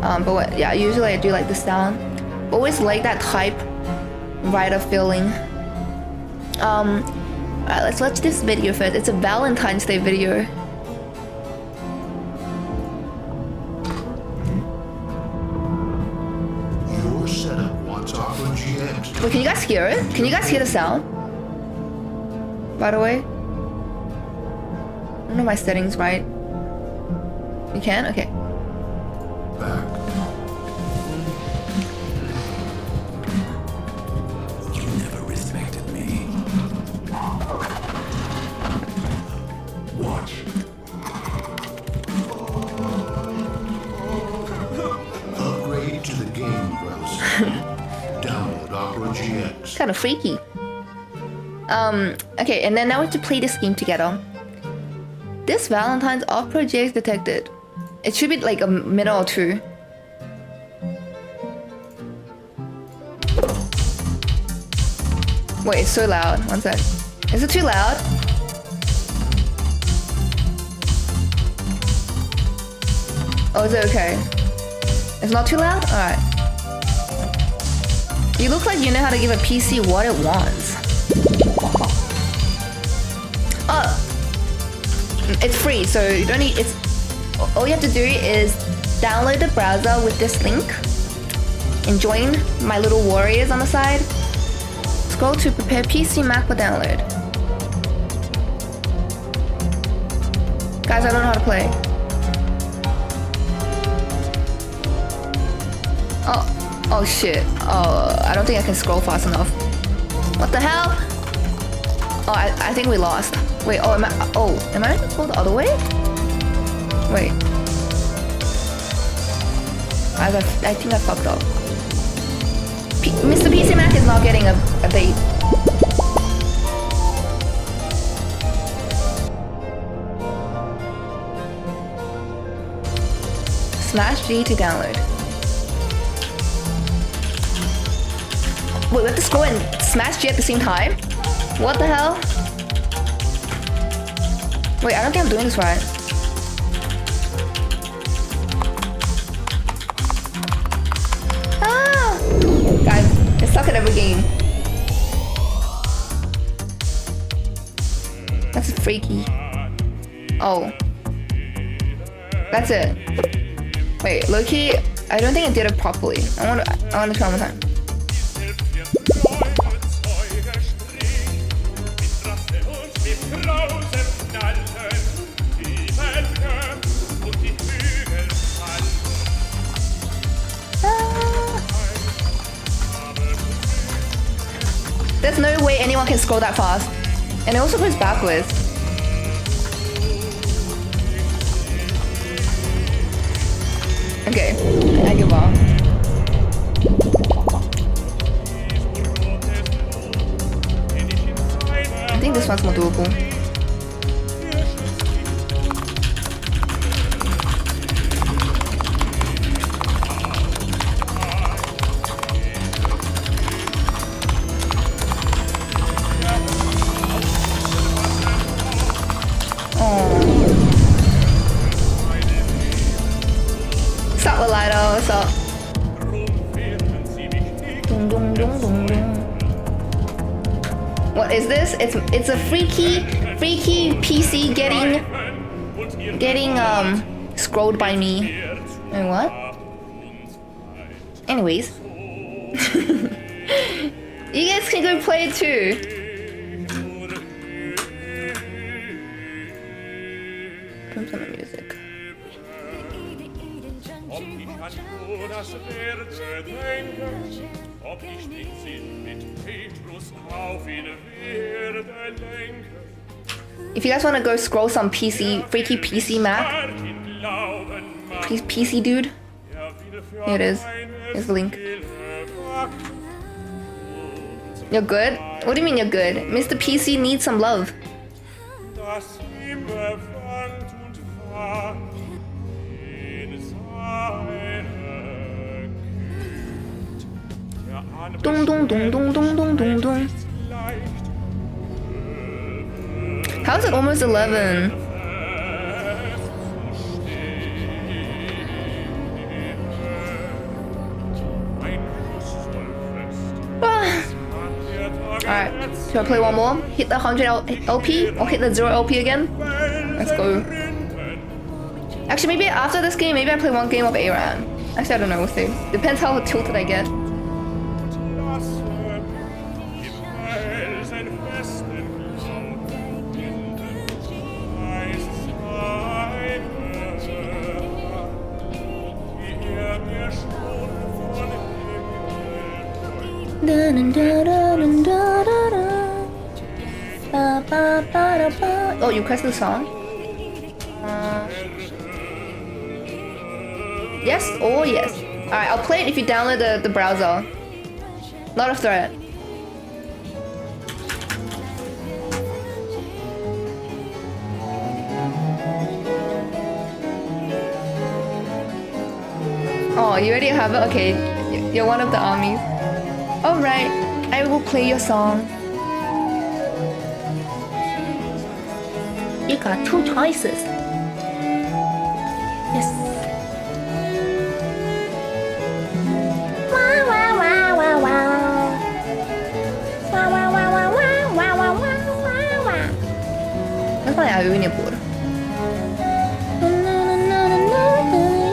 But what? Yeah, usually I do like the sound. Always like that type writer feeling. Alright, let's watch this video first. It's a Valentine's Day video. Your setup wants Opera GX. Wait, can you guys hear it? Can you guys hear the sound? By the way, I don't know my settings right. You can? Okay. Back. You never respected me. Watch. Upgrade to the game browser. Download Opera GX. Kind of freaky. Okay, and then now we have to play this game together. This Valentine's Opera GX detected. It should be like a minute or two. Wait, it's so loud. One sec. Is it too loud? Oh, is it okay? It's not too loud? Alright. You look like you know how to give a PC what it wants. Oh! It's free, so you don't need... All you have to do is download the browser with this link and join my little warriors on the side. Scroll to prepare PC Mac for download. Guys, I don't know how to play. Oh shit. Oh, I don't think I can scroll fast enough. What the hell? Oh, I think we lost. Wait, am I meant to go the other way? Wait. I think I fucked up. Mr. PC Mac is not getting a bait. Smash G to download. Wait, we have to scroll and smash G at the same time? What the hell? Wait, I don't think I'm doing this right. Ah! Guys, I suck at every game. That's freaky. Oh. That's it. Wait, low-key, I don't think I did it properly. I want to try one more time. There's no way anyone can scroll that fast. And it also goes backwards. Okay, I give up. I think this one's more doable. What's up? What is this? It's a freaky PC getting scrolled by me. Wait, what? Anyways. You guys can go play it too. Put some music. If you guys want to go scroll some freaky PC Mac, PC dude, here it is. Here's the link. You're good? What do you mean you're good? Mr. PC needs some love. Dong dong dong dong dong dong dong dong. How is it almost 11? Alright, should I play one more? Hit the 100 LP or hit the 0 LP again? Let's go. Actually, maybe after this game, maybe I play one game of Aran. Actually, I don't know, we'll see. Depends how tilted I get. Oh, you press the song? Yes or yes? Alright, I'll play it if you download the browser. Not a threat. Oh, you already have it? Okay. You're one of the armies. Alright, I will play your song. You got 2 choices. Yes. Wow, wow, wow, wow, wow. Wow, wow, wow, wow, wow, wow, wow, wow, wow. That's why I really bored.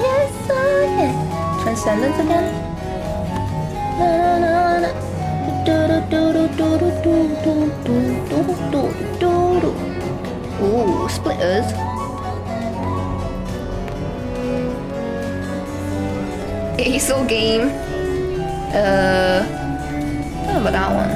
Yes, oh yes. Transcendence again. Ooh, splitters. Ace game. I don't know about that one.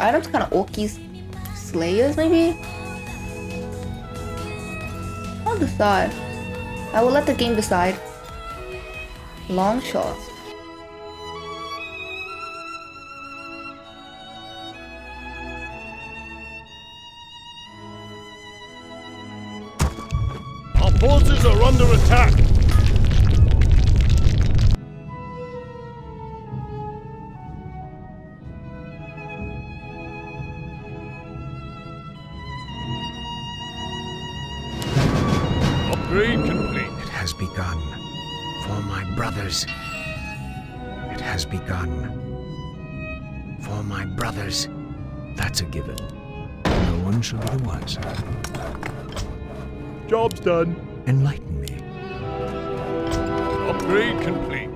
Items kind of Orkies Slayers, maybe? I'll decide. I will let the game decide. Long shot. Our forces are under attack. Upgrade complete. It has begun. For my brothers. It has begun. For my brothers. That's a given. No one shall be the wiser. Job's done. Enlighten me. Upgrade complete.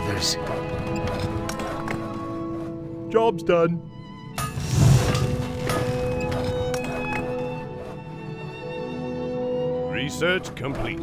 brothers. Job's done. Research complete.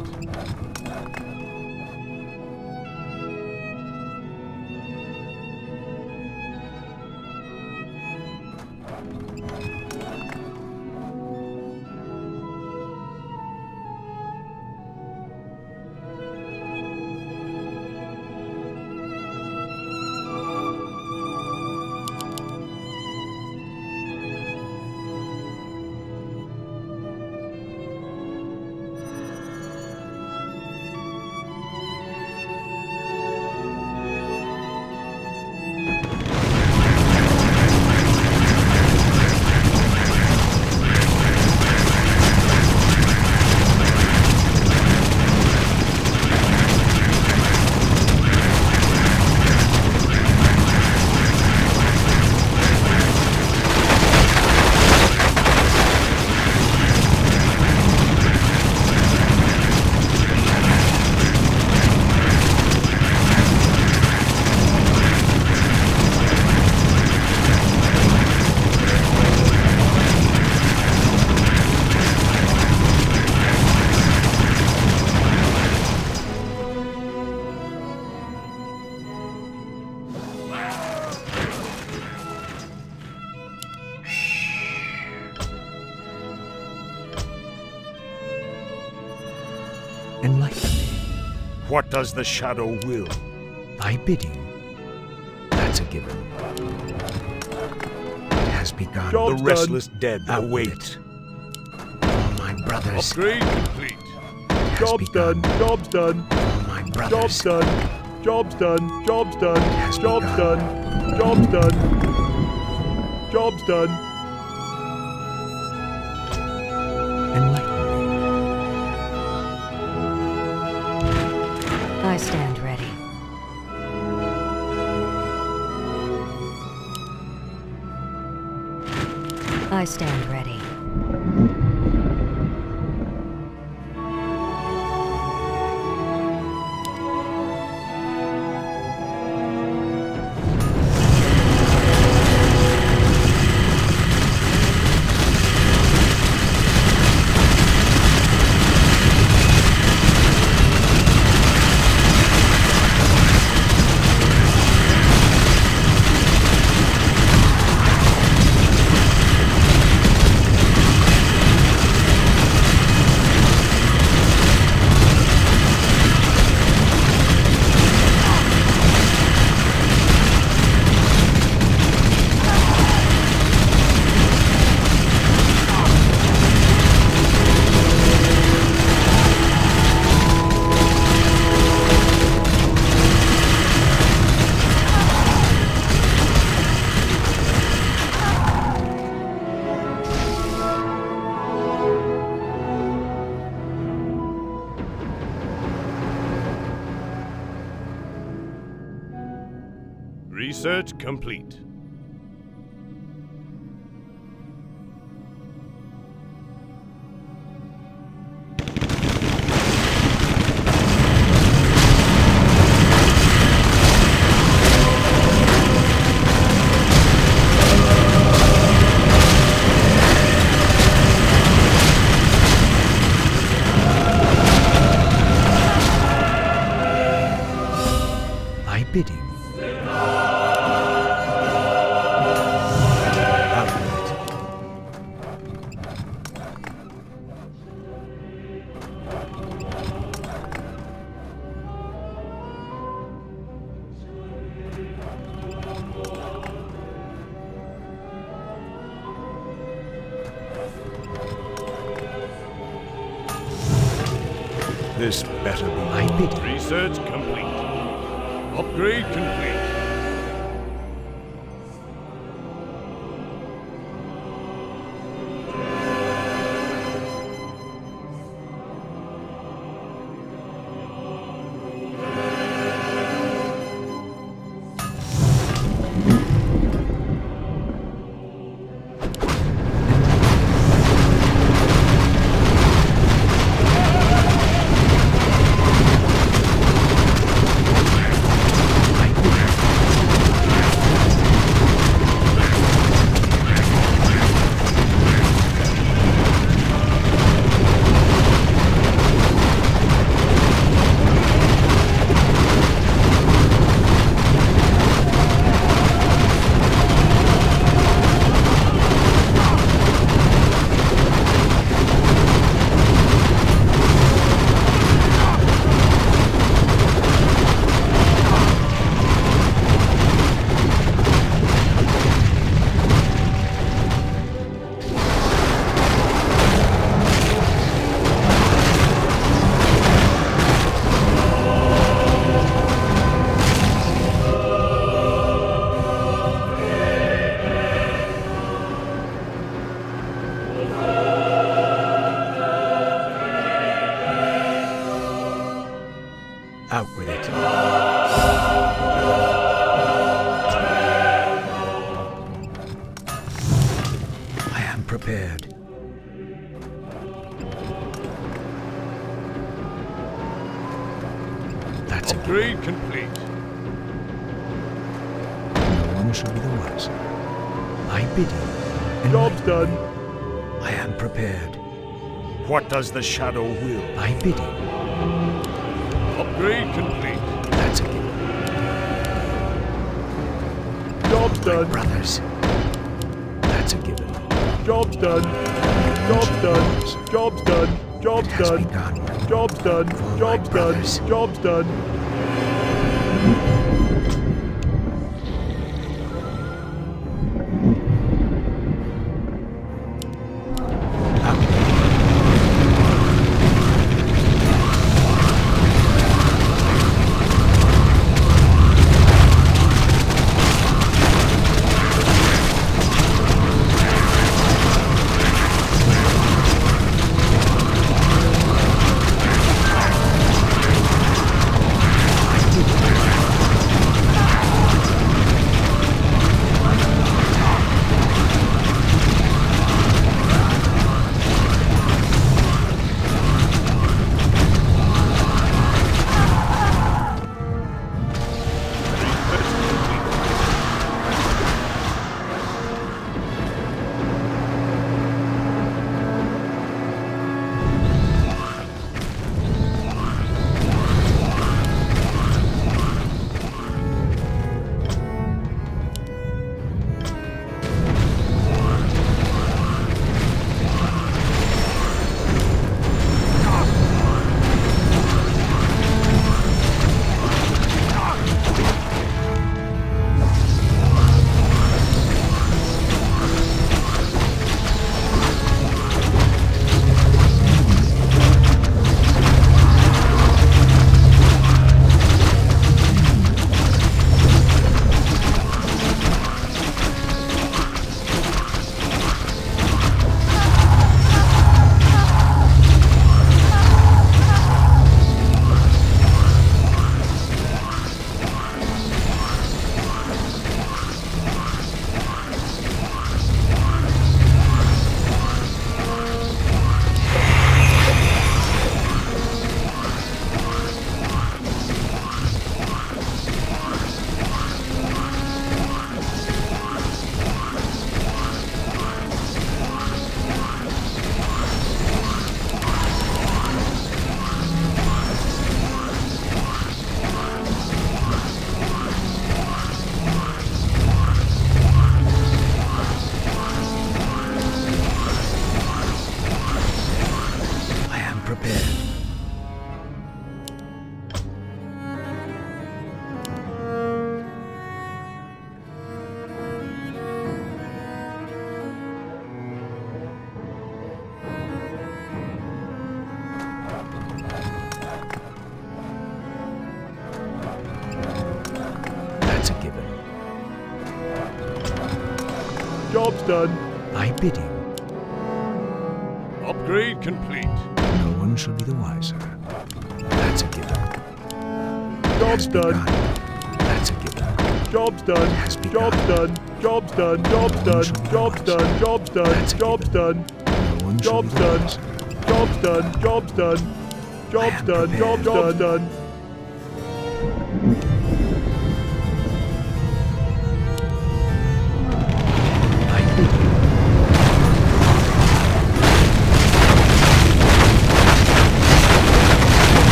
Enlighten me. What does the shadow will? Thy bidding. That's a given. It has begun. The The restless dead Out with await. it. For my brothers. Upgrade complete. Has Job's begun. done. Job's done. For my brothers. Job's done. Job's done. Job's done. Has Job's begun. done. Job's done. Job's done. Enlighten I stand ready. I stand ready. Research complete. thy bidding. This better be. I bid it. Research complete. Upgrade complete. complete. I am prepared. That's a Upgrade complete. No one shall be the wiser. I bid you. and Job's done. I am prepared. What does the shadow will? I bid you. Upgrade complete. That's a given. Job's My done. brothers. That's a given. Job's done. Job's done. Job's done. Job's It has done. begun. Job's done. For my Job's done. brothers. Job's done. Job's done. I bid you. Upgrade complete. No one shall be the wiser. That's a given. Job's Has done. begun. That's a given. Job's done. Has begun. Job's done. Job's done. Job's done. Job's done. Job's done. That's a Job's given. done. No one shall be Job's the done. wiser. Job's done. Job's done. Job's am done. prepared. Job's done. I bid you.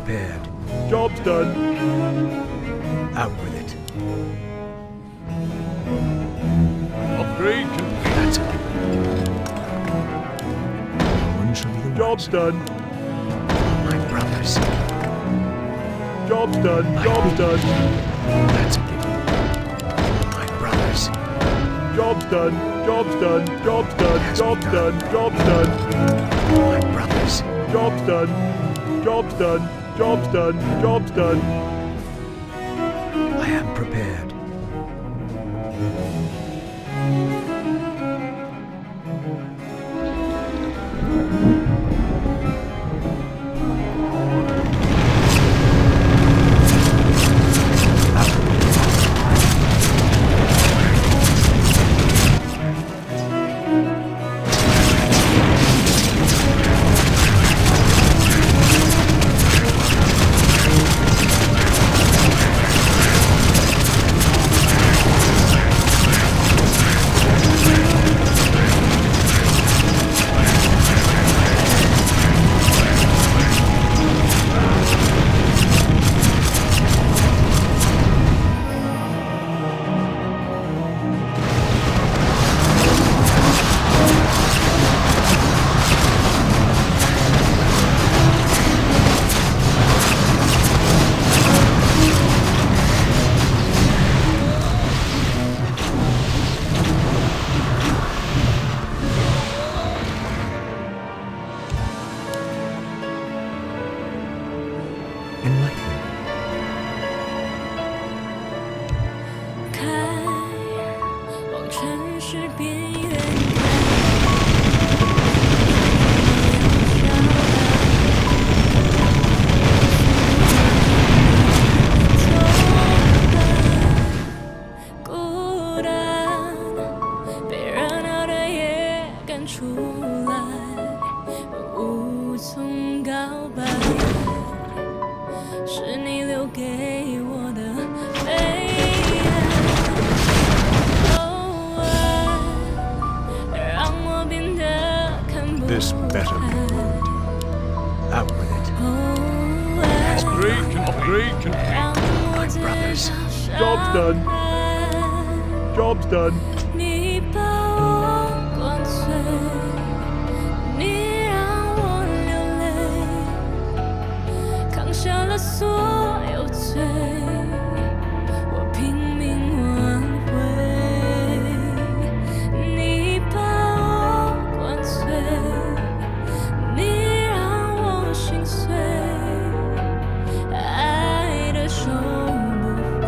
prepared. Job's done. Out with it. Upgrade complete. That's a given. No one shall be the Job's done. For my brothers. Job's done. Job's done. That's a given. For my brothers. Job's done. Job's done. Job's done. Job's done. Job's done. For my brothers. Job's done. Job's done. Job's done. Job's done. I am prepared. Enlightenment. 开往城市边缘，孤单，被热闹的夜赶出来，无从告白。是你留给我的悲哀，让我变得看不 This better be good. Out with it. Upgrade complete. 让我 My brothers. Job's done. Job's done. 你把我灌醉，你让我流泪，扛下了所有罪，我拼命挽回。你把我灌醉，你让我心碎，爱的收不回。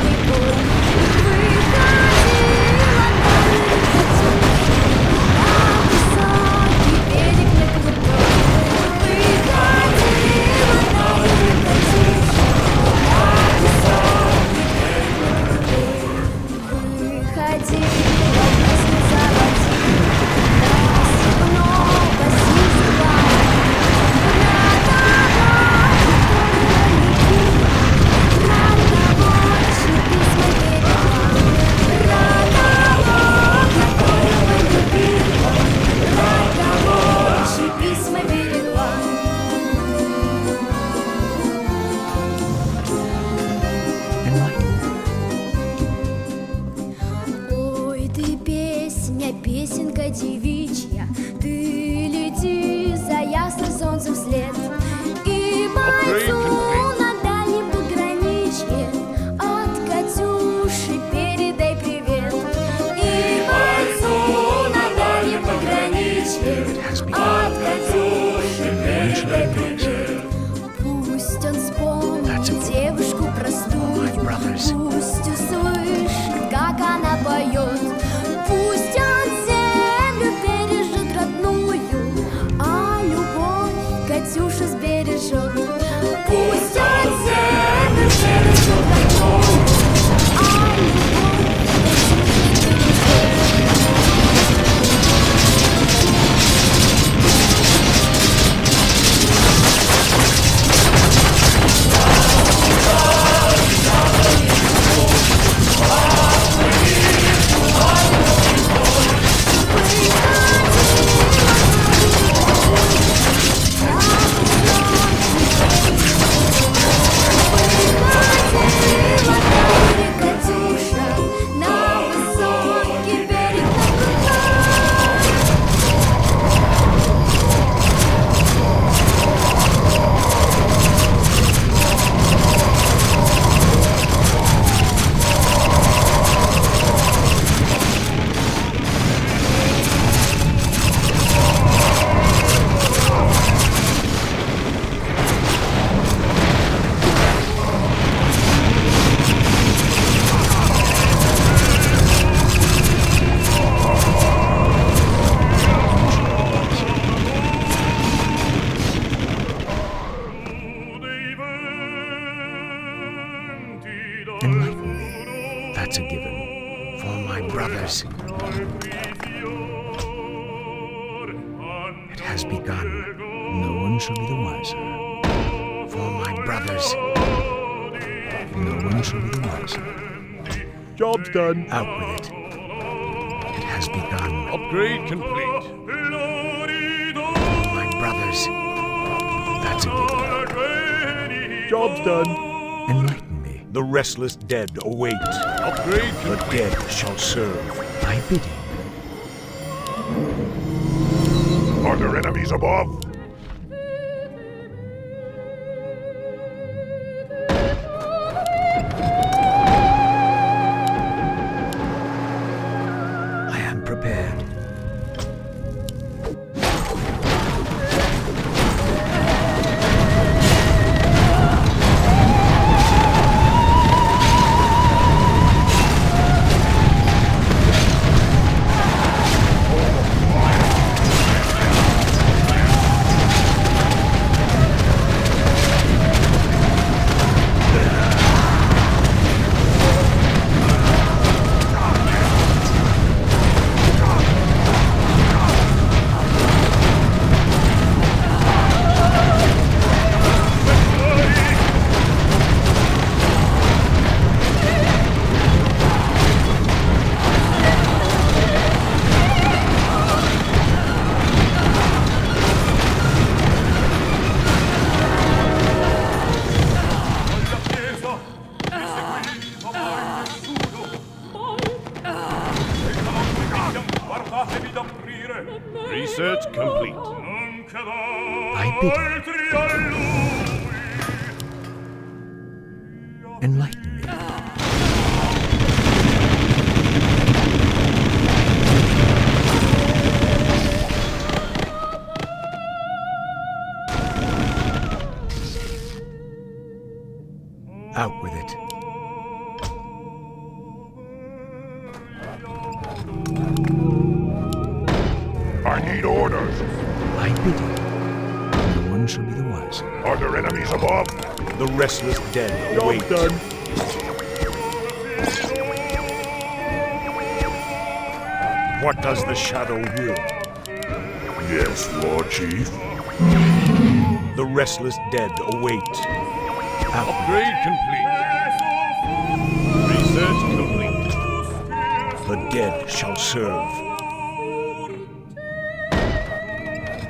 девушку простую, brothers. пусть услышит, как она поет. Пусть он землю бережет родную, а любовь Катюшу сбережет. Пусть он землю бережет родную, а любовь Enlighten me. That's a given. For my brothers. It has begun. No one shall be the wiser. For my brothers. No one shall be the wiser. Job's done. Out with it. It has begun. Upgrade complete. For my brothers. That's a given. Job's done. Enlighten me. The restless dead await. Upgrade The complete. dead shall serve. My bidding. Are there enemies above? I am prepared. Research complete. I bidding. Enlighten me. Out with it. I need orders. I bidding. No one shall be the wiser. Are there enemies above? The restless dead Job await. done. What does the shadow will? Yes, Lord Chief. The restless dead await. Upgrade complete. Research complete. The dead shall serve.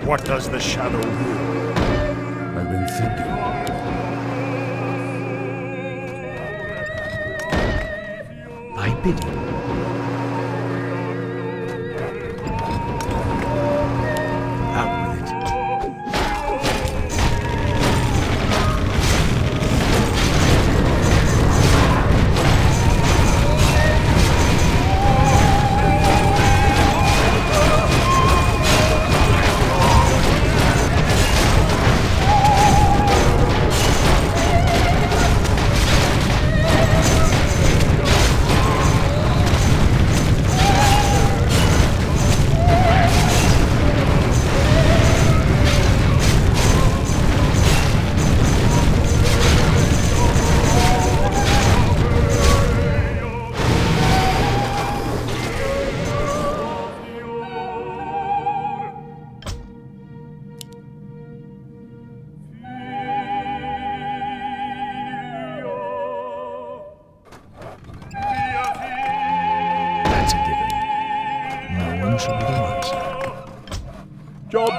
What does the shadow will? I've been thinking. I bidding. Out with it.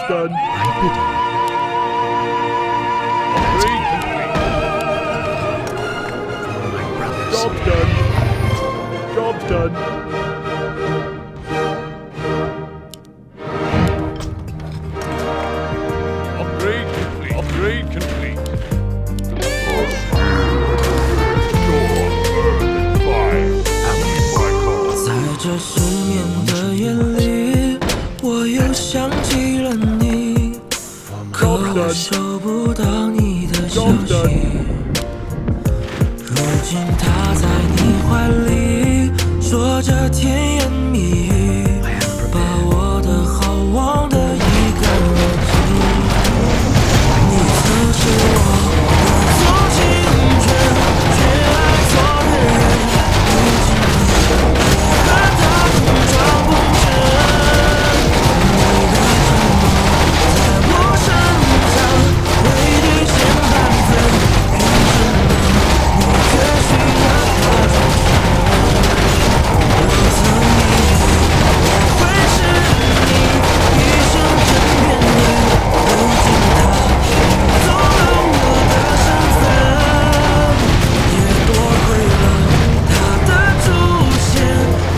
Job's done. Thy bidding. Upgrade complete. For my brothers. Job's done. Job's done. Upgrade complete. Upgrade complete. Door, earth, and fire. My call. 在这失眠的夜里，我又想起了你，可我收不到你的消息。如今他在你怀里，说着甜言蜜语，把我的好忘得一干二净。你曾是我的从青春，却爱错的人，如今你和他同床共枕。你的承诺在我身上未兑现半分，凭什么你却许了他终身？我曾以为我会是你一生枕边人，如今他走了我的身份，也多亏了他的出现，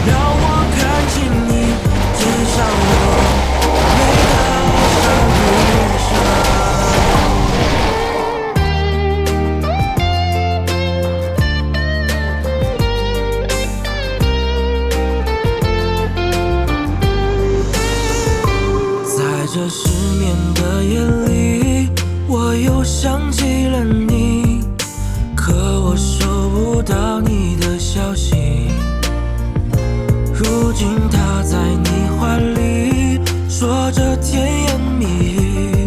让我看清你，至少我没到伤余生。在这失眠的夜里，我又想起了你，可我收不到你的消息。如今他在你怀里，说着甜言蜜语，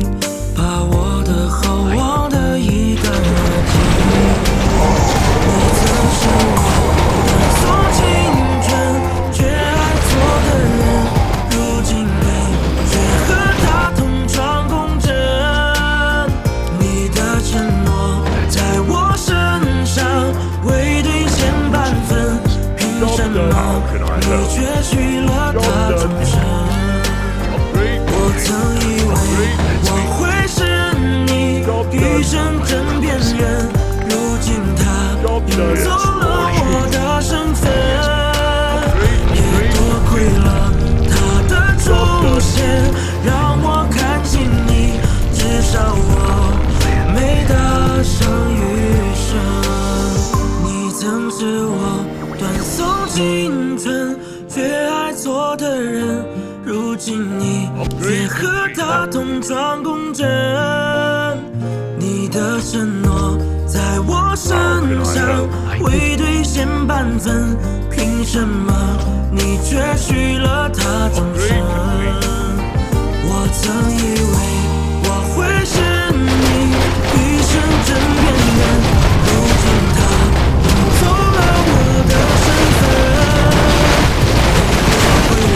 把我的好忘得一干二净。你曾是我的从青春，却爱错的人，如今你却和他同床共枕。你的承诺在我身上未兑现半分，凭什么你却许了他终身？我曾以为我会是你一生枕边人，如今他赢走了我的身份，也多亏了他的出现，让我看清你，至少我没打伤余生。你曾是我断送青春却爱错的人，如今你却和他同床共枕。你的承诺在我身上未兑现半分，凭什么你却许了他终身？我曾以为我会是你一生枕边人，如今他赢走了我的身份，也多亏了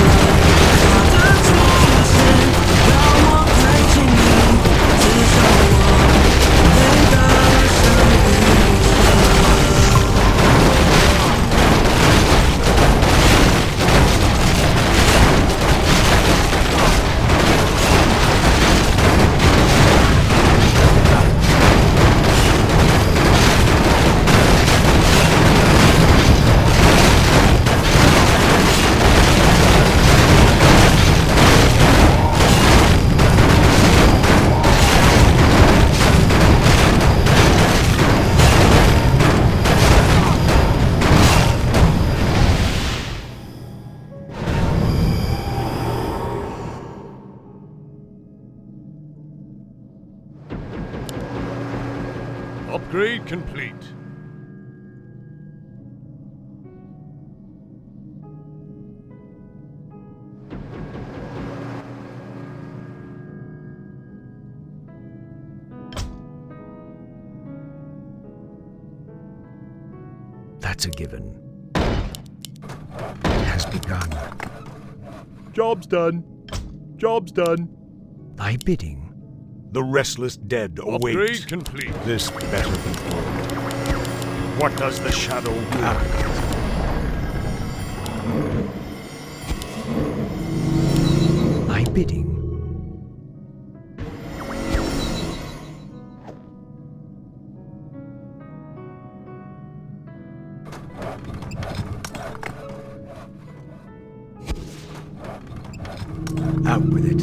他的出现，让我看清你，至少我没打伤余生。Upgrade complete. That's a given. It has begun. Job's done. Job's done. Thy bidding. The restless dead await. Upgrade complete. This better before. What does the shadow will? Thy bidding. Out with it.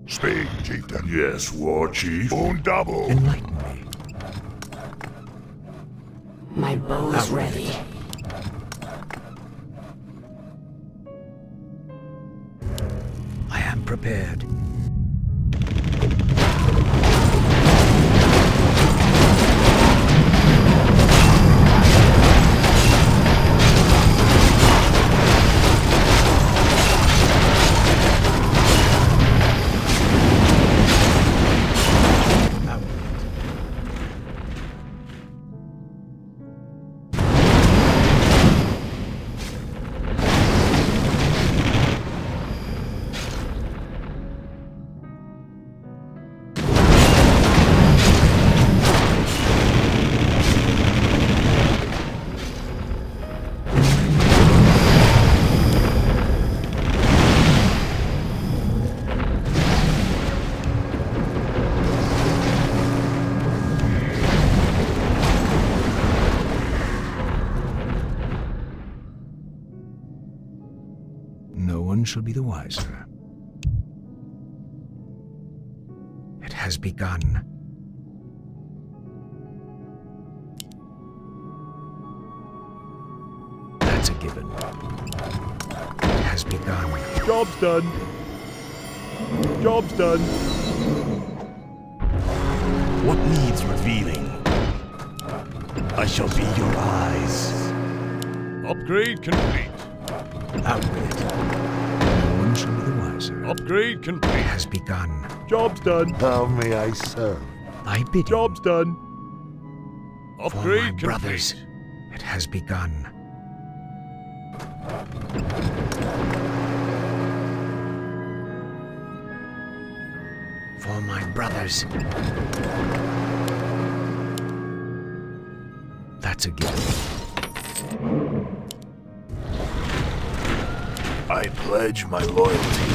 Speak, chieftain. Yes, war chief. Boon double. Enlighten me. My bow's ready. I am prepared. No one shall be the wiser. It has begun. That's a given. It has begun. Job's done. Job's done. What needs revealing? I shall be your eyes. Upgrade complete. Out with it. No one shall be the wiser. Upgrade It complete. has begun. Job's done. How may I serve? I bid you. Job's done. For my Upgrade brothers, complete. it has begun. For my brothers. That's a given. I pledge my loyalty.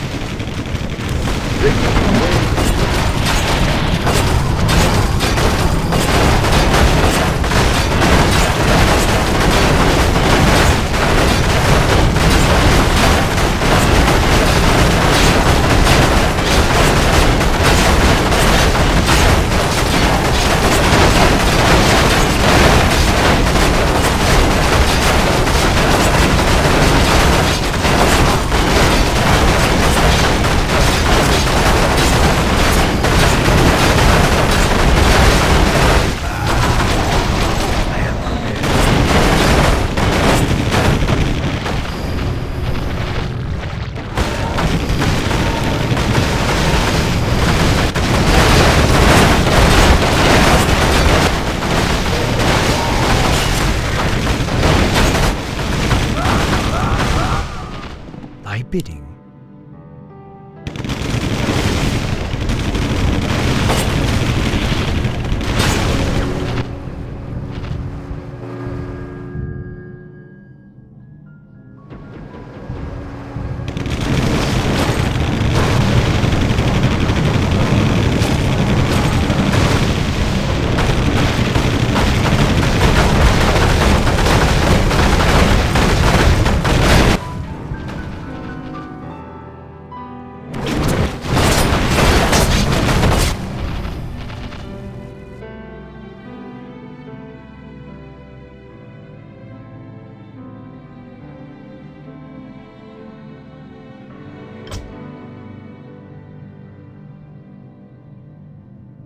Thy bidding.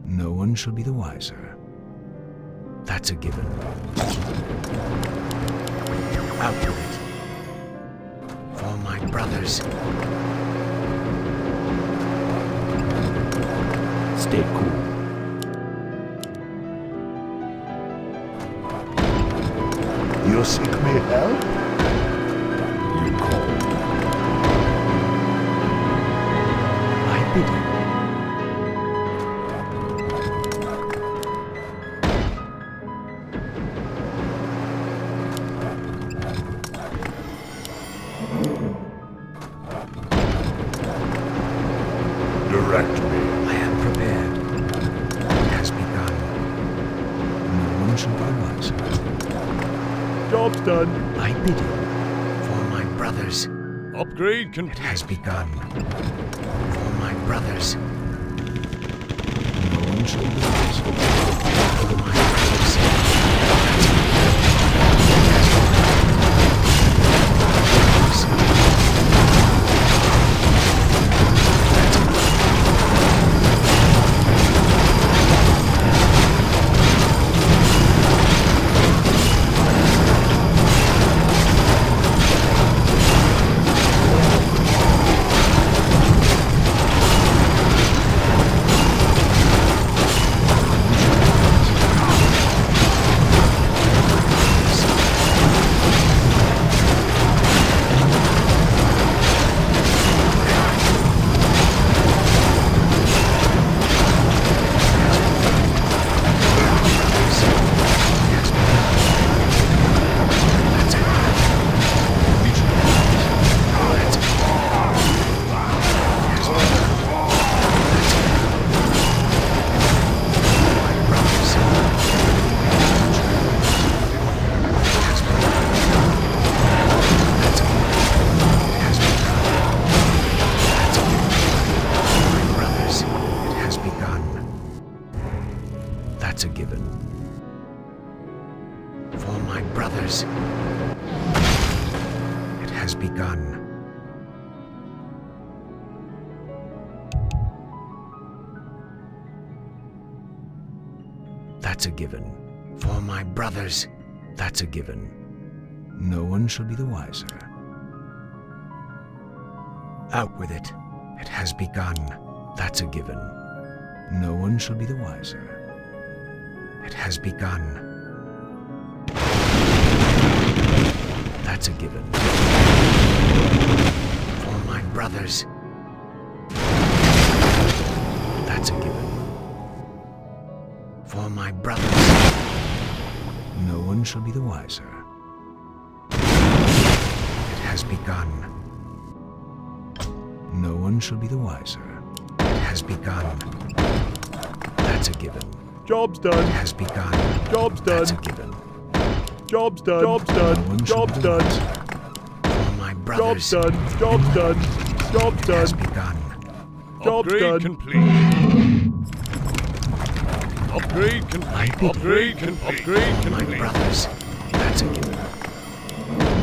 No one shall be the wiser. That's a given. Out with it. For my brothers. Stay cool. You seek me help? You call. I bid you. Direct me. I am prepared. It has begun. No one shall be the wiser. Job's done. I bid you. For my brothers. brothers. Upgrade complete. It has begun. For my brothers. No one shall lose. For my brothers. That's a given. For my brothers, it has begun. That's a given. For my brothers, that's a given. No one shall be the wiser. Out with it. It has begun. That's a given. No one shall be the wiser. It has begun. That's a given. For my brothers, that's a given. For my brothers, no one shall be the wiser. It has begun. No one shall be the wiser. It has begun. That's a given. Job's done. It has begun. Job's done. That's a given. Job's done. Job's done. Job's done. For my brothers, Job's done. Job's done. Job's it has done. begun. Job's Upgrade done. complete. Upgrade complete. Upgrade complete. Upgrade For my complete. brothers, that's a given.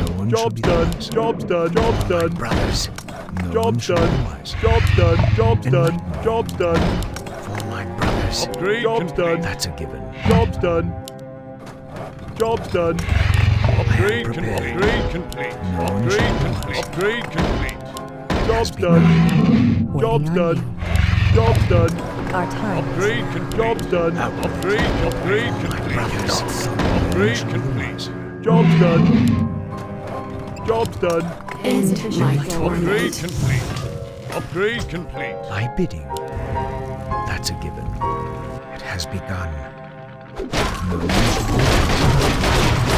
No one shall Job's be the done. wiser. Job's done. Job's For my done. brothers, no one Job's shall be the done. wiser. Job's done. Job's done. Job's done. For my brothers, Upgrade Job's complete. done. that's a given. Job's done. Job's done. Upgrade prepared. complete. Upgrade complete. No one Upgrade shall be complete. wiser. Upgrade complete. Job's done. Job's Waiting on done. you. Job's done. Our time. Upgrade complete. Job's done. Upgrade. Upgrade My complete. brothers, Upgrade shall be the complete. wiser. Job's done. Job's done. End my Upgrade torment. complete. Upgrade complete. Thy bidding, that's a given. It has begun. No one shall be the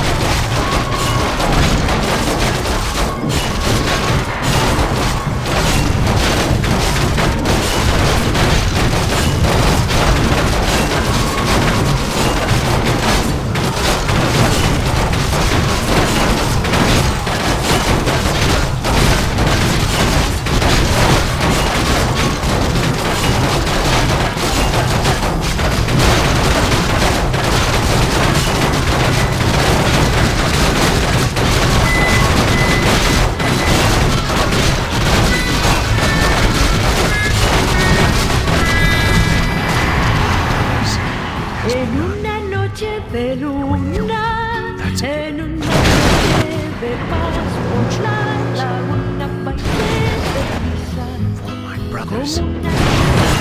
En una noche de luna, en una noche de paz, por la laguna bailé de risa, For my brothers, como una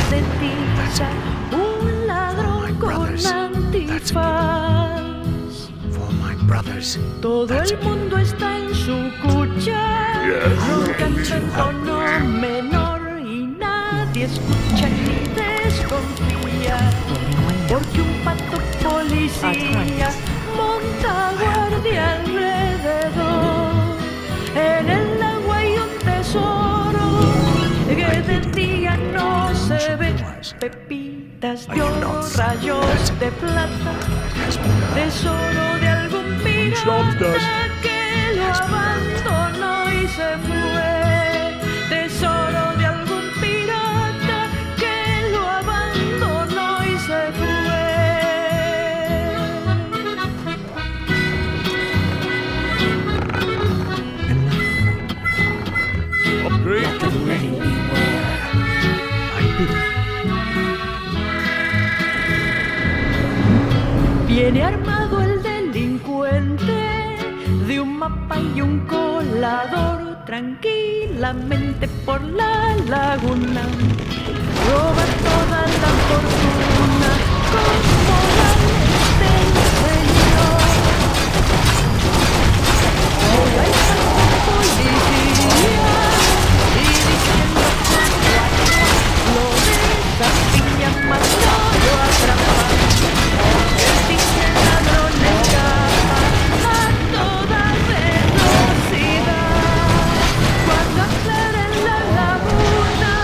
de tiza, un ladrón con antifaz. for my brothers, Todo that's a el given. mundo está en su cucha, roncando en tono menor y nadie escucha ni desconfía. Porque un pato policía monta guardia alrededor. En el agua hay un tesoro que de día no se ve. Pepitas de oro, rayos de plata, tesoro de algún pirata que lo abandonó y se Viene armado el delincuente de un mapa y un colador, tranquilamente por la laguna. Roba toda la fortuna con modales del señor. Ahora está la policía y diciendo lo desafía, mas no lo atrapa. El cisne ladrón escapa a toda velocidad. Cuando aclare la laguna,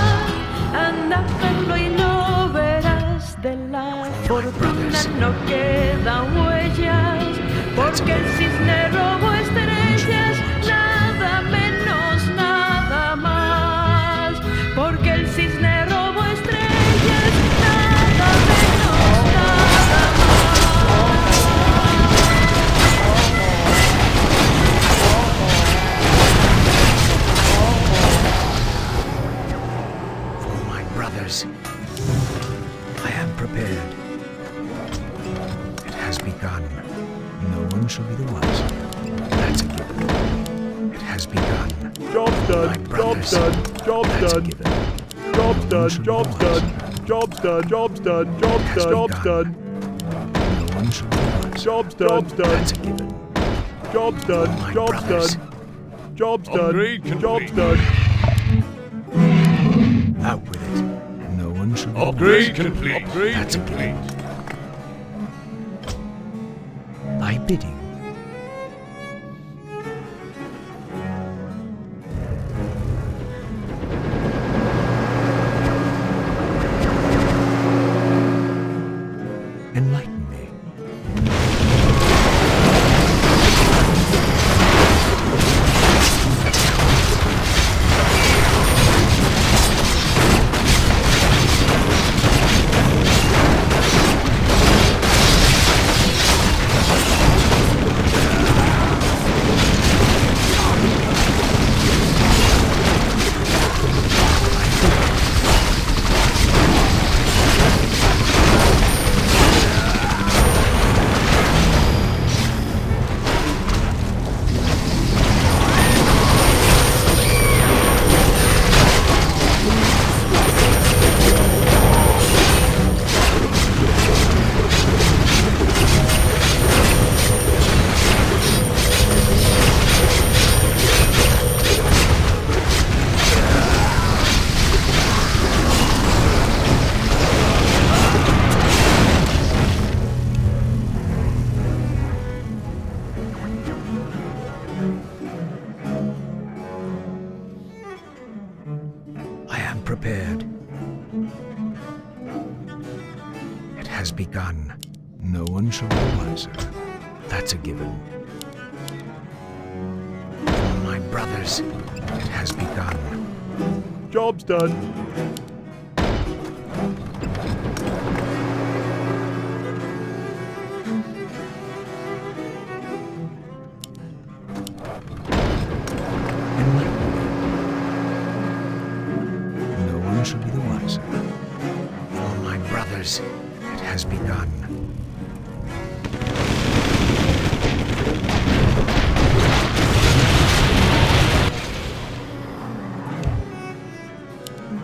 anda a verlo y lo verás. De la fortuna no quedan huellas, porque el cisne robó estrellas, nada menos, nada más. Porque el cisne robó estrellas, nada menos, nada más. For my brothers, I am prepared. It has begun. No one shall be the wiser. That's a given. It has begun. Job's done, My job's brothers, done, job's that's a done. given. Job's No one done, shall be job's the wiser. done, job's done, job's done, job's Has done, job's begun. done, No one shall be the wiser. job's done, That's a given. job's done, My job's brothers, done, job's done, Upgrade job's complete. done. out with it. No one shall be the Upgrade wiser. complete. Upgrade That's a complete. Thy bidding. Enlighten me. I am prepared. It has begun. No one shall be wiser. That's a given. For my brothers, it has begun. Job's done. Enlighten me. No one shall be the wiser. For my brothers, it has begun.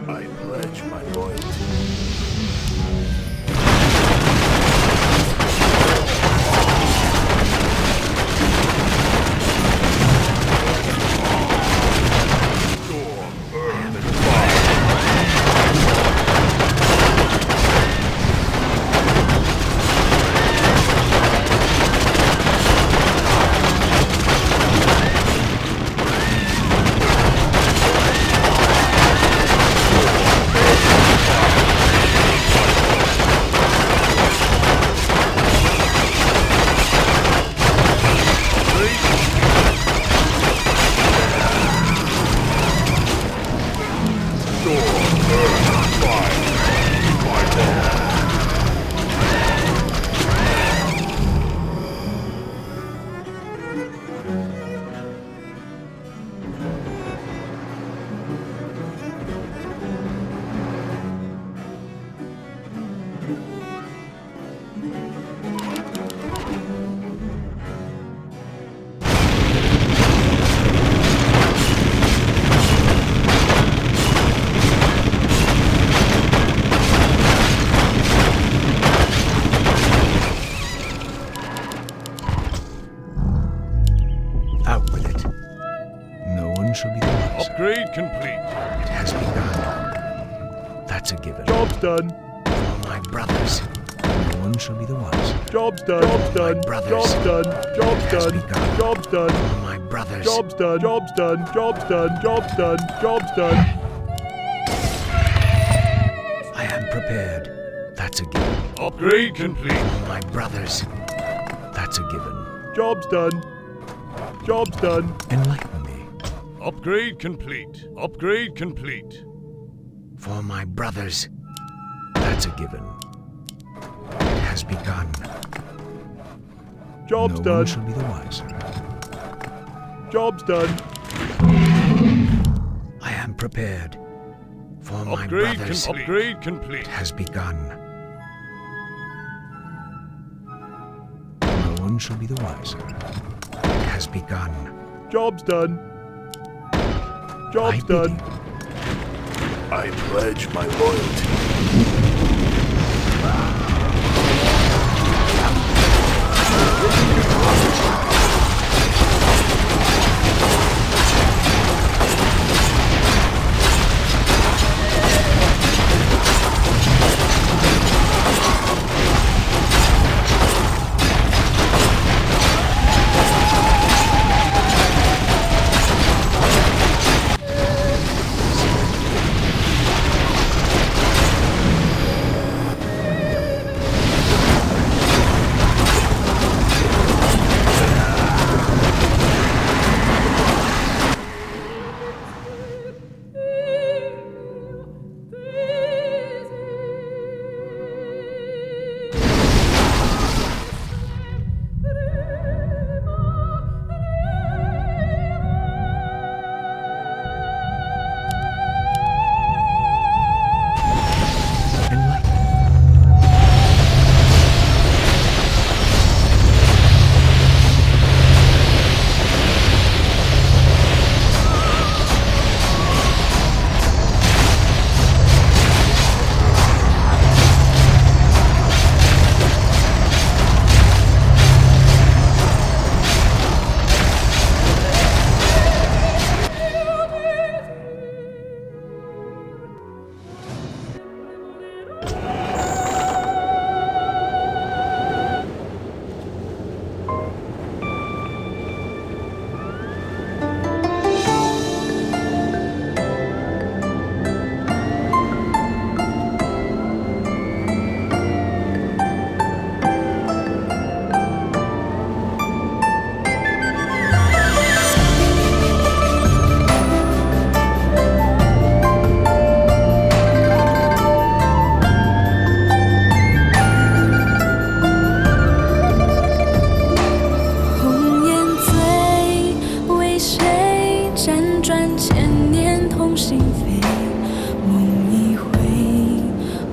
I pledge my loyalty. Upgrade complete. It has begun. That's a given. Job's done. For my brothers, no one shall be the wiser. Job's done. Job's done. brothers. Job's done. Job's It has done. begun. Job's done. For my brothers, Job's done. Job's done. Job's done. Job's done. Job's done. I am prepared. That's a given. Upgrade complete. For my brothers, that's a given. Job's done. Job's done. Enlighten me. Upgrade complete. Upgrade complete. For my brothers, that's a given. It has begun. Job's No done. one shall be the wiser. Job's done. I am prepared. For my Upgrade brothers, Upgrade it complete. has begun. No one shall be the wiser. It has begun. Job's done. I Job's bid done. you. I pledge my loyalty.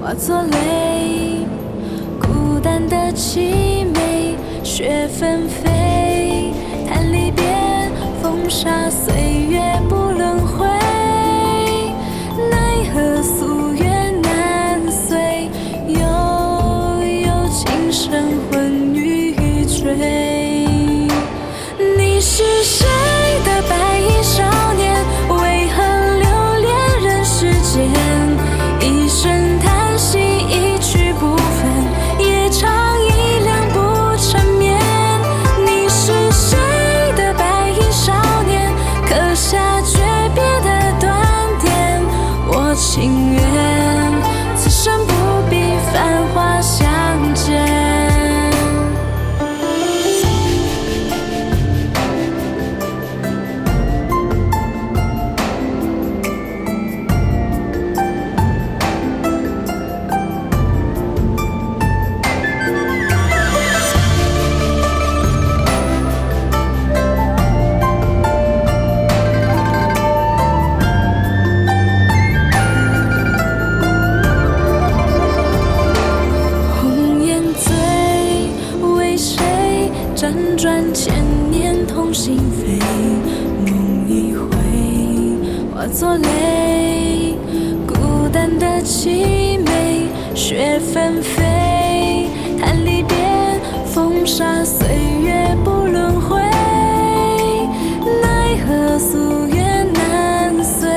化作泪，孤单的凄美，雪纷飞，叹离别，风沙岁月不轮回，奈何夙愿难遂，悠悠情深昏欲坠。你是谁的白衣少年？为何留恋人世间？一声叹息，一去不分，夜长一两不缠绵。你是谁的白衣少年？刻下诀别的断点。我情愿此生不必繁华相见。辗转千年同心扉，梦一回，化作泪，孤单的凄美，雪纷飞，叹离别，风沙岁月不轮回，奈何夙愿难遂，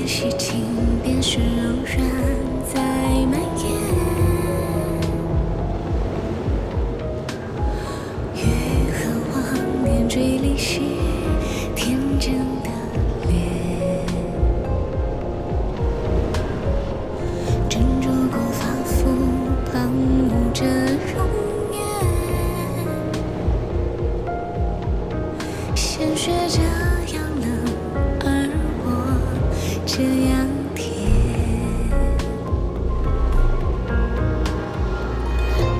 喜情便是柔软在蔓延。雨和往年追离时天真的脸，珍珠果仿佛旁露着容颜，鲜血这样冷，而我这样甜。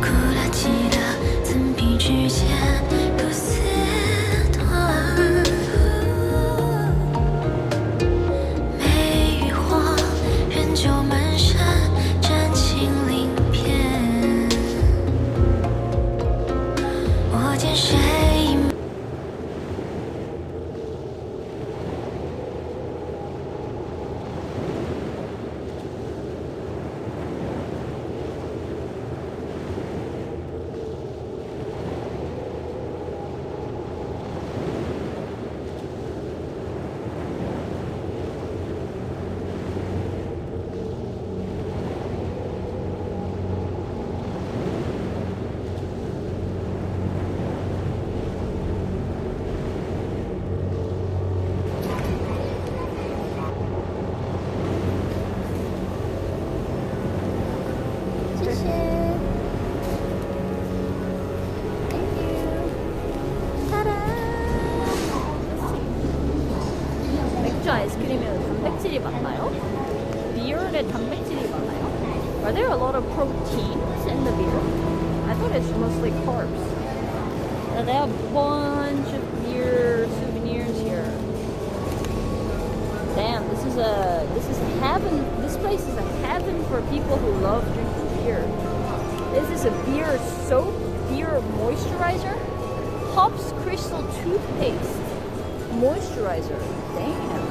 古老记得曾彼之间如此短，梅与火仍旧满山真情鳞片。我见谁隐谢谢 Thank you 타다 맥주 아이스크림에는 단백질이 많나요? 비어에 단백질이 많나요? Are there a lot of proteins in the beer? I thought it's mostly carbs. They have a bunch of beer souvenirs here. Damn, this is heaven. This place is a heaven for people who love drinking beer. This is a beer soap, beer moisturizer, Hops Crystal toothpaste, moisturizer. Damn.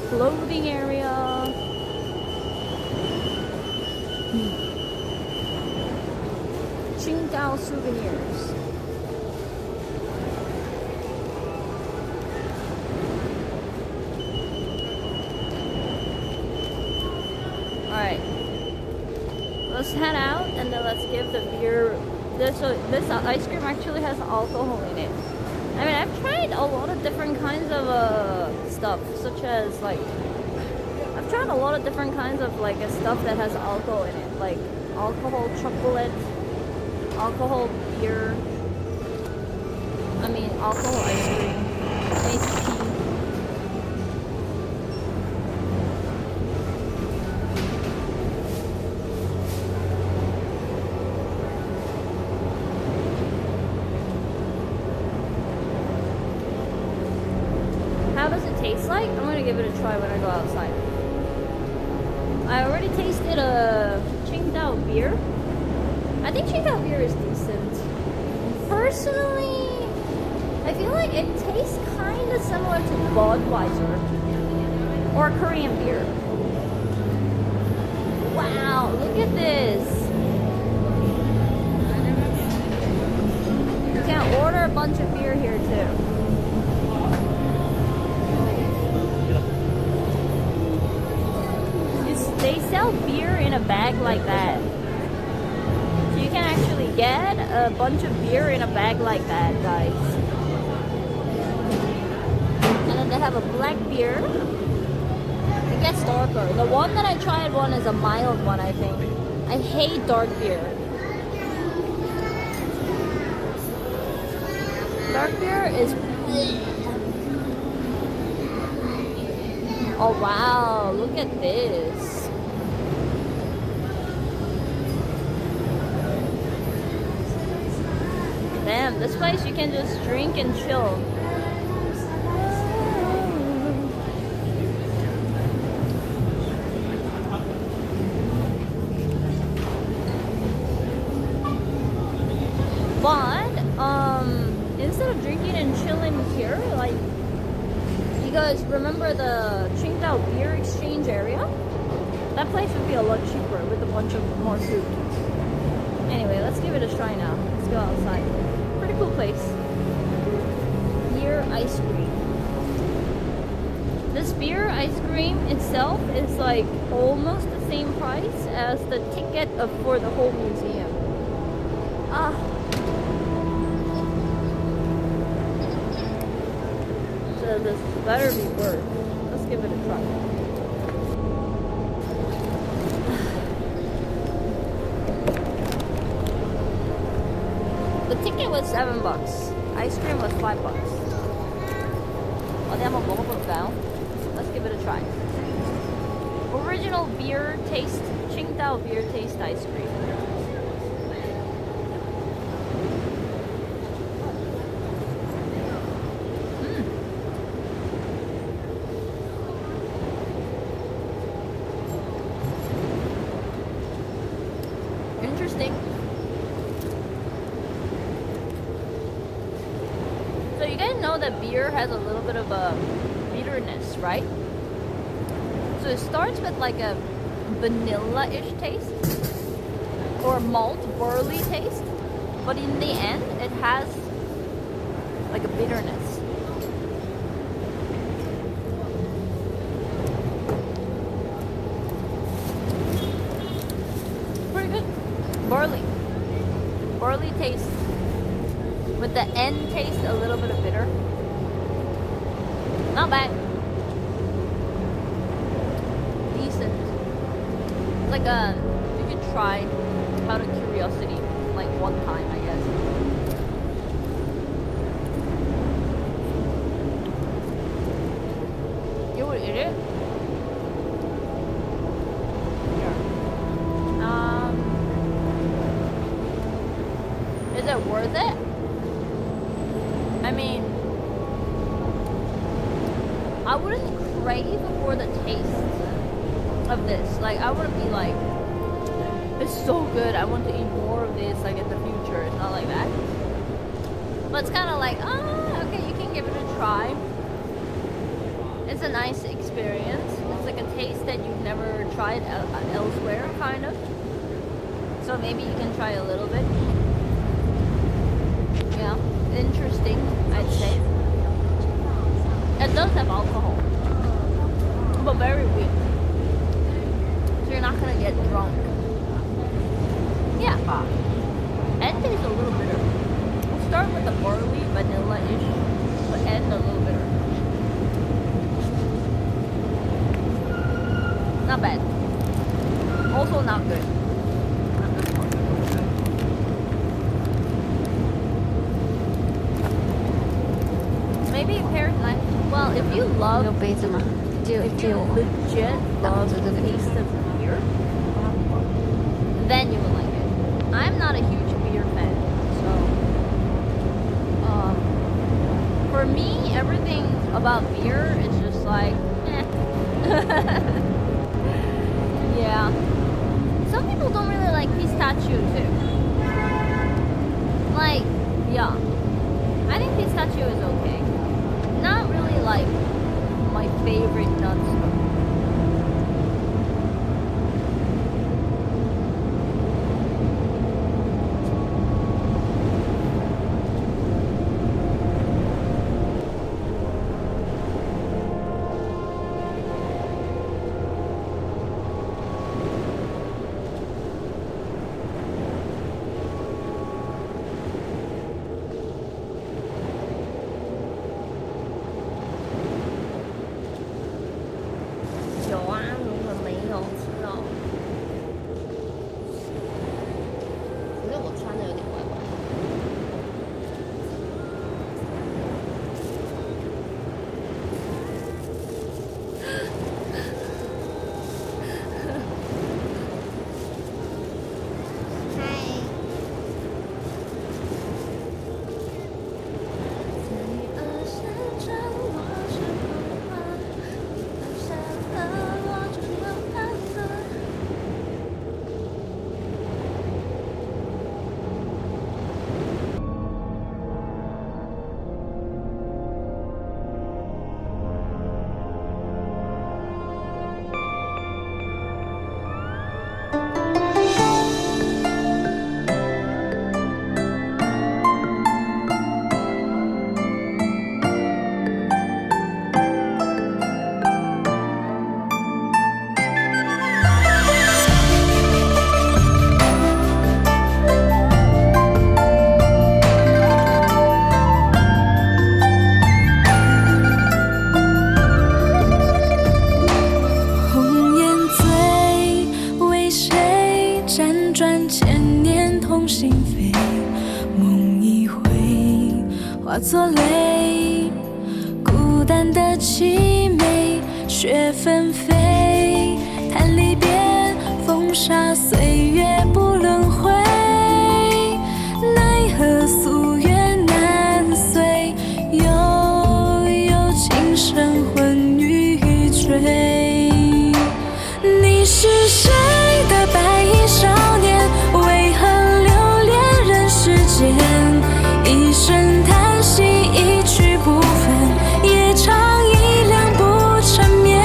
Clothing area. Qingdao souvenirs. Alright, let's head out and then let's give the beer. This ice cream actually has alcohol in it. I mean, I've tried a lot of different kinds of stuff, such as like I've tried a lot of different kinds of like stuff that has alcohol in it, like alcohol chocolate, alcohol beer. I mean, alcohol ice cream, iced tea. How does it taste like? I'm gonna give it a try when I go outside. I already tasted a Qingdao beer. I think Qingdao beer is decent. Personally, I feel like it tastes kind of similar to Budweiser or Korean beer. Wow, look at this. You can order a bunch of beer here too. They sell beer in a bag like that. So you can actually get a bunch of beer in a bag like that, guys. And then they have a black beer. It gets darker. The one that I tried is a mild one, I think. I hate dark beer. Dark beer is... Oh wow, look at this. Damn, this place you can just drink and chill. But, instead of drinking and chilling here, like, you guys remember the Qingdao Beer Exchange area? That place would be a lot cheaper with a bunch of more food. Anyway, let's give it a try now. Let's go outside. Pretty cool place. Beer ice cream. This beer ice cream itself is like almost the same price as the ticket for the whole museum. Ah. So this better be worth. Let's give it a try. The ticket was $7. Ice cream was $5. 어디 한번 먹어볼까요? Let's give it a try. Original beer taste, Qingdao beer taste ice cream. Interesting. So you guys know that beer has a little bit of a bitterness, right? So it starts with like a vanilla-ish taste or malt barley taste, but in the end it has like a bitterness. Pretty good. Barley taste with the end taste a little bit of bitter. Not bad. Decent. It's like you could try out of curiosity, like one time, I guess. You would eat it? Is it worth it? I mean, I wouldn't crave for the taste of this. Like, I wouldn't be like, it's so good, I want to eat more of this, like, in the future. It's not like that. But it's kind of like, okay, you can give it a try. It's a nice experience. It's like a taste that you've never tried elsewhere, kind of. So maybe you can try a little bit. Yeah, interesting, I'd say. It does have alcohol, but very weak. So you're not gonna get drunk. Yeah. And tastes a little bitter. We'll start with the barley, vanilla-ish, but end a little bitter. Not bad. Also not good. Maybe it pairs nice. Well, if you love, if you legit love the taste of beer, then you will like it. I'm not a huge beer fan, so for me, everything about beer is just like, eh. Yeah. Some people don't really like pistachio too. Like, yeah. I think pistachio is okay. Not really like my favorite nuts. 辗转千年同心扉，梦一回化作泪，孤单的凄美，雪纷飞，叹离别，风沙岁月不轮回，奈何夙愿难遂，悠悠情深魂欲坠。你是谁的白衣少年？为何留恋人世间？一声叹息，一去不分，夜长一两不成眠。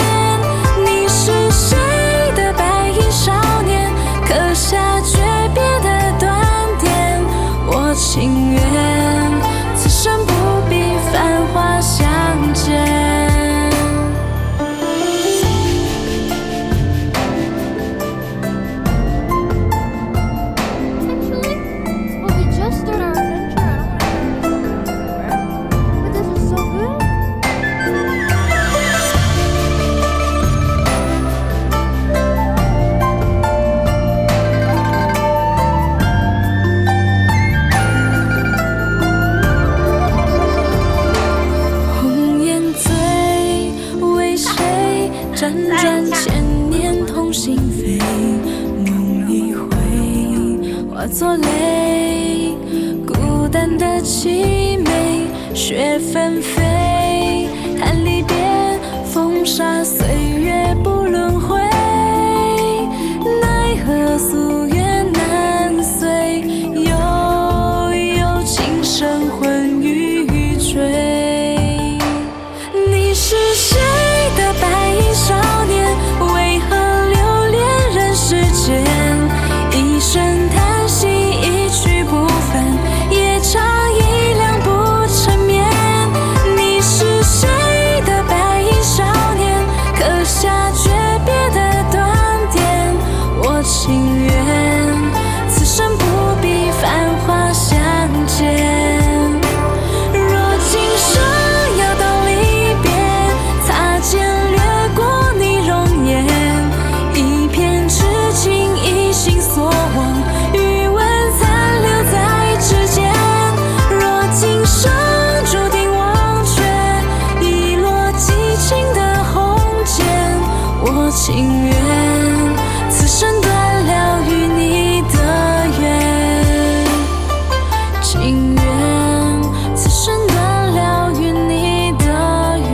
你是谁的白衣少年？刻下诀别的断点。我情愿此生不必繁华相见。辗转千年同心扉，梦一回化作泪，孤单的凄美，雪纷飞，叹离别，风沙岁月不轮回，奈何夙愿难遂，悠悠情深魂欲坠。你是谁的白衣少年？为何留恋人世间？一声叹息，一去不分，夜长一两不成眠。你是谁的白衣少年？刻下诀别的断点。我情愿此生不必繁华相见。若今生要到离别，擦肩掠过你容颜，一片痴情，一心所往，余温残留在指尖。若今生注定忘却，遗落激情的红笺，我情愿此生断了与你的缘，情愿此生断了与你的缘。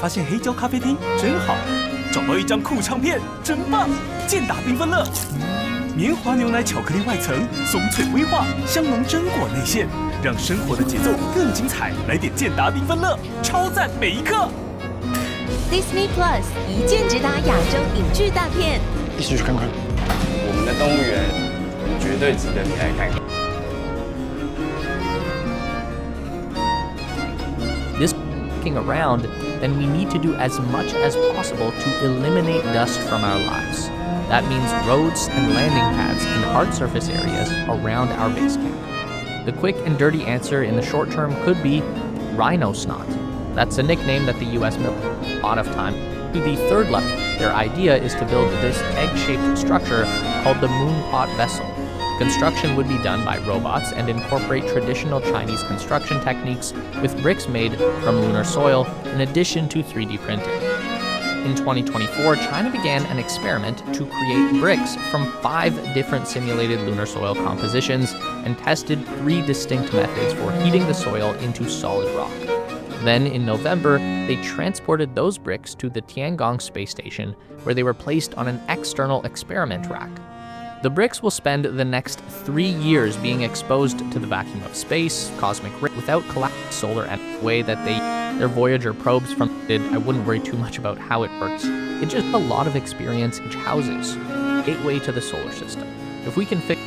发现黑胶咖啡厅真好，找到一张酷唱片真棒，健达缤纷乐，棉花牛奶巧克力外层，松脆微化，香浓榛果内馅，让生活的节奏更精彩。来点健达缤纷乐，超赞每一刻。Disney Plus 一键直达亚洲影剧大片。一起去看看。我们的动物园绝对值得你来看看。This around, then we need to do as much as possible to eliminate dust from our lives. That means roads and landing pads and hard surface areas around our base camp. The quick and dirty answer in the short term could be rhino snot. That's a nickname that the US military spent a lot of time. To the third level, their idea is to build this egg-shaped structure called the moonpot vessel. Construction would be done by robots and incorporate traditional Chinese construction techniques with bricks made from lunar soil in addition to 3D printing. In 2024, China began an experiment to create bricks from 5 different simulated lunar soil compositions and tested 3 distinct methods for heating the soil into solid rock. Then, in November, they transported those bricks to the Tiangong space station, where they were placed on an external experiment rack. The bricks will spend the next 3 years being exposed to the vacuum of space, cosmic rays, without collapsing solar energy, the way that their Voyager probes did. I wouldn't worry too much about how it works. It's just a lot of experience each houses. Gateway to the solar system. If we can fix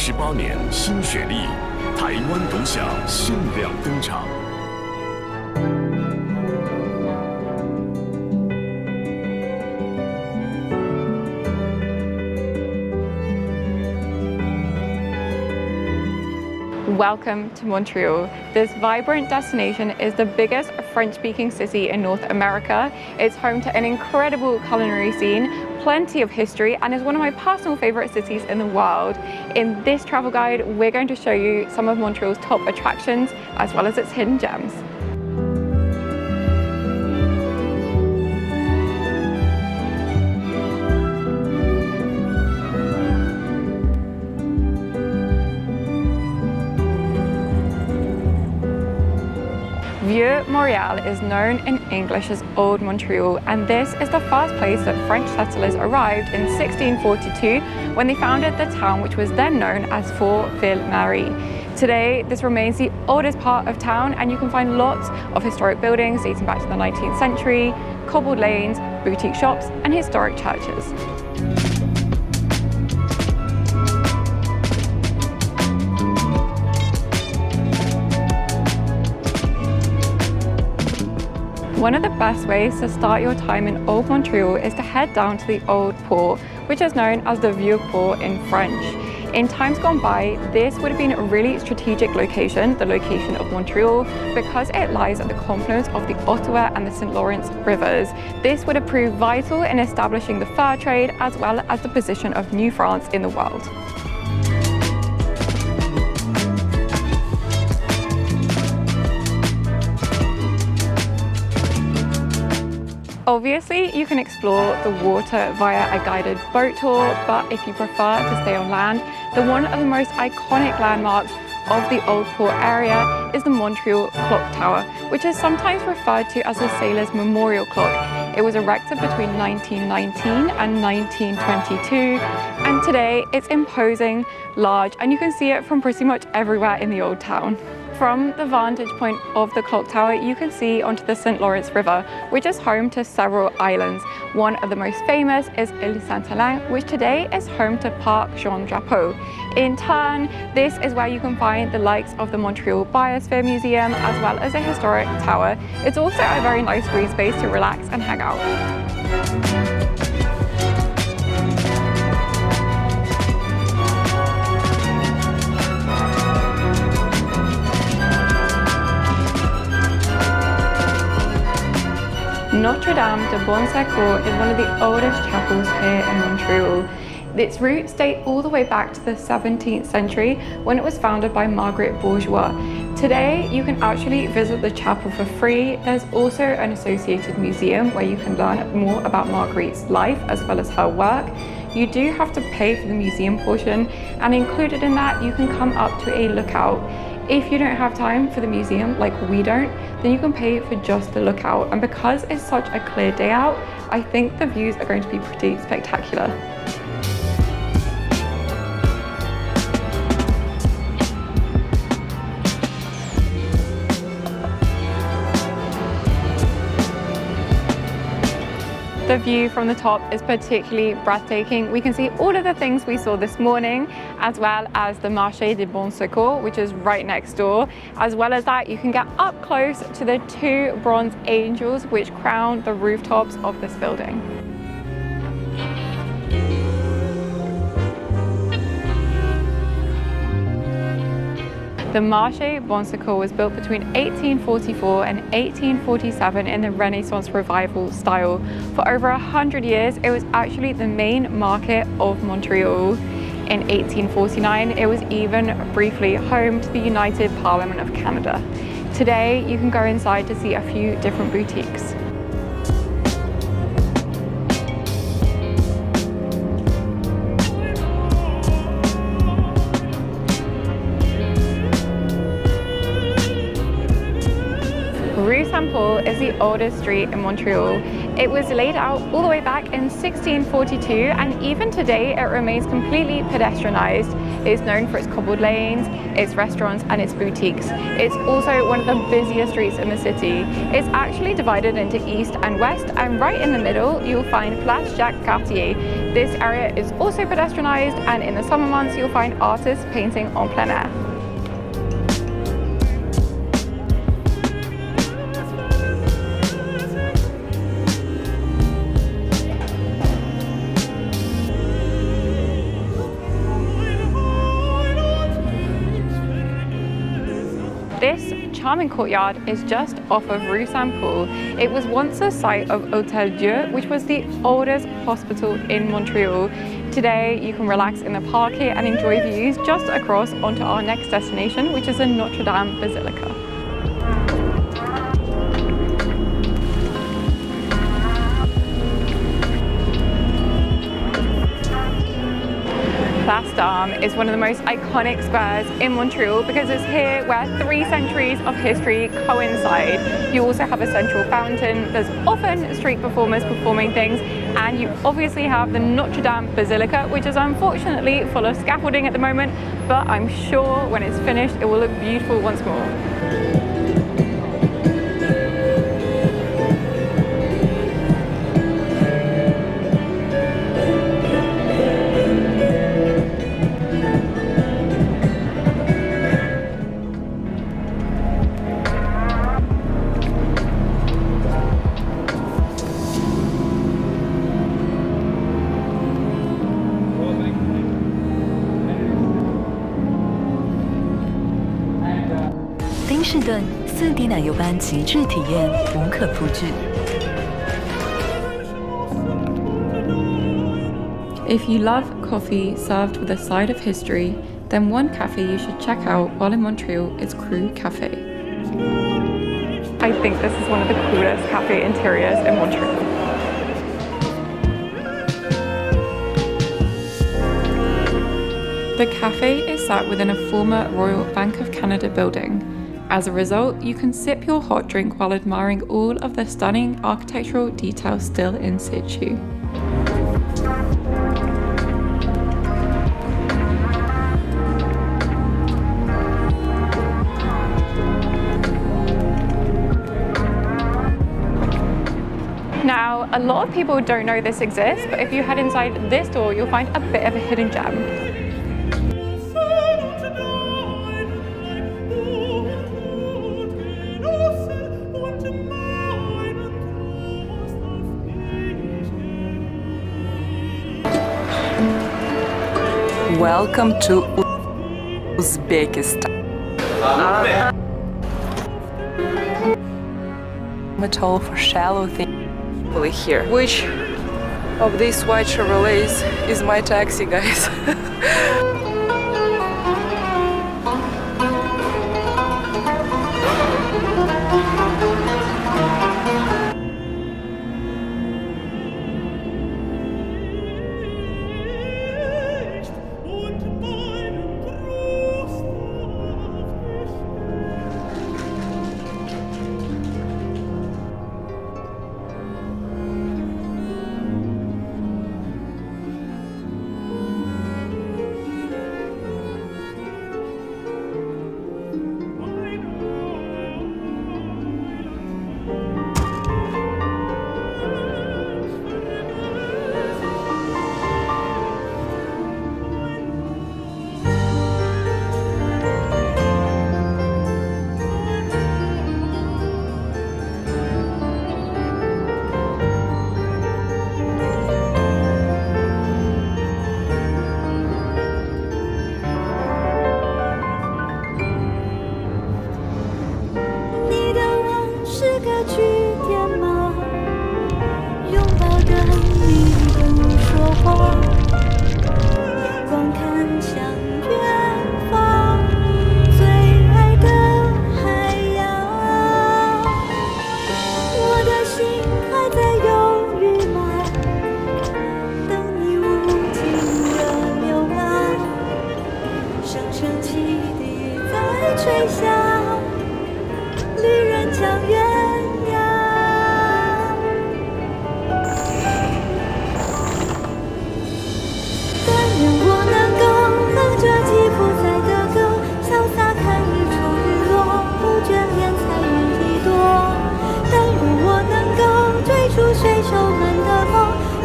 18年新雪莉，台湾独享限量登场。Welcome to Montreal. This vibrant destination is the biggest French-speaking city in North America. It's home to an incredible culinary scene, plenty of history, and is one of my personal favorite cities in the world. In this travel guide, we're going to show you some of Montreal's top attractions, as well as its hidden gems. Vieux-Montréal is known in English as Old Montreal, and this is the first place that French settlers arrived in 1642 when they founded the town, which was then known as Fort Ville-Marie. Today, this remains the oldest part of town, and you can find lots of historic buildings dating back to the 19th century, cobbled lanes, boutique shops, and historic churches. One of the best ways to start your time in Old Montreal is to head down to the Old Port, which is known as the Vieux Port in French. In times gone by, this would have been a really strategic location, the location of Montreal, because it lies at the confluence of the Ottawa and the St. Lawrence rivers. This would have proved vital in establishing the fur trade as well as the position of New France in the world. Obviously, you can explore the water via a guided boat tour, but if you prefer to stay on land, one of the most iconic landmarks of the Old Port area is the Montreal Clock Tower, which is sometimes referred to as the Sailor's Memorial Clock. It was erected between 1919 and 1922, and today it's imposing, large, and you can see it from pretty much everywhere in the old town. From the vantage point of the clock tower, you can see onto the St. Lawrence River, which is home to several islands. One of the most famous is Île Saint-Hélène, which today is home to Parc Jean-Drapeau. In turn, this is where you can find the likes of the Montreal Biosphere Museum, as well as a historic tower. It's also a very nice green space to relax and hang out. Notre-Dame de Bon-Secours is one of the oldest chapels here in Montreal. Its roots date all the way back to the 17th century when it was founded by Marguerite Bourgeois. Today, you can actually visit the chapel for free. There's also an associated museum where you can learn more about Marguerite's life as well as her work. You do have to pay for the museum portion, and included in that, you can come up to a lookout. If you don't have time for the museum, like we don't, then you can pay for just the lookout. And because it's such a clear day out, I think the views are going to be pretty spectacular. The view from the top is particularly breathtaking. We can see all of the things we saw this morning, as well as the Marché de Bon Secours, which is right next door. As well as that, you can get up close to the two bronze angels which crown the rooftops of this building. The Marché Bon Secours was built between 1844 and 1847 in the Renaissance Revival style. For over 100 years, it was actually the main market of Montreal. In 1849, it was even briefly home to the United Parliament of Canada. Today, you can go inside to see a few different boutiques. Rue Saint-Paul is the oldest street in Montreal. It was laid out all the way back in 1642, and even today it remains completely pedestrianised. It's known for its cobbled lanes, its restaurants and its boutiques. It's also one of the busiest streets in the city. It's actually divided into east and west, and right in the middle you'll find Place Jacques Cartier. This area is also pedestrianised, and in the summer months you'll find artists painting en plein air. This charming courtyard is just off of Rue Saint-Paul. It was once a site of Hôtel Dieu, which was the oldest hospital in Montreal. Today you can relax in the park here and enjoy views just across onto our next destination, which is the Notre Dame Basilica. Place d'Armes is one of the most iconic squares in Montreal because it's here where 3 centuries of history coincide. You also have a central fountain, there's often street performers performing things, and you obviously have the Notre Dame Basilica, which is unfortunately full of scaffolding at the moment, but I'm sure when it's finished it will look beautiful once more.丁士顿4滴奶油般极致体验无可复制。If you love coffee served with a side of history, then one cafe you should check out while in Montreal is Crew Cafe. I think this is one of the coolest cafe interiors in Montreal. The cafe is sat within a former Royal Bank of Canada building. As a result, you can sip your hot drink while admiring all of the stunning architectural details still in situ. Now, a lot of people don't know this exists, but if you head inside this door, you'll find a bit of a hidden gem. Welcome to Uzbekistan. A toll for shallow things here. Which of these white Chevrolets is my taxi, guys?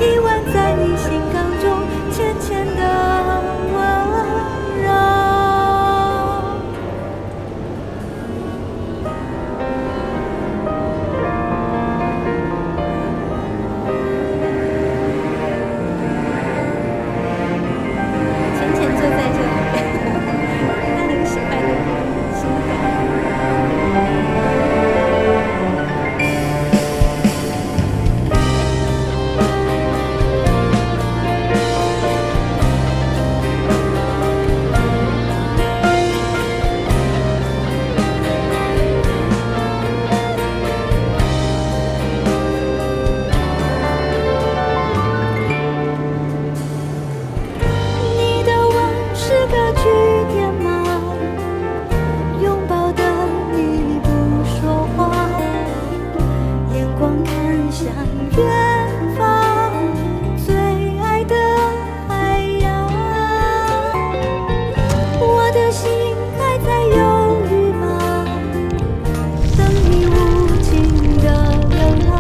依偎在你心缸中浅浅的温柔。浅浅坐在这里，看您喜欢的心感。你的吻是个句点吗？拥抱的你不说话，眼光看向远方，最爱的海洋。我的心还在犹豫吗？等你无尽的流浪，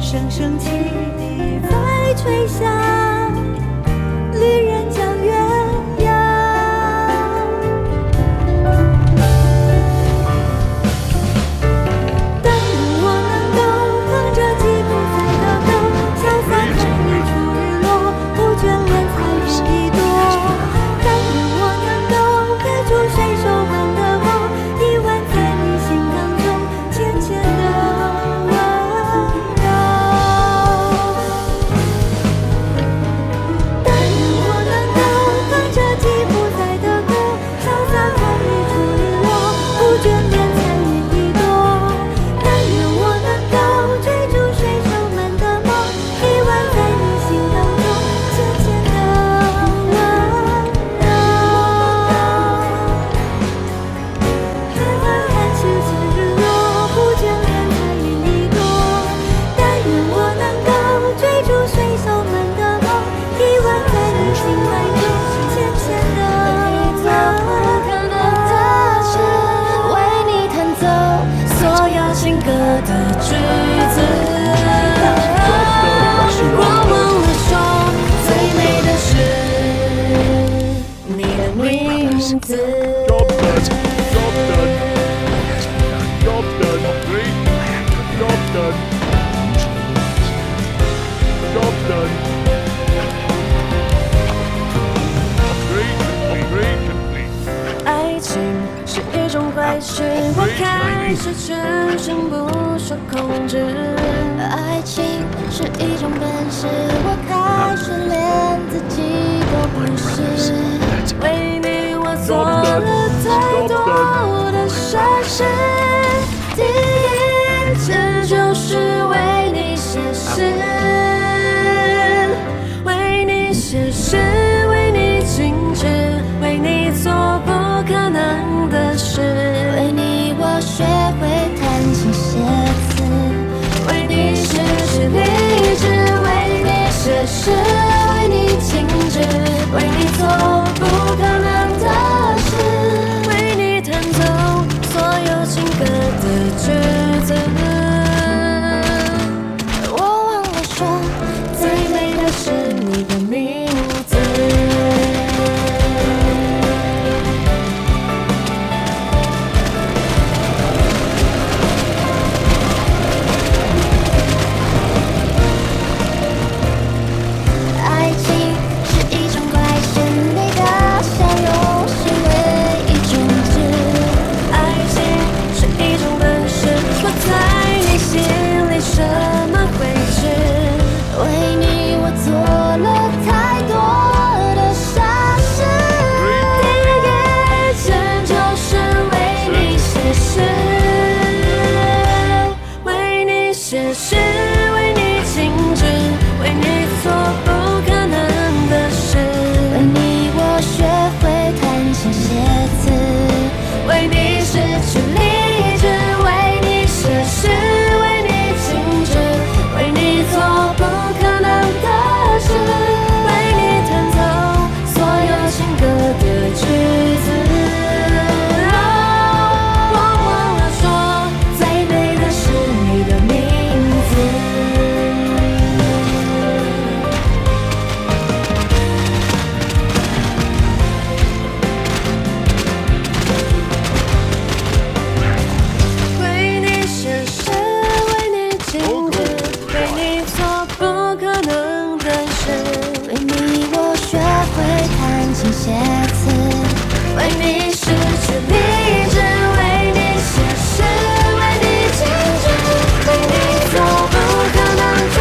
声声汽笛在吹响。旅人将鸳鸯，但愿我能够哼着吉普赛的歌，潇洒看日出日落，不眷恋彩云一朵。但愿我能够陪住水手们的梦，依偎在你心缸中浅浅的温柔。但愿我能够哼着吉普赛的歌，潇洒看日出日落，不眷恋彩云一朵。但愿我能够追逐水手们的梦，依偎在你心缸中浅浅的温柔。海湾看秋千日落，不眷恋彩云一朵。但愿我能够追逐水手们的梦，依偎在你心怀中浅浅的温柔。为你弹奏所有情歌的句子。我忘了说，最美的是你的名字。 Job done. Job done. Job done. Great. Job done. Job done. Great. Complete. 爱情是一种怪事，我开始全身不受控制。爱情是一种本事，我开始连自己都不是。为你我做了太多的傻事，第一次就是为你写诗，为你写诗，为你静止，为你做不可能的事，为你我学会弹琴写词，为你失去理智，为你写词，为你失去理智，为你写诗，为你静止，为你做不可能的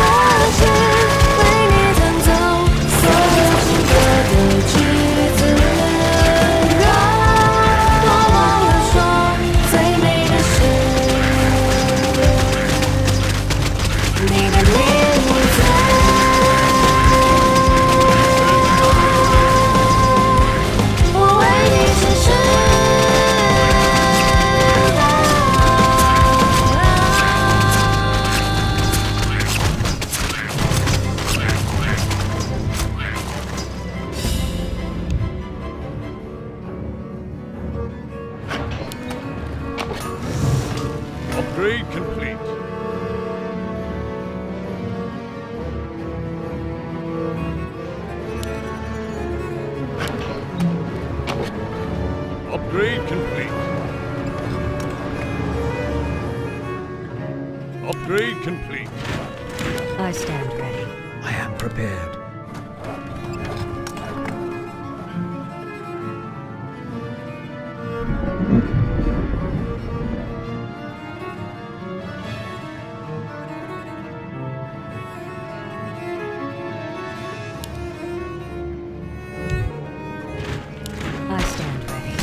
事，为你弹奏所有情歌的句子，让我忘了说最美的事，你的名字。我为你写诗。Upgrade complete. Upgrade complete. Upgrade complete. I stand ready. I am prepared. I stand ready.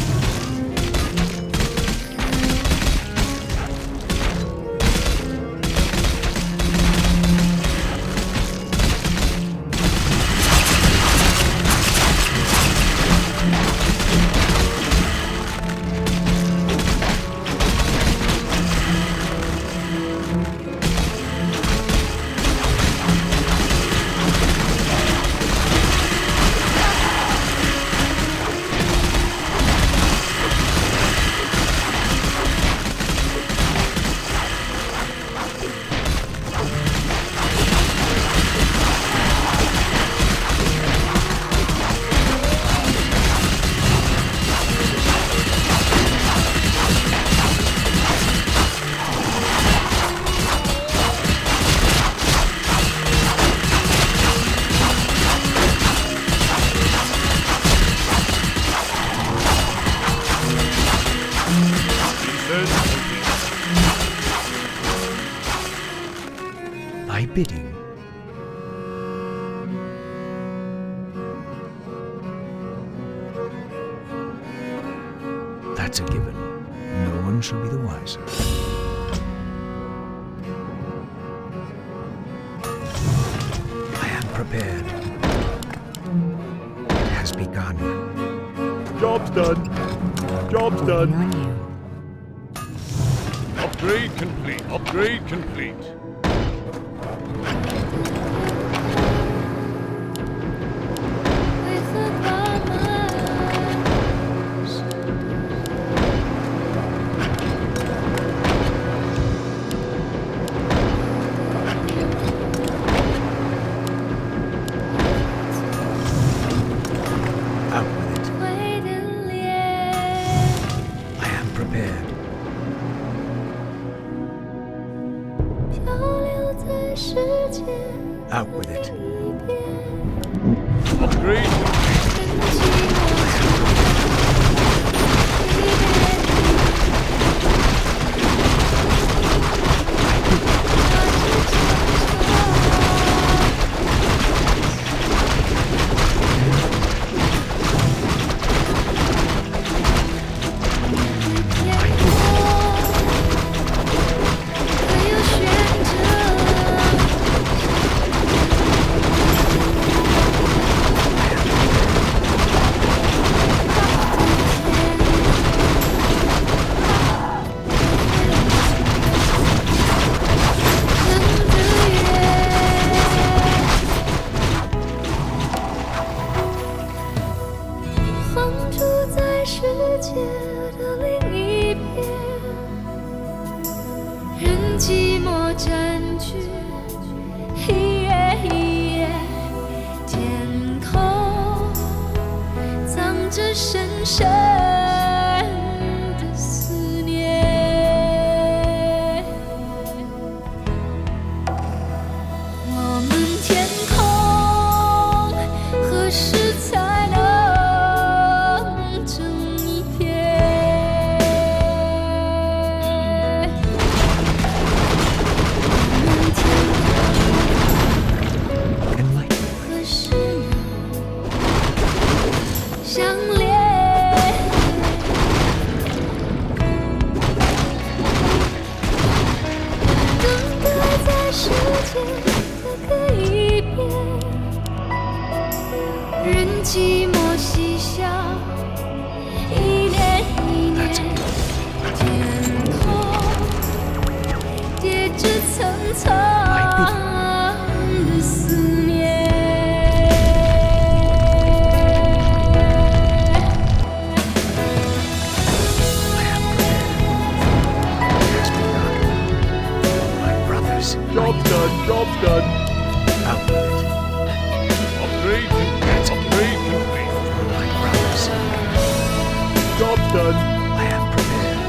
Thy bidding. That's a given. No one shall be the wiser. I am prepared. It has begun. Job's done. Job's done. On you. Upgrade complete. Upgrade complete. Out with it. I am prepared. Out with it. Upgrade.我们天空何时才能寂寞嬉笑，一年一年，天空叠着层层的思念。Job done, job done. Out with it. Upgrade complete. For my brothers. Job done. I am prepared.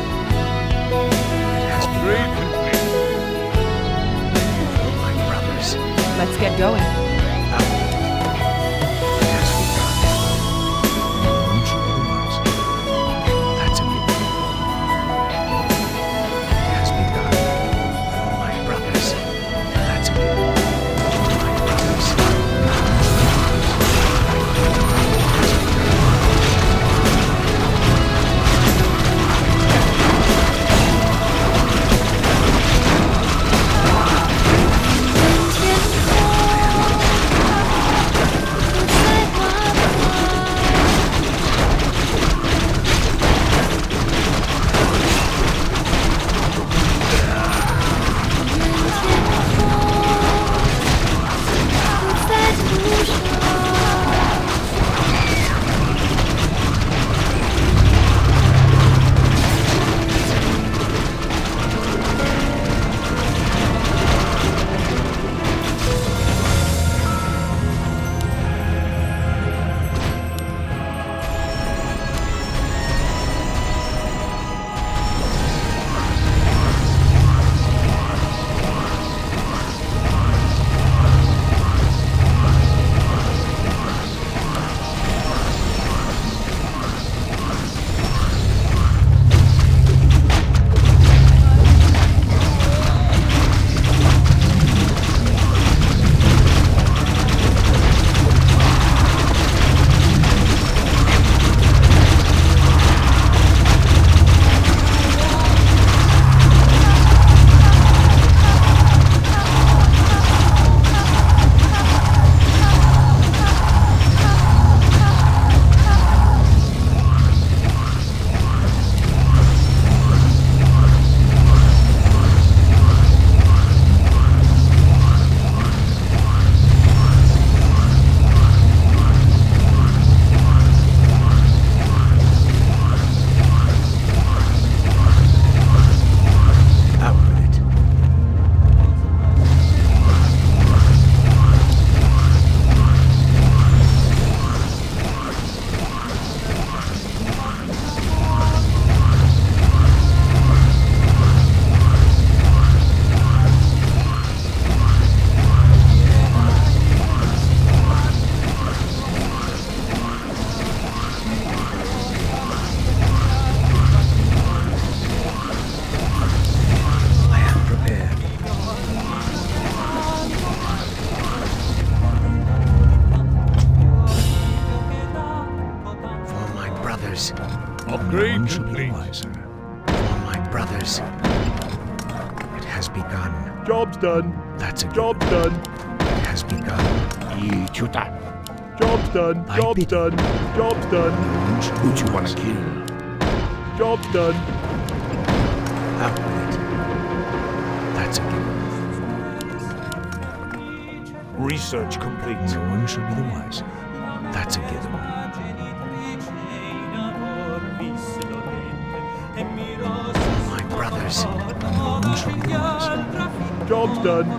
It has Upgrade begun. complete. For my brothers. Let's get going. Out with it. It has begun. No one shall be the wiser. That's a given. It has begun. For my brothers. That's a given. For my brothers. Upgrade no one shall be complete. wiser. For my brothers, it has begun. Job's done. That's a Job done. It has begun. Job's done. I Job's bid done. Job's done. Who do you want to kill? Job's done. Out with it. That's a given. Research complete. No one shall be the wiser. That's a given. For my brothers, no one shall be the wiser. Job's done.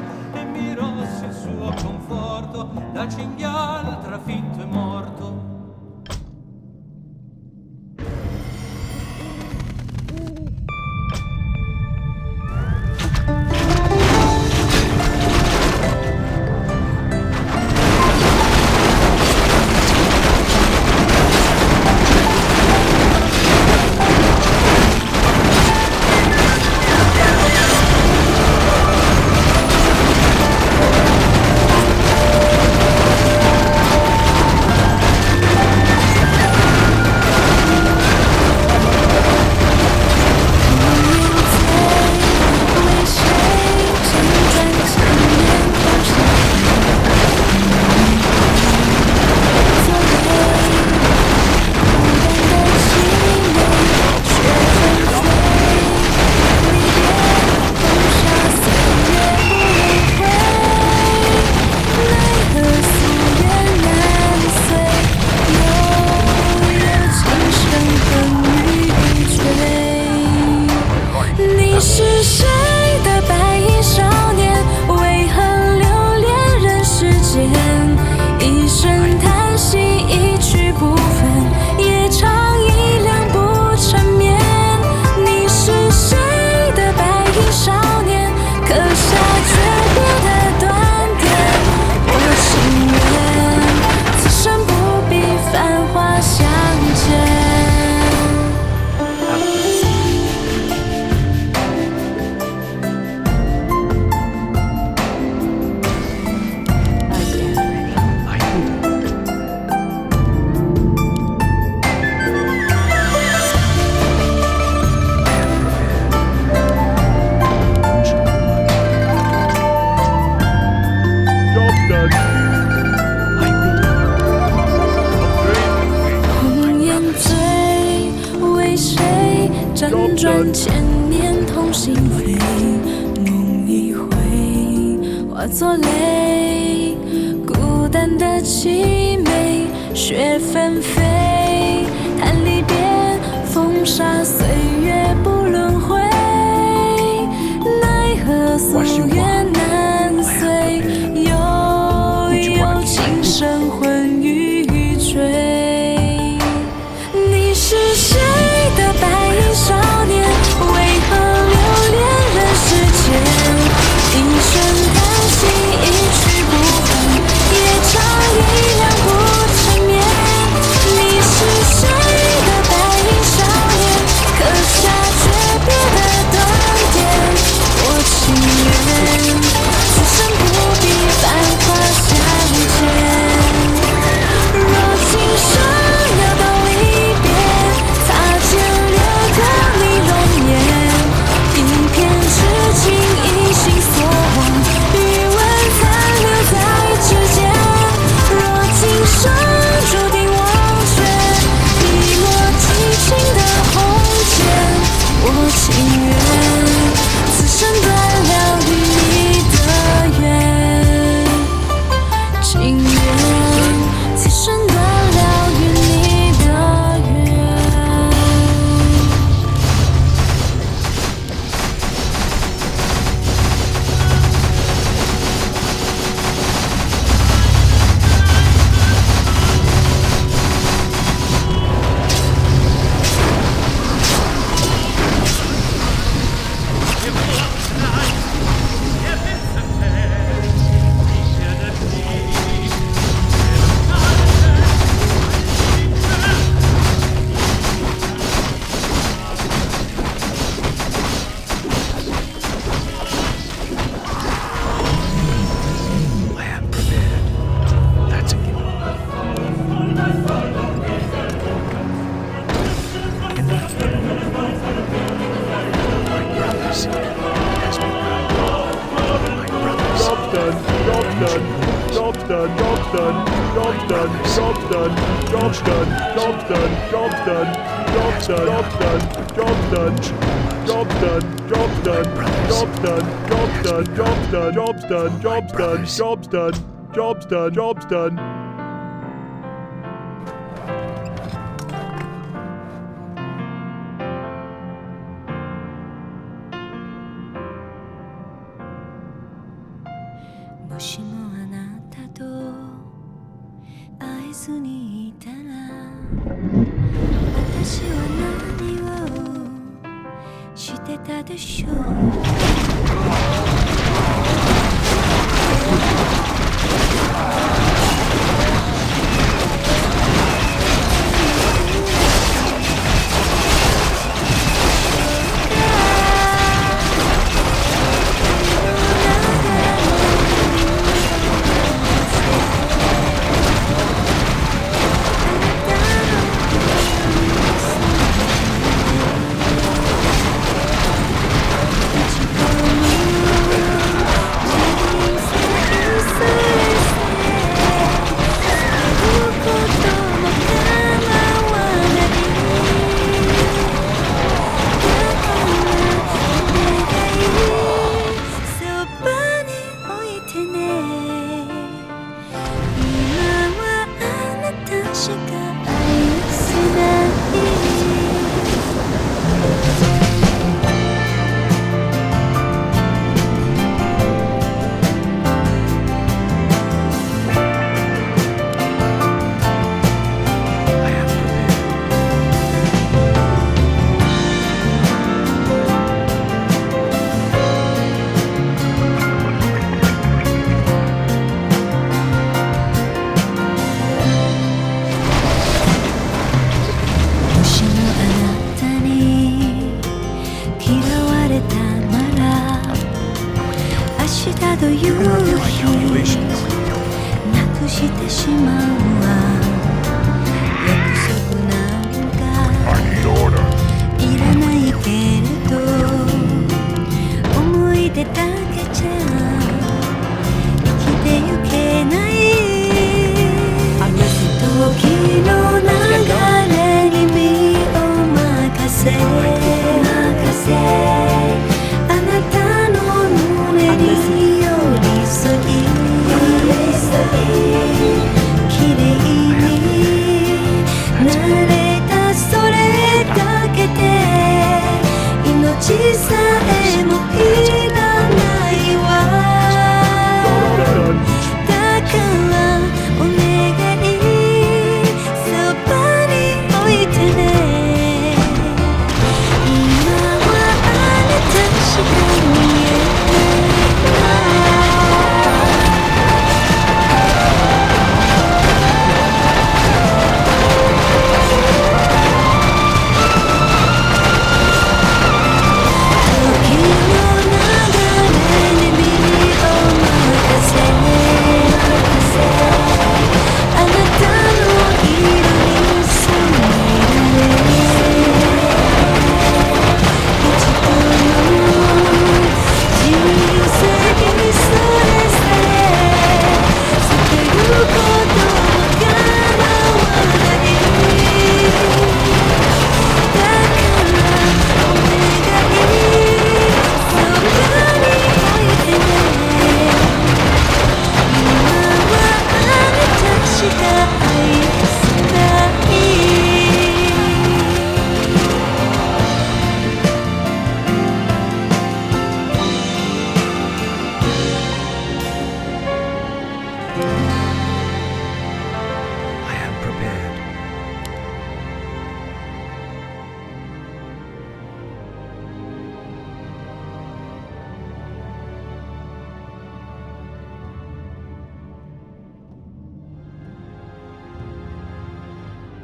千年同心飞，梦一回化作泪，孤单的凄美，雪纷飞，叹离别，风沙岁月不轮回，奈何夙愿难随，悠悠情深昏欲坠。你是谁的白衣少年？为何留恋人世间？一声叹息，一去不返，夜长一两不成眠。你是谁的白衣少年？刻下诀别的断点。我情愿此生不必繁华相见。若今生要道离别，擦肩掠过你容颜，一片痴情，一心所往，余温残留在指尖。若今生注定忘却，一抹激情的红笺，我情愿此生断了与你的缘，情愿此生断了与你的缘。Job's done.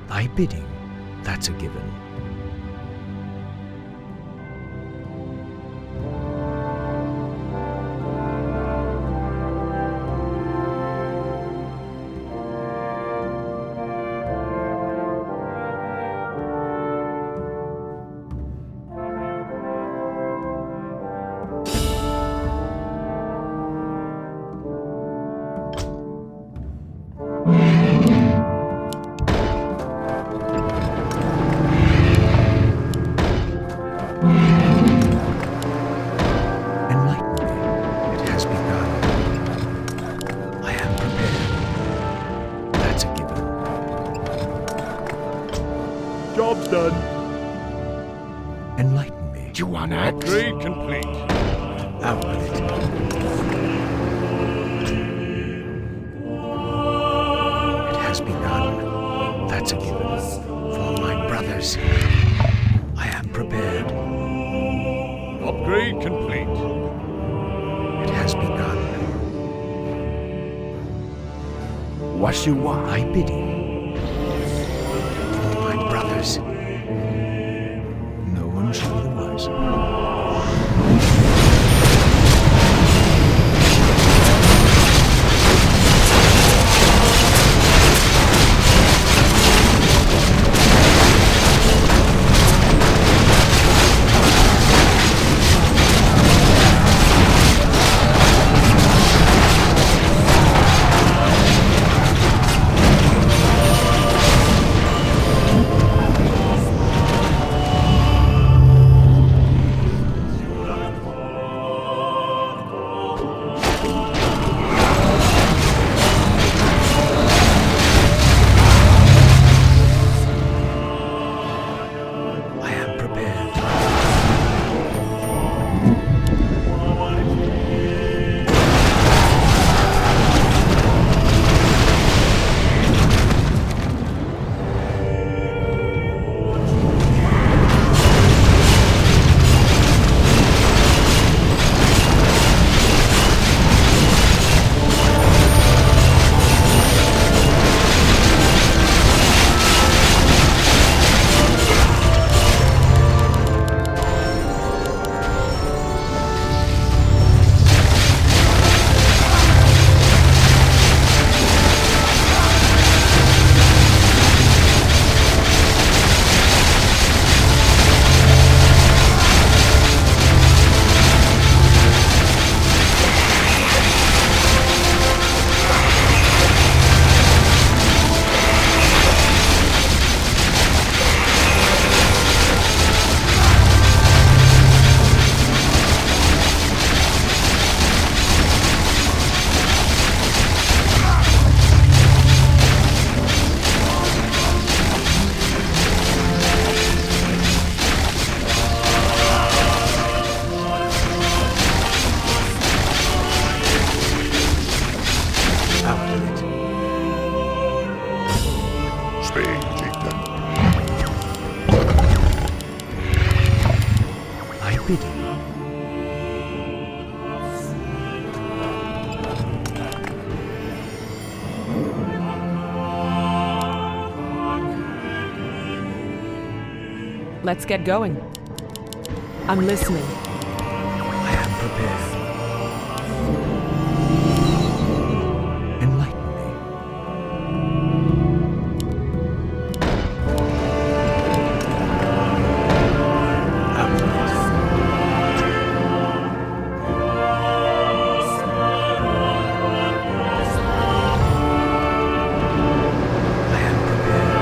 thy bidding, that's a given. Job's done. Enlighten me. You want axe? Upgrade complete. Out with it. It has begun. That's a given. For my brothers, I am prepared. Upgrade complete. It has begun. What you want? Thy bidding. For my brothers, no one shall be the wiser. Let's get going. I'm listening. I am prepared. Enlighten me. Out with it. I am prepared.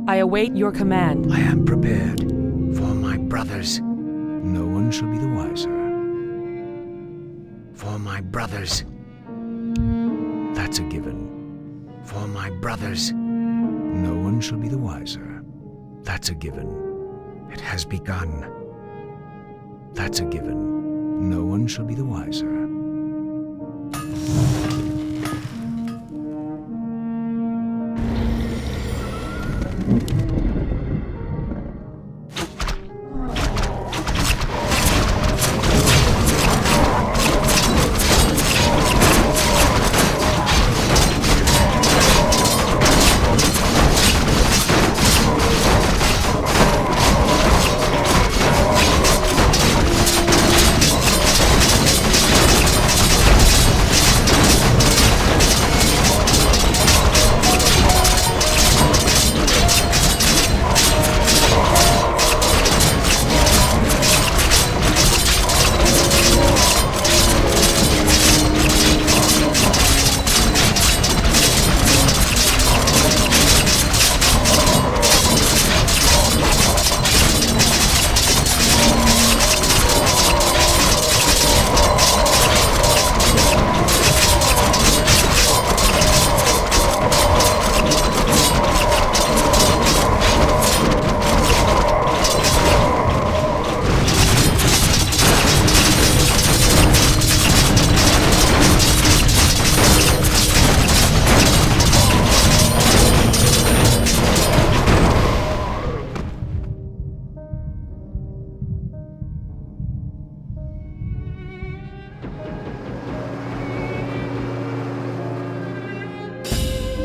I await your command. I am prepared. For my brothers, no one shall be the wiser. For my brothers, that's a given. For my brothers, no one shall be the wiser. That's a given. It has begun. That's a given. No one shall be the wiser.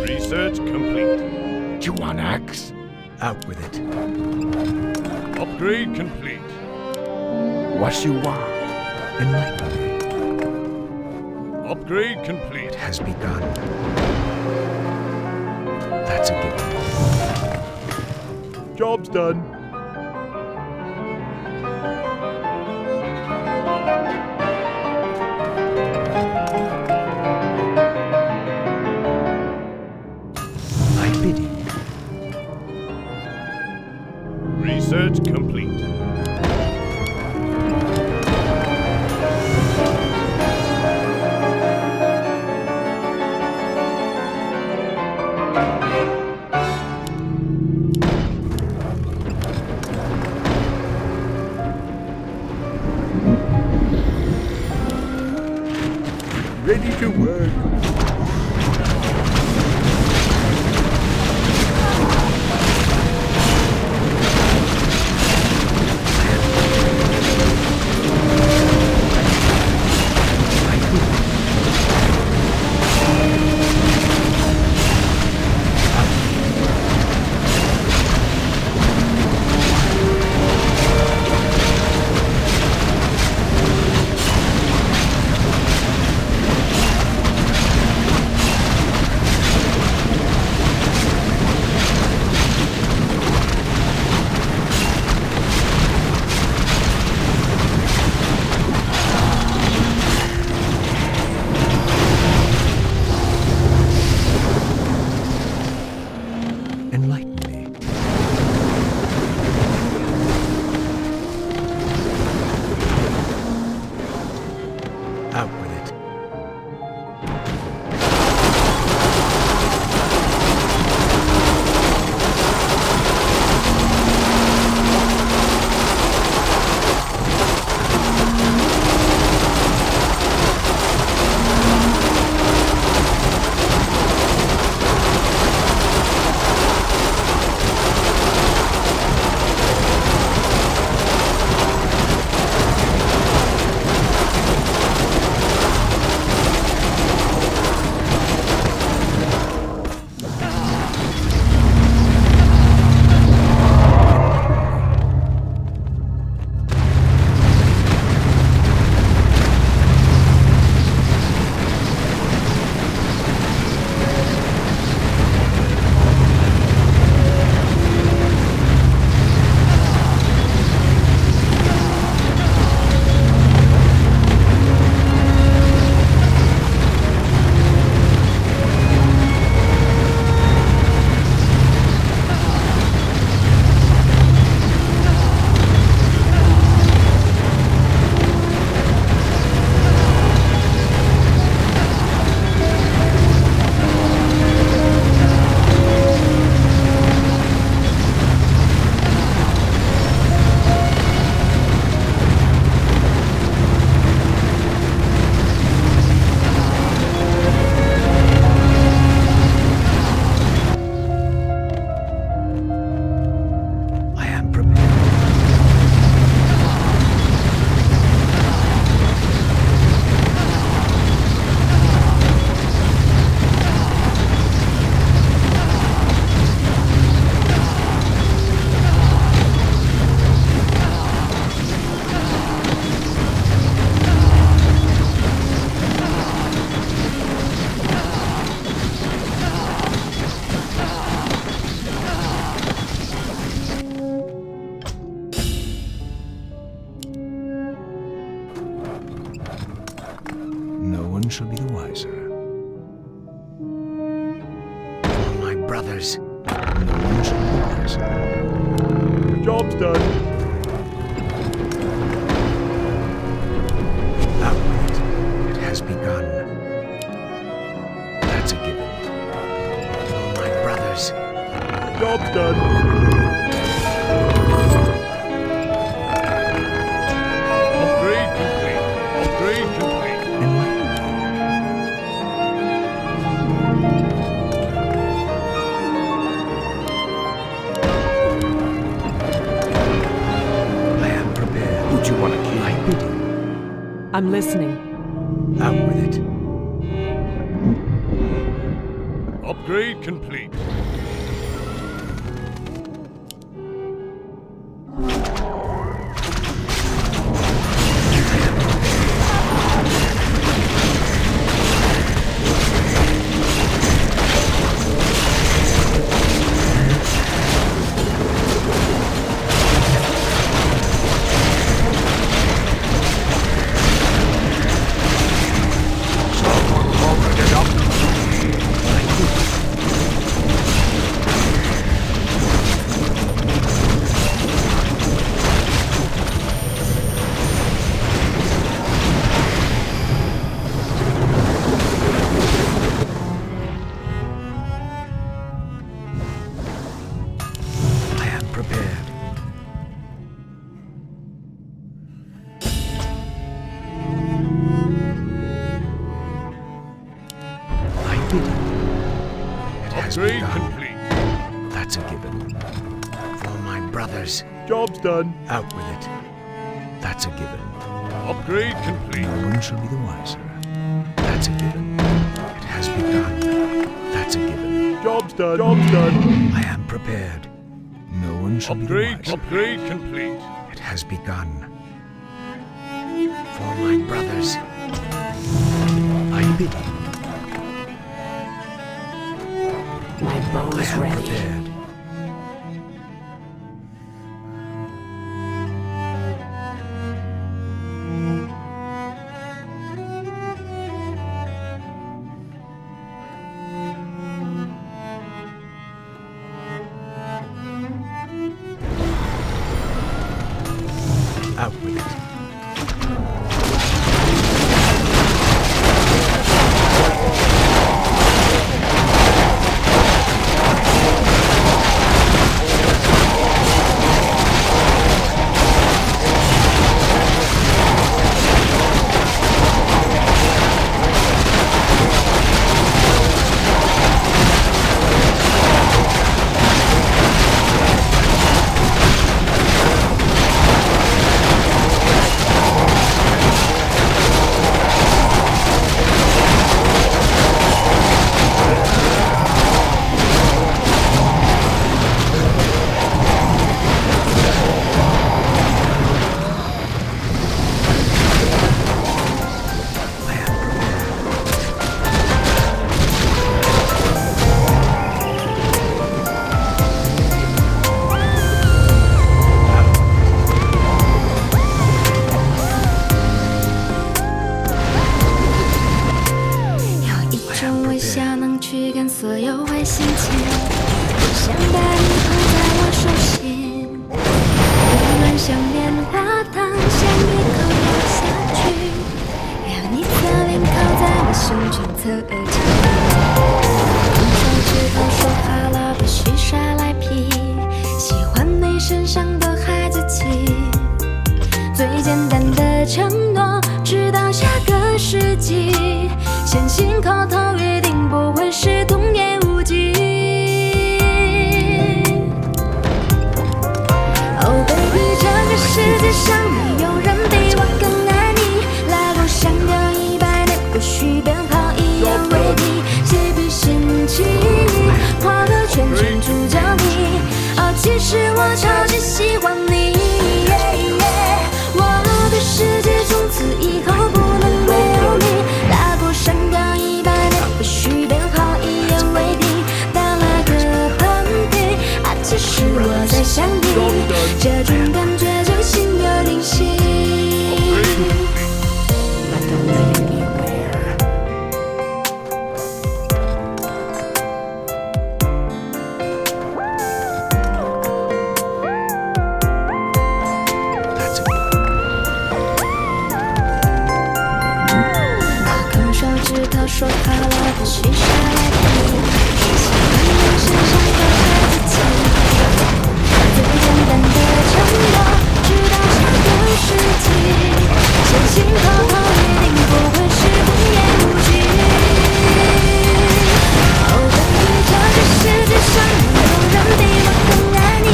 Research complete. Do you want axe? Out with it. Upgrade complete. What you want? Enlighten me. Upgrade complete. It has begun. That's a given. Job's done. Research complete. Ready to work. shall be the wiser. For my brothers, no one shall be the wiser. The job's done. Out with it. It has begun. That's a given. For my brothers. The job's done. Upgrade complete. Upgrade complete. I am prepared. Would you want to kill? I bid you. I'm listening. Out with it. Upgrade complete. Upgrade complete. That's a given. For my brothers. Job's done. Out with it. That's a given. Upgrade complete. No one shall be the wiser. That's a given. It has begun. That's a given. Job's done. Job's done. I am prepared. No one shall be the wiser. Upgrade complete. It has begun. For my brothers. I bid you. My bow is ready. Prepared. Out with it.所有坏心情，我想把你捧在我手心，温暖像棉花糖，像一口咬下去，让你侧脸靠在我胸前侧颈。从早知道说好了不许耍赖皮，喜欢你身上的孩子气，最简单的承诺，直到下个世纪，相信口头约定不会是童言无忌。Oh baby， 这个世界上没有人比我更爱你，拉钩相隔100年，不许编号一样为敌，谁比心机，画个圈圈住脚你。哦，其实我超级喜欢你。我的世界从此以后不能没有你，拉过山岗100年，不许编号一言为定，打了个喷嚏，啊，其实我在想你，这种感觉就心有灵犀。说好了不许下来听，是喜欢眼神上的孩子气。最简单的承诺，直到下个世纪，相信好好约定不会是不言无忌。哦，baby，这个世界上没有人比我更爱你，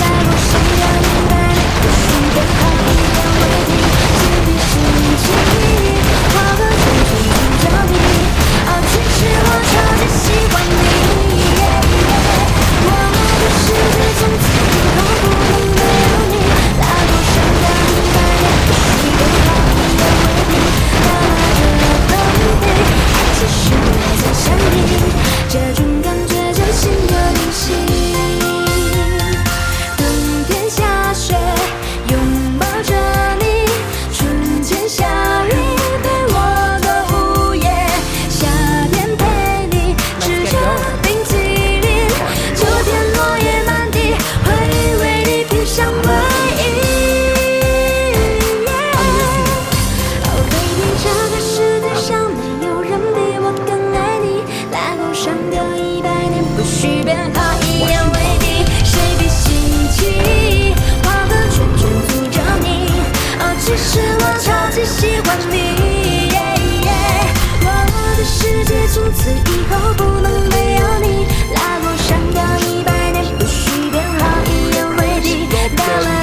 来我身边明白你不许变好，一言为定，自闭心机，画个圈圈诅咒你。哦，其实我超级喜欢你，我的世界从此以后不能没有你，拉过山岗100年，不许变好，一言为定，哪怕这等你，其实我在想你，这种感觉就心有灵犀。冬天下雪，拥抱着你，春天下雨，陪我的午夜，夏天陪你吃着冰淇淋，秋天落叶满地，会为你披上卫衣。Oh baby，这个世界上没有人比我更爱你，来路上的100年，不许变好，一言为定，谁比心机，画个圈圈诅咒你。哦，其实我超级喜欢你，我的世界从此以后不能没有你，拉过山岗100年，不许变好，一言为定，到了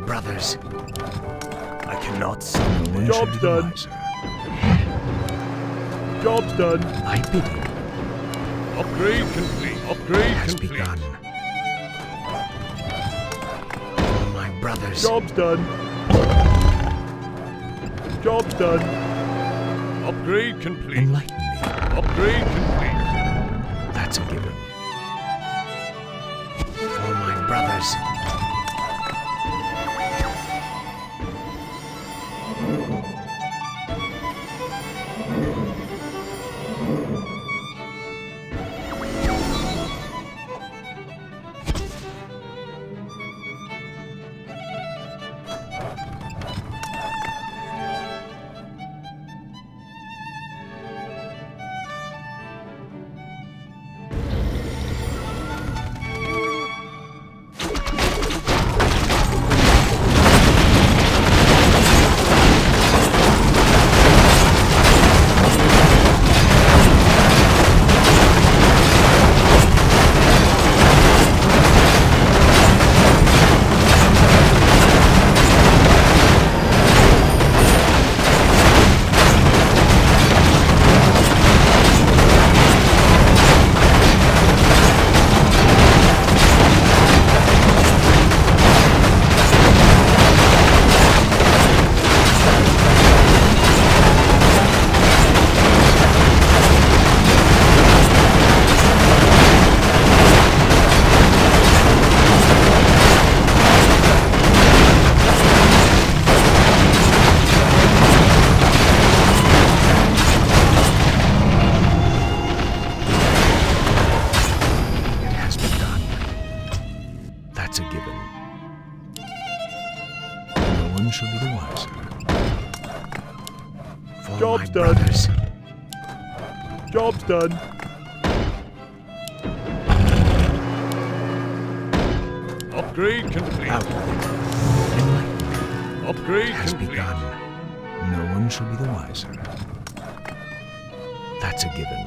brothers. I cannot summon No one Job's shall be the done. wiser. Job's done. I bid you. Upgrade complete. Upgrade Has complete. begun. For my brothers. Job's done. Job's done. Upgrade complete. Enlighten me. Upgrade complete. That's a given. For my brothers. That's a given. No one shall be the wiser. For Job's my done. brothers. Job's done. Upgrade complete. Upgrade Has complete. begun. No one shall be the wiser. That's a given.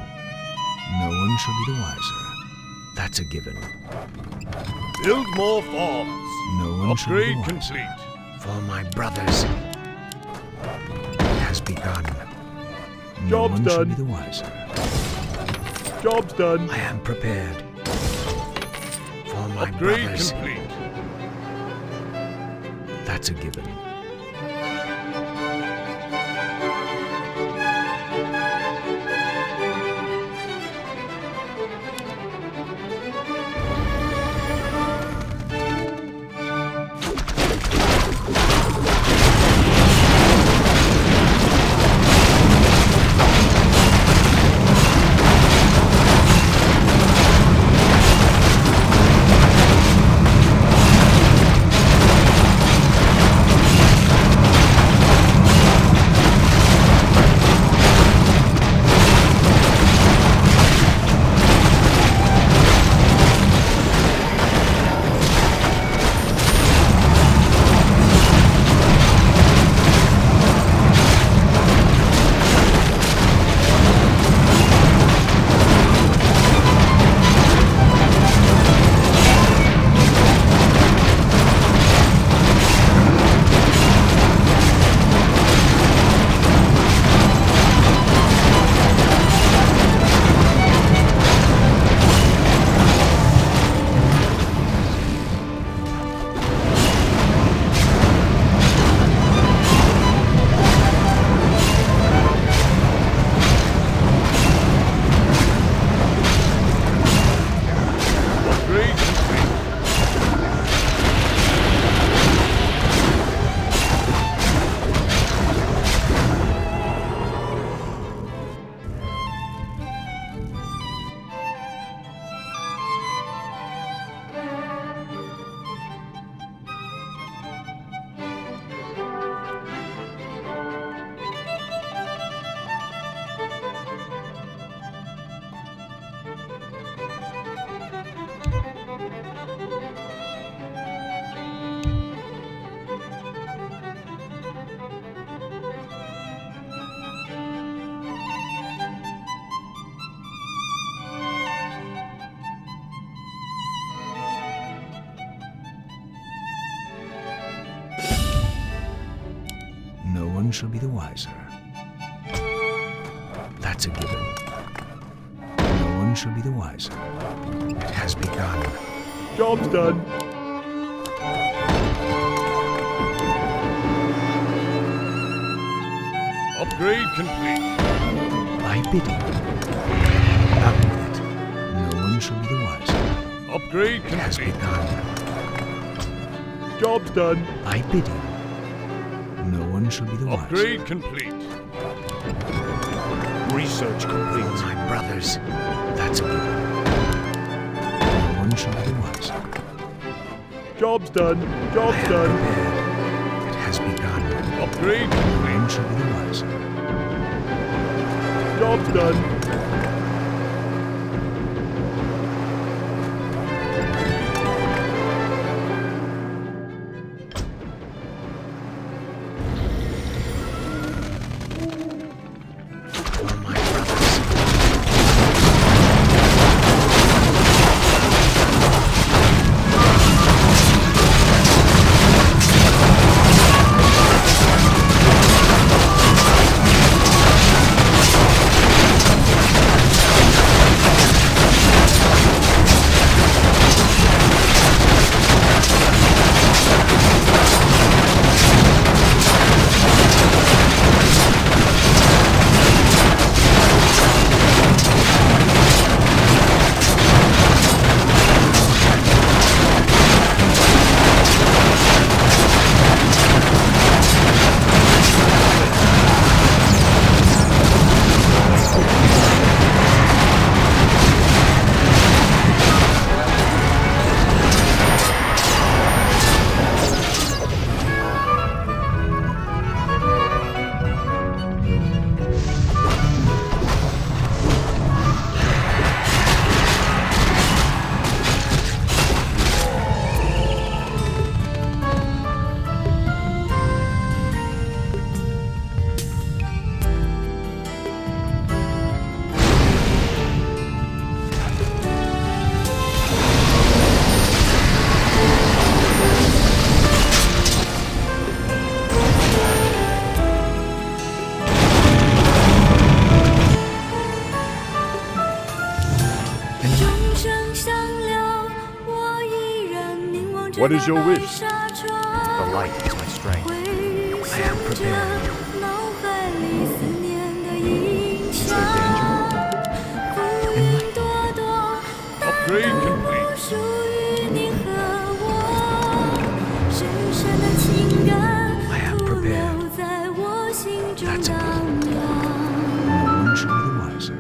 No one shall be the wiser. That's a given. Build more farms. No one shall be Upgrade the wiser. complete. For my brothers. It has begun. No Job's one shall done. be the wiser. Job's done. I am prepared. For my Upgrade brothers. complete. That's a given. shall be the wiser. That's a given. No one shall be the wiser. It has begun. Job's done. Upgrade complete. By bidding. Out with it. No one shall be the wiser. Upgrade complete. It has begun. Job's done. By bidding. No one shall be the wiser. Upgrade complete. Research complete. For my brothers, that's a given. No one shall be the wiser. Job's done. Job's done. Prepared. It has begun. Upgrade complete. No one shall be the wiser. Job's done. For my brothers. What is your wish? The light is my strength. I am prepared. Is there danger? Upgrade complete. I am prepared. That's a given. No one shall be the wiser.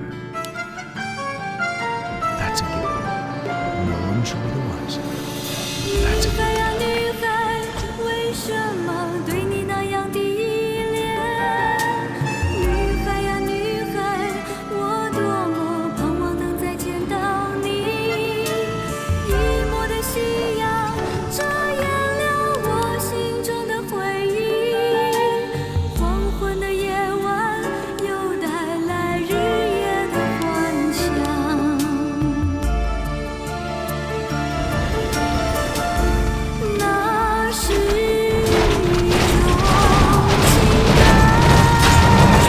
That's a given. No one shall be the wiser. That's a given. 为什么对你那样的依恋？女孩呀女孩，我多么盼望能再见到你。一抹的夕阳遮掩了我心中的回忆，黄昏的夜晚又带来日夜的幻想。那是一种情感，那是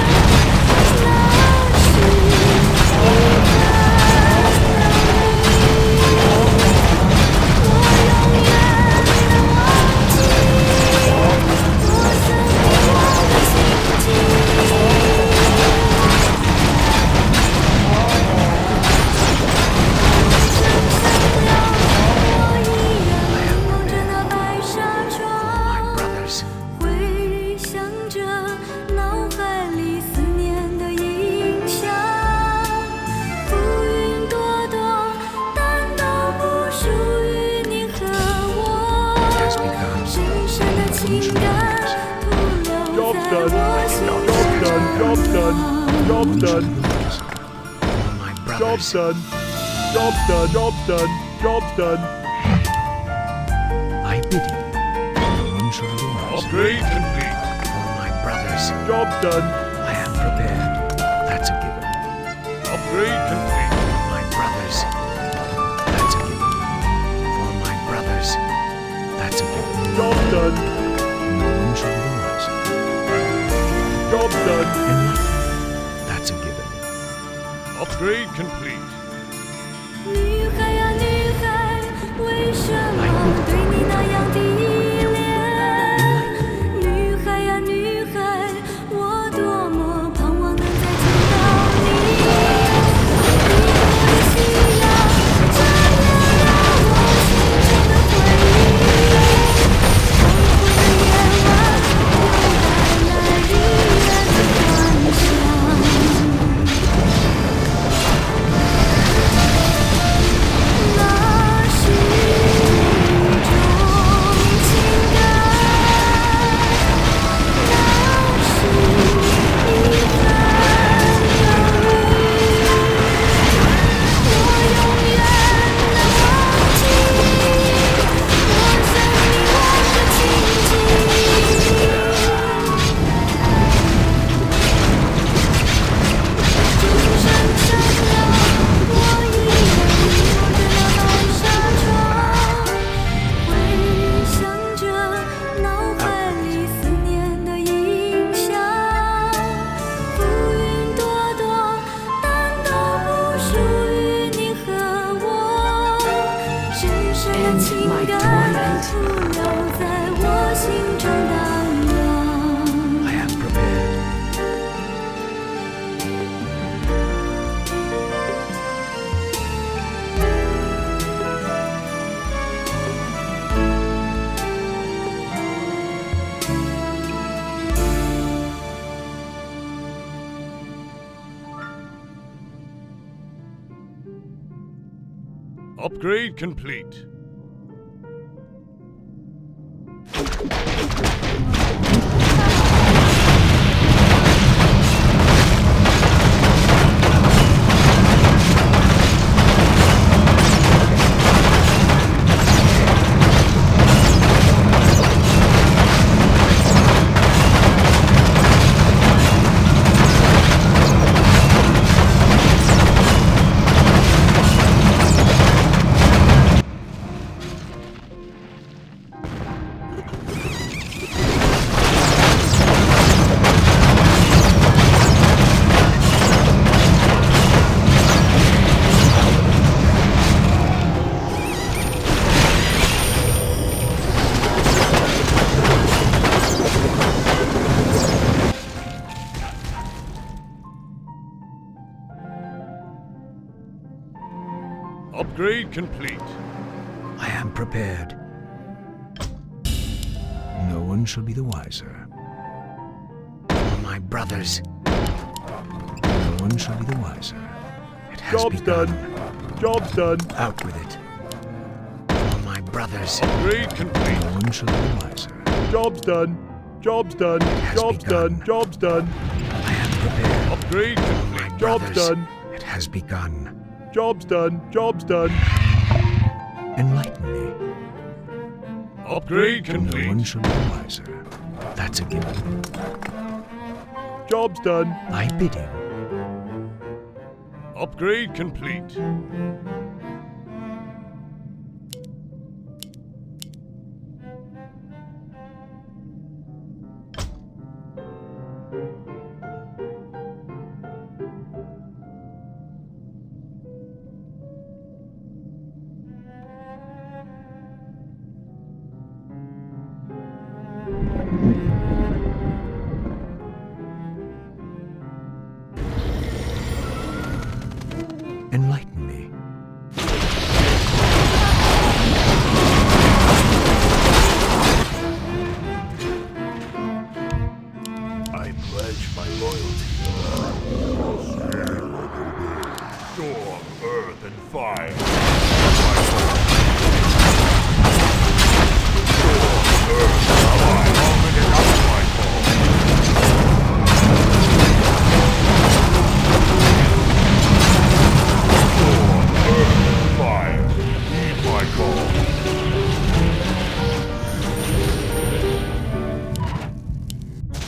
一份友谊，我永远不能忘记我曾给我的心情。回想着脑海里思念的影像，浮云朵朵，但都不属于你和我。深深的情感徒留在我心中。 Job's done. Job's done. Job's done. Job's done. Job's done. I bid you. No one shall be the wiser. Upgrade complete. For my brothers. Job's done. I am prepared. That's a given. Upgrade complete. For my brothers. That's a given. For my brothers. That's a given. Job's done. No one shall be the wiser. Job done. That's a given. Upgrade complete. 女孩呀女孩，为什么对你那样的依恋？女孩呀女孩，我多么盼望能再见到你。你的信仰照亮了我心中的回忆。黄昏的夜晚，又带来离人的幻想。那是一种情感，那是一份友谊，我永远难忘记我向你望的情景。钟声响了，我依然坐着那白纱窗，回想着脑海里思念的影像。浮云朵朵，难道不属于你和我？深深的情感徒留在我心中荡漾。 I am prepared. Upgrade complete. Upgrade complete. I am prepared. No one shall be the wiser. For my brothers, no one shall be the wiser. It has Job's begun. done. Job's done. Out with it. For my brothers, Upgrade complete. no one shall be the wiser. Job's done. Job's done. Job's done. Job's done. I am prepared. Upgrade complete. My Job's brothers, done. it has begun. Job's done. Job's done. Enlighten me. Upgrade No one complete. shall be the wiser. That's a given. Job's done. I bid him. Upgrade complete. Enlighten me. I pledge my loyalty. Storm, earth, and fire.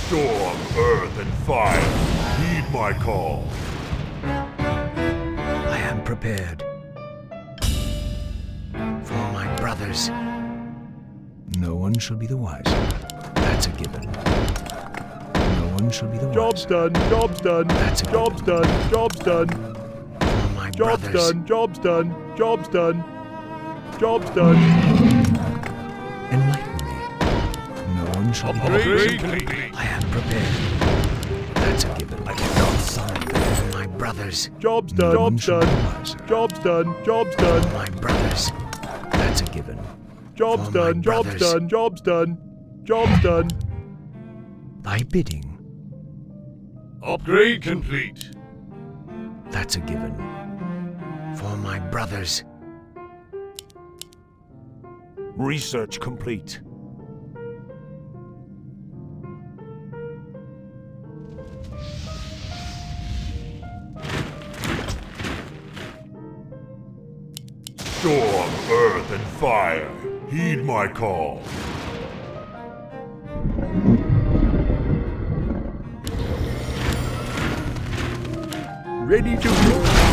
Storm, earth, and fire. Heed my call. I am prepared. For my brothers, no one shall be the wiser. That's a given. No one shall be the Job's done, job's done, job's done, job's done. For my Job's brothers. done, job's done, job's done, job's done. Enlighten me. No one shall be the Upgrade worse. complete. I am prepared. That's a given. I cannot sign for my brothers. Job's No done, one job's shall be done, the wiser. job's done, job's done. For my brothers. That's a given. Job's For my done, job's brothers. done, job's done, job's done. Thy bidding. Upgrade complete. That's a given. For my brothers. Research complete. Storm, earth, and fire, heed my call. Ready to go.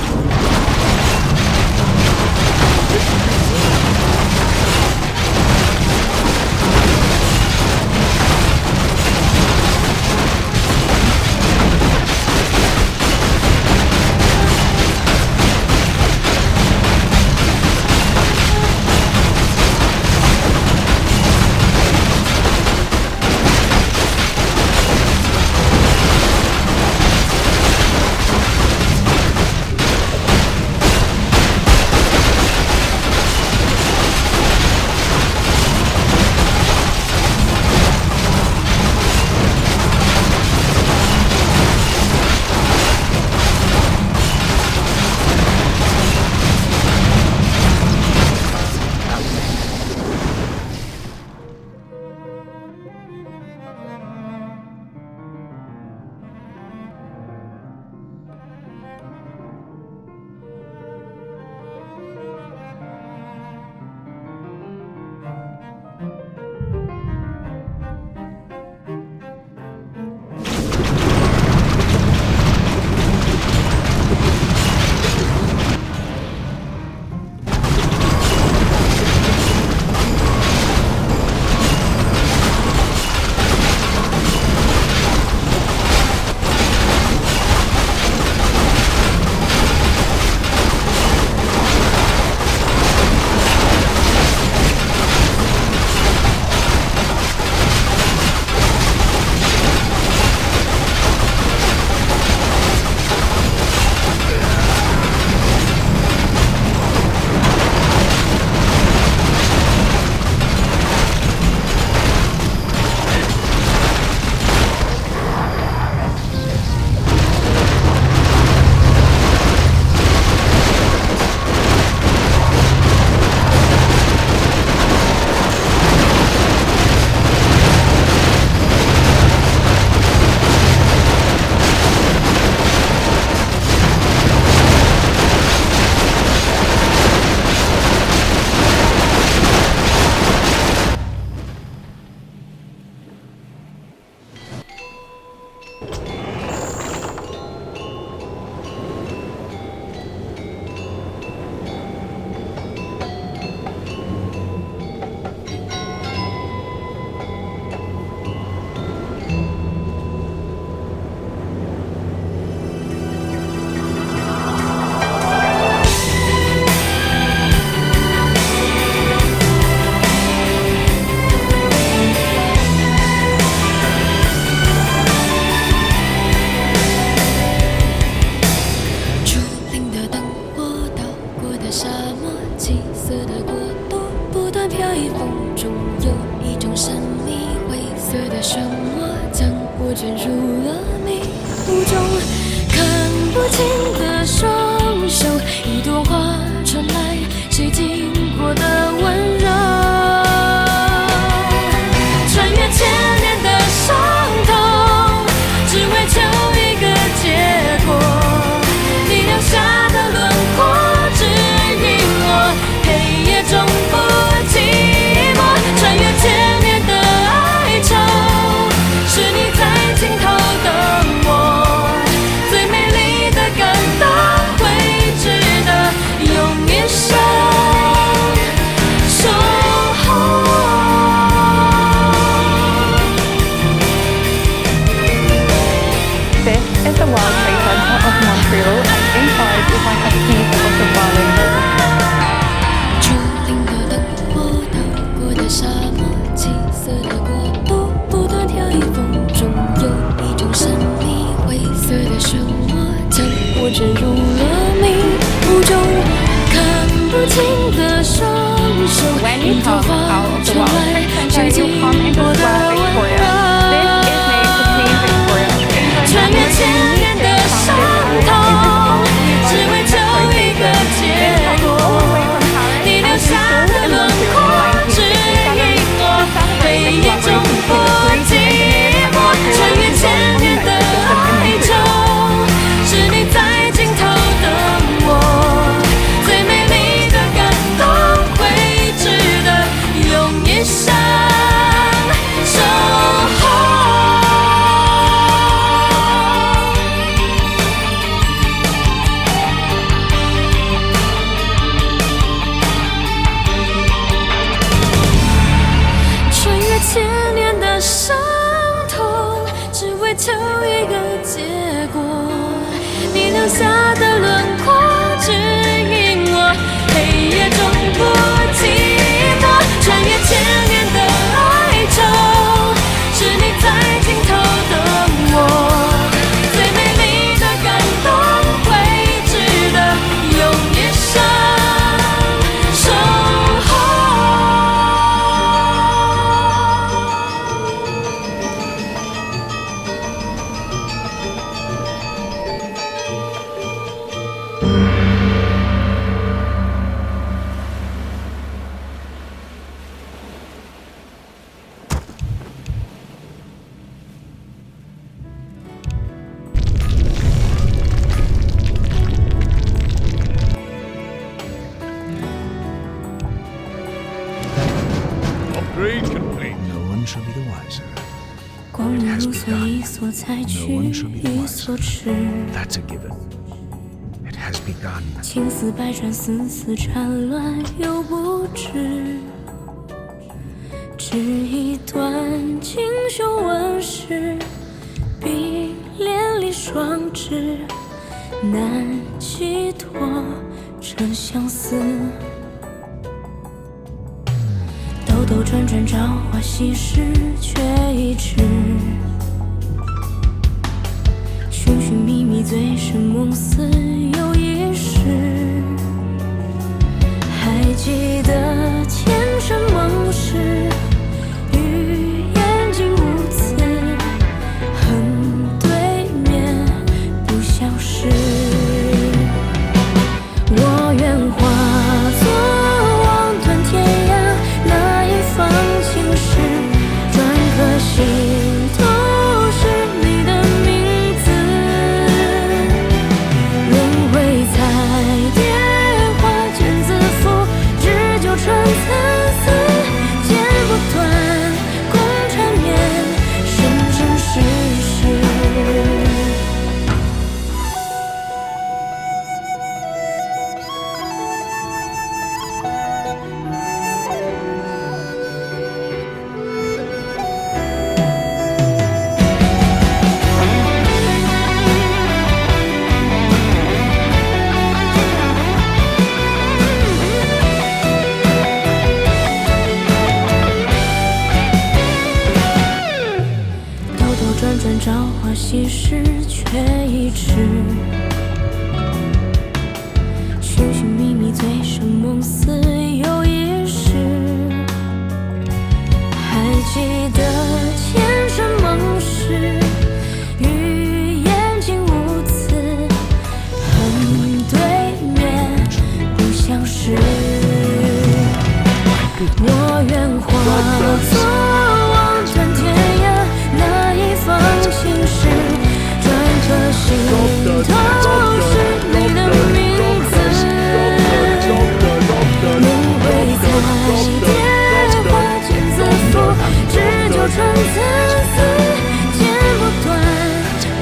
紧的双手，用头发传来沉寂我的温热。穿越千年的伤痛，只为求一个结果。你留下的轮廓，指引我黑夜中不寂寞。穿越千年的哀愁，是你在尽头等我。最美丽的感动，会值得用一生守候。穿越千年的伤痛，只为求一个结果。你留下的轮廓，指引我黑夜中不寂寞。穿越千年的哀愁，是你在尽头等我。最美丽的感动，会值得用一生守候。Upgrade complete. No one shall be the wiser. 光阴如梭，一所采取，一所迟。 That's a given. It has begun. 青丝百转，丝丝缠乱又不知。只一段锦绣纹饰，碧连理双枝，难寄托这相思。兜兜转转，朝花夕拾，却已迟。寻寻觅觅，醉生梦死又一世。还记得前尘梦事，语言竟无词，恨对面不相识。我愿化作望断天涯那一方青石，篆刻心头是你的名字。轮回彩蝶花间自负，只纠缠参差，剪不断，共缠绵，生生世世。兜兜转转，朝花夕拾，却已迟。寻寻觅觅，醉生梦死又一世。还记得前尘梦事，语言竟无词，恨对面不相识。我愿化作望断天涯那一方青石，篆刻心头是你的名字。轮回彩蝶花间自负，只纠缠参差，剪不断，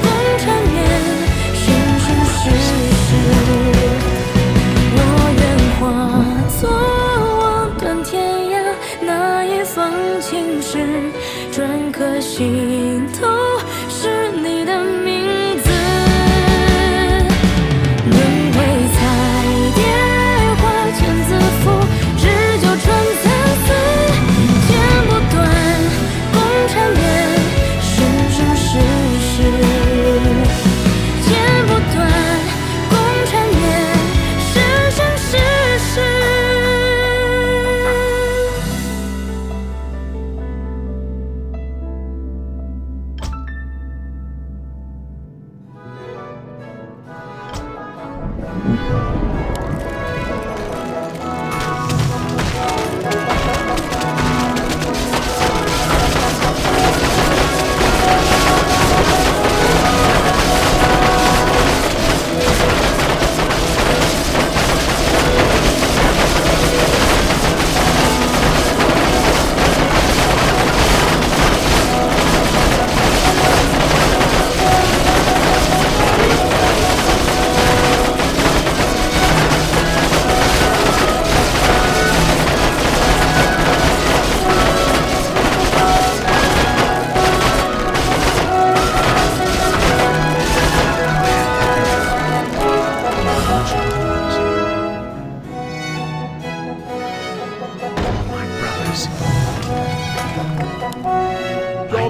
共缠绵，生生世世。我愿化作望断天涯那一方青石，篆刻心头是你的名字。轮回彩蝶花间自负，只纠缠参差，剪不断，共缠绵，生生世世。剪不断，共缠绵，生生世世。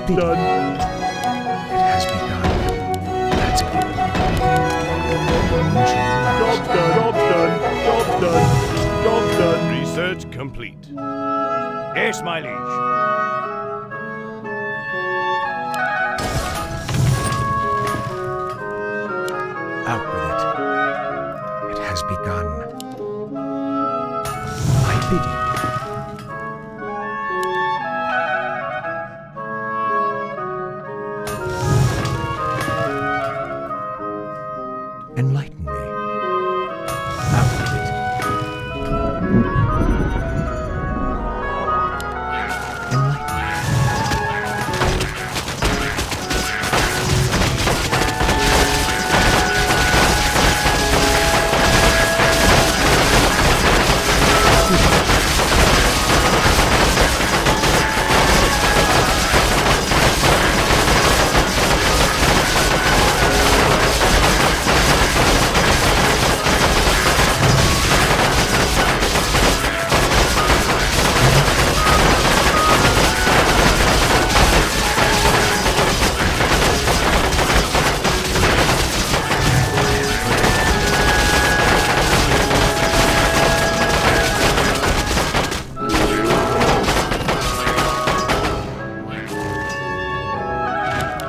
Job done. It has begun. That's a given. Job done. Job done. Job done. Job done. Research complete. Yes, my liege. Out with it. It has begun. My bidding. Enlighten me. Out with it. Enlighten me.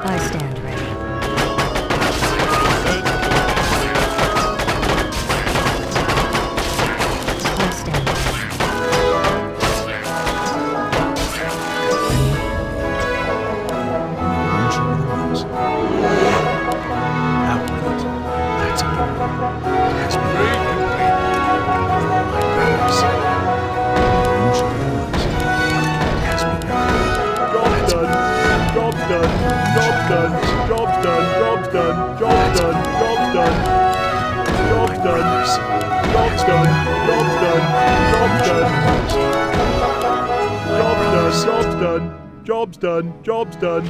I stand ready. I stand ready. Out with it. That's a given. It has begun. My brothers. It has begun. Job done. Job done. Job done. Job done. Job done. Job done. Job done. Job done. Job done. Job done. Job done. Job done. Job's done. Job's done.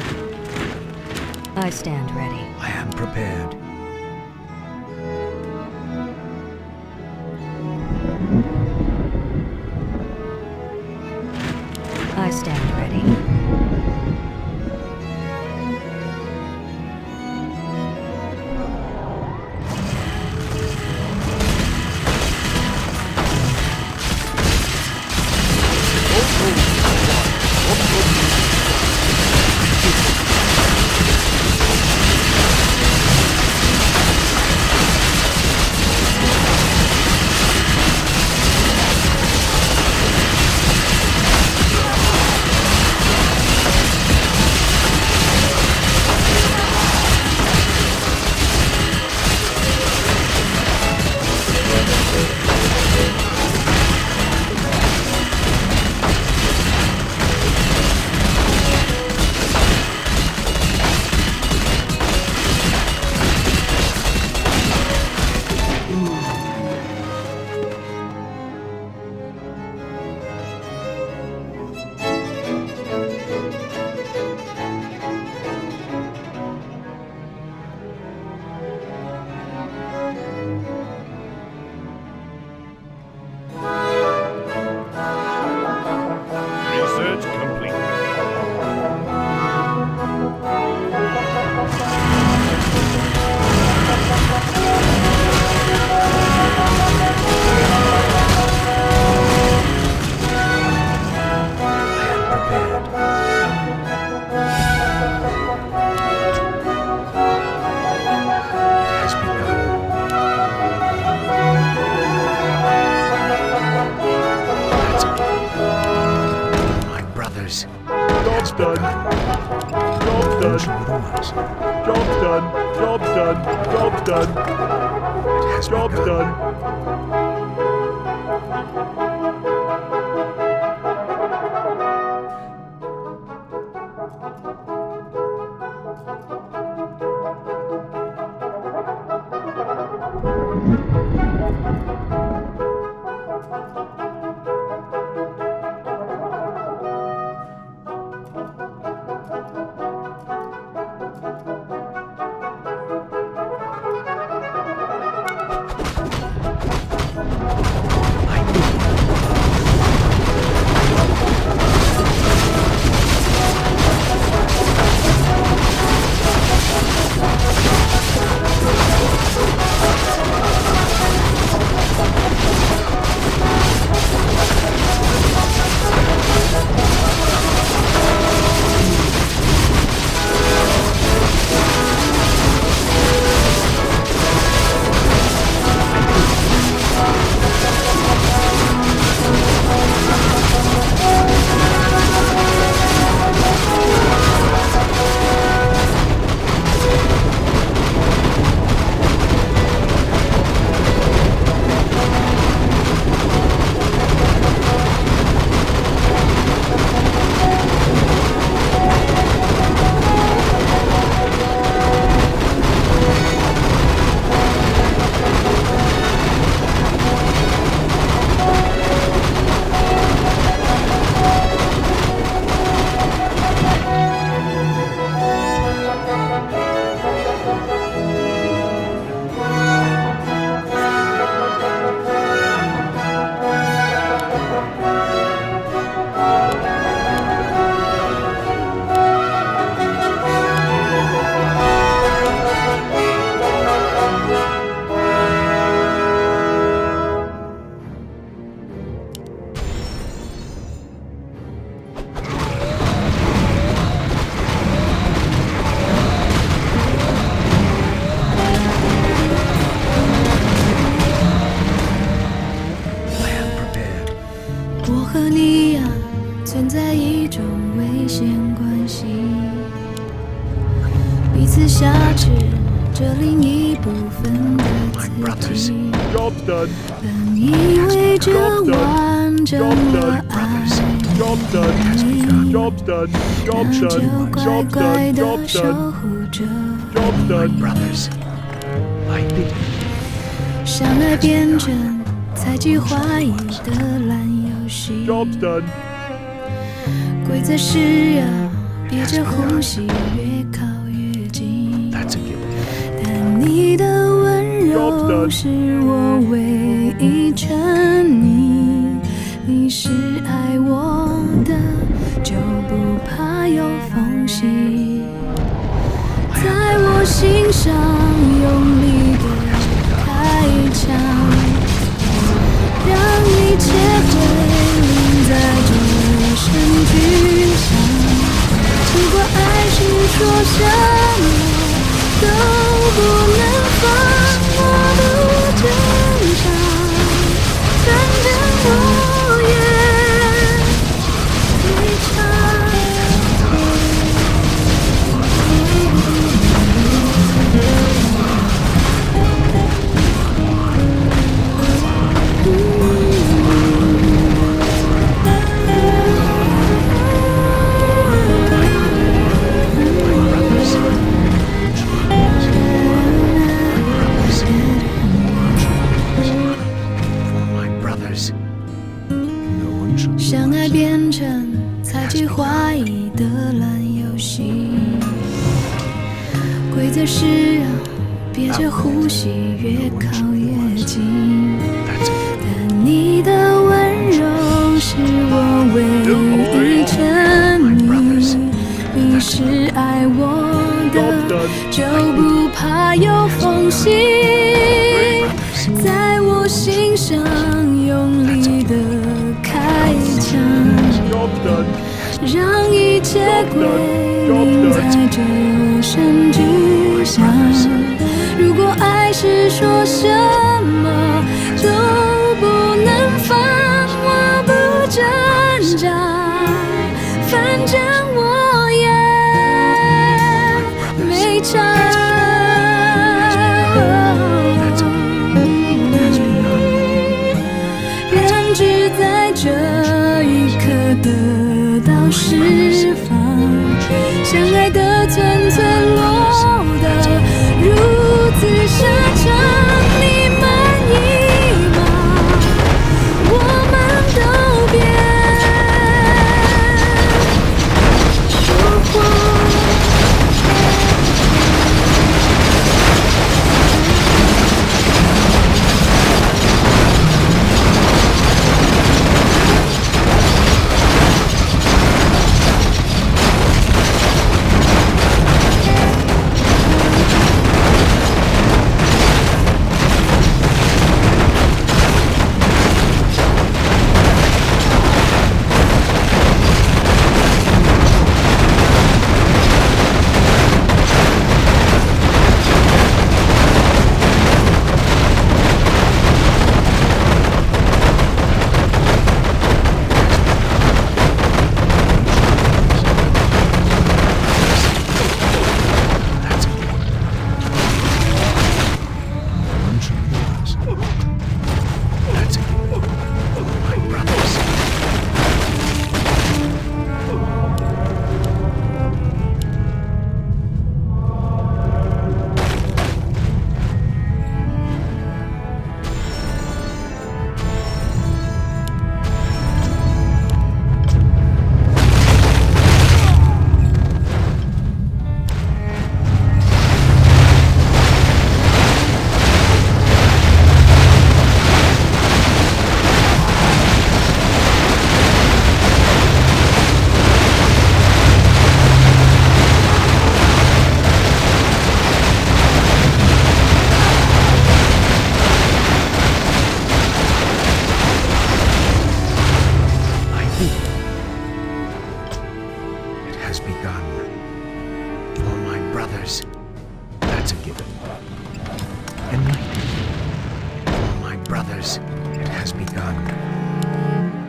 I stand ready. I am prepared. I stand ready. done. Job done. Job done. Job done. Job done. Job done. 危险关系，彼此挟持着另一部分的自己，本以为这完整的爱你，那就乖乖地守护着。相爱变成猜忌怀疑的烂游戏，规则是要憋着呼吸，越靠越近。但你的温柔是我唯一沉溺，你是爱我的，就不怕有缝隙，在我心上用力的开枪，让一切归零在这声巨响。如果爱是说什么都不能放，我不挣扎，反正我也没差。相爱变成猜忌怀疑的烂游戏，规则是要憋着呼吸，越靠越近。但你的温柔是我唯一沉溺，你是爱我的，就不怕有缝隙，在我心上用力的开枪，让一切归零在这声巨响。如果爱是说什么都不能放，我不挣扎，反正我也没差。人只在这一刻得到释放，相爱的寸寸落得如此沙场，你满意吗？我们都别说谎。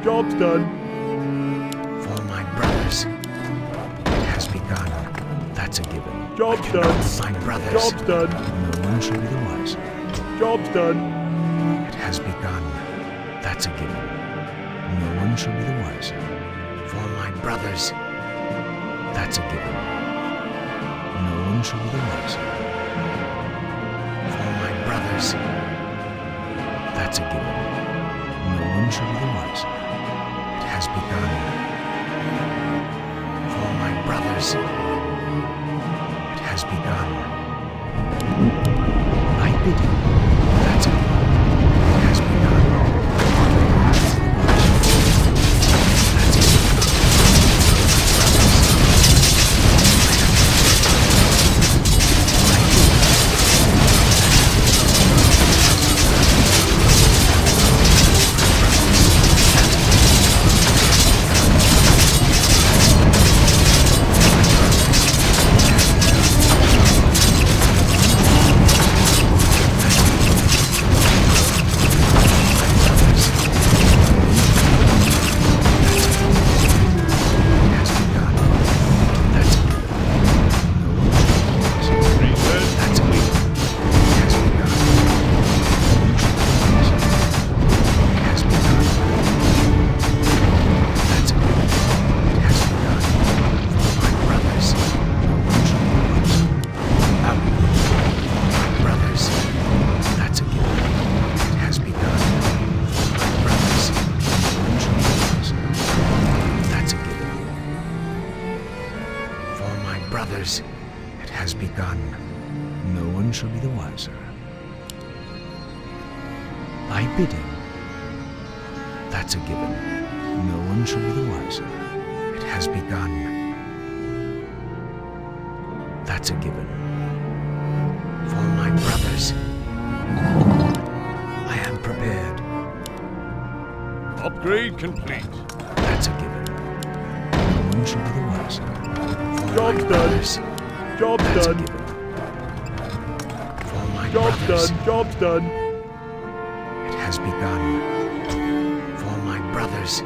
Job's done. For my brothers. brothers, it has begun. That's a given. Job done. My brothers, Job done. no one shall be the wiser. Job's done. It has begun. That's a given. No one shall be the wiser. For my brothers, that's a given. No one shall be the wiser. For my brothers, that's a given. No one shall be the wiser. It has begun. For my brothers, it has begun. I bid you, that's a given. It has begun. It has begun. No one shall be the wiser. I bid him. That's a given. No one shall be the wiser. It has begun. That's a given. For my brothers, I am prepared. Upgrade complete. That's a given. No one shall be the wiser. Job's done. Job's done. Job's done. Job's done. It has begun. For my brothers.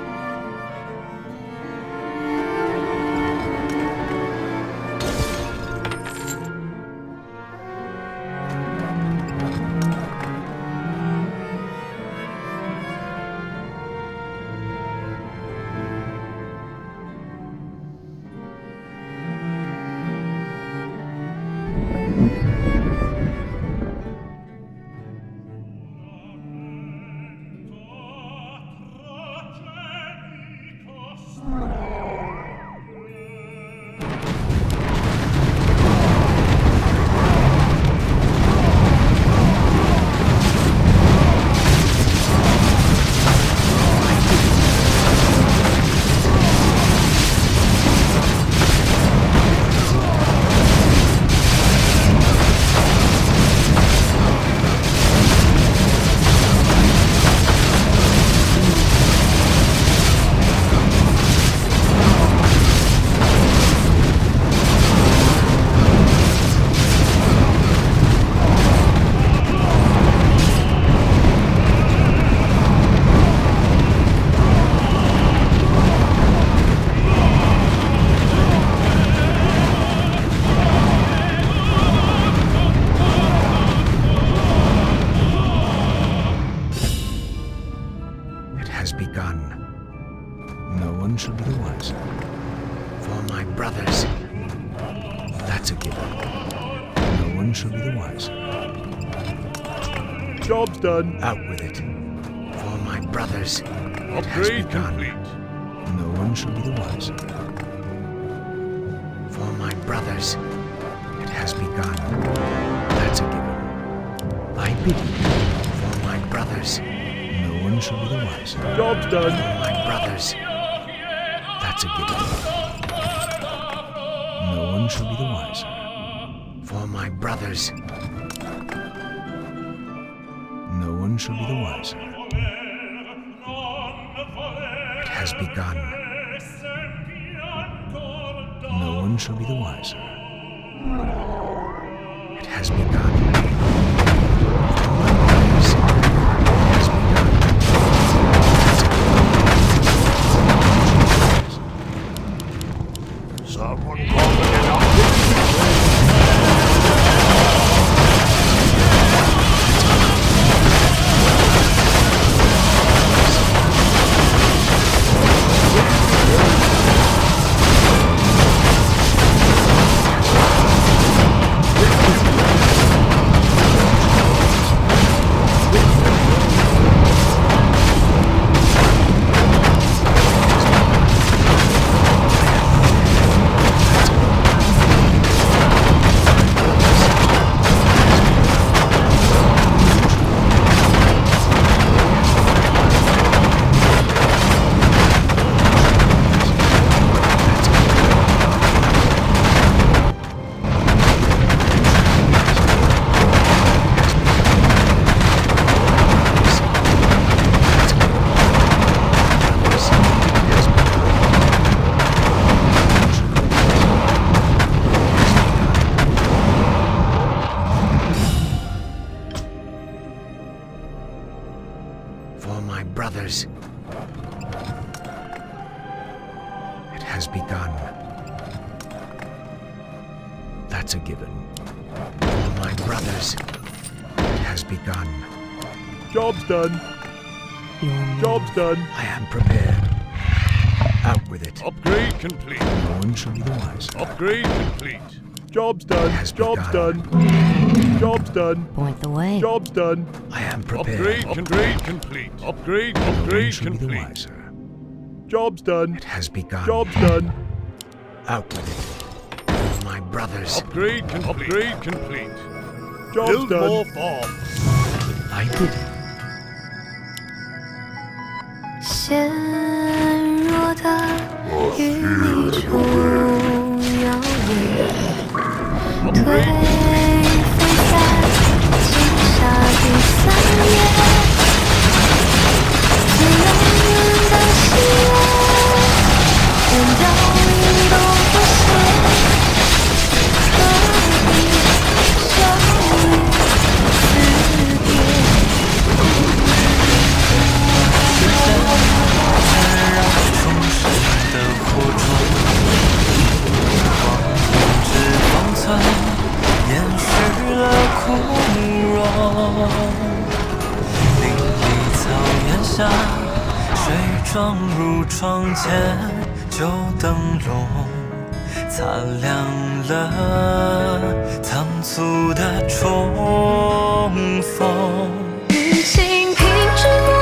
Job's done. Out with it. For my brothers, it has Upgrade begun. complete. No one shall be the wiser. For my brothers, it has begun. That's a given. I bid you. For my brothers, no one shall be the wiser. Job's done. For my brothers, that's a given. No one shall be the wiser. For my brothers, no one shall be the wiser. It has begun. No one shall be the wiser. It has begun. For my brothers, it has begun. That's a given. Someone calling it out. For my brothers. It has begun. That's a given. For my brothers. It has begun. Job's done. Job's done. I am prepared. Out with it. Upgrade complete. No one shall be the wiser. Upgrade complete. Job's done. Job's done. Job's done. Point the way. Job's done. I am prepared. Upgrade complete. Upgrade complete. Job's done. It has begun. Job's done. Out with it. For my brothers. Upgrade complete. Job's Build done. more farms. I bid it. 纤弱的羽翼处摇曳，颓废在金沙第三页，最遥远的希望，人都移动不歇，何必守于死别？ 重生的火种，光之方寸，掩饰了枯荣。林里草原下，水撞入窗前，旧灯笼擦亮了仓促的重逢。雨晴凭直播。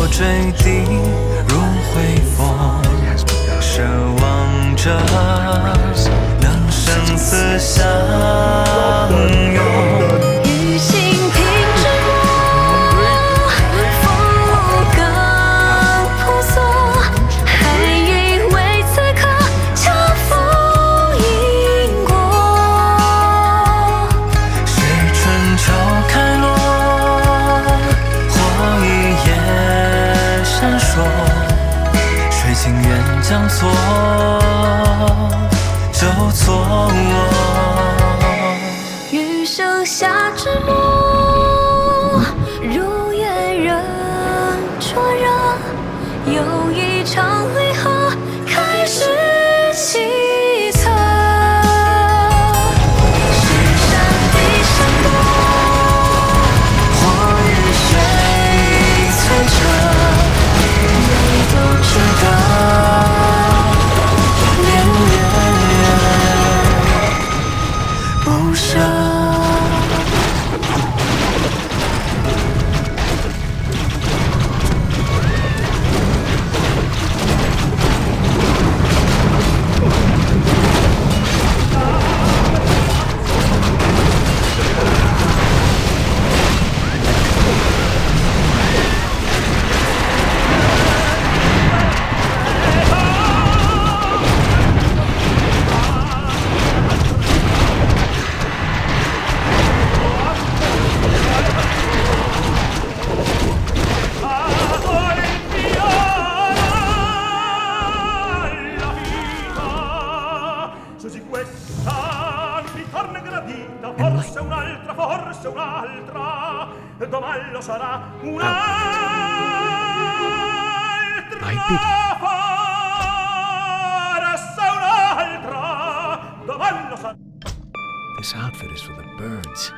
坠地如回风，奢望着能生死相拥。雨晴凭直播，风舞更婆娑，还以为此刻恰逢因果。水春秋开落，火一夜闪烁，水情缘交错。就做我。余生下之幕，如月仍灼热，又一场离合开始启程。是山的山坡，或与水摧折，你都知道。不舍。This outfit is for the birds.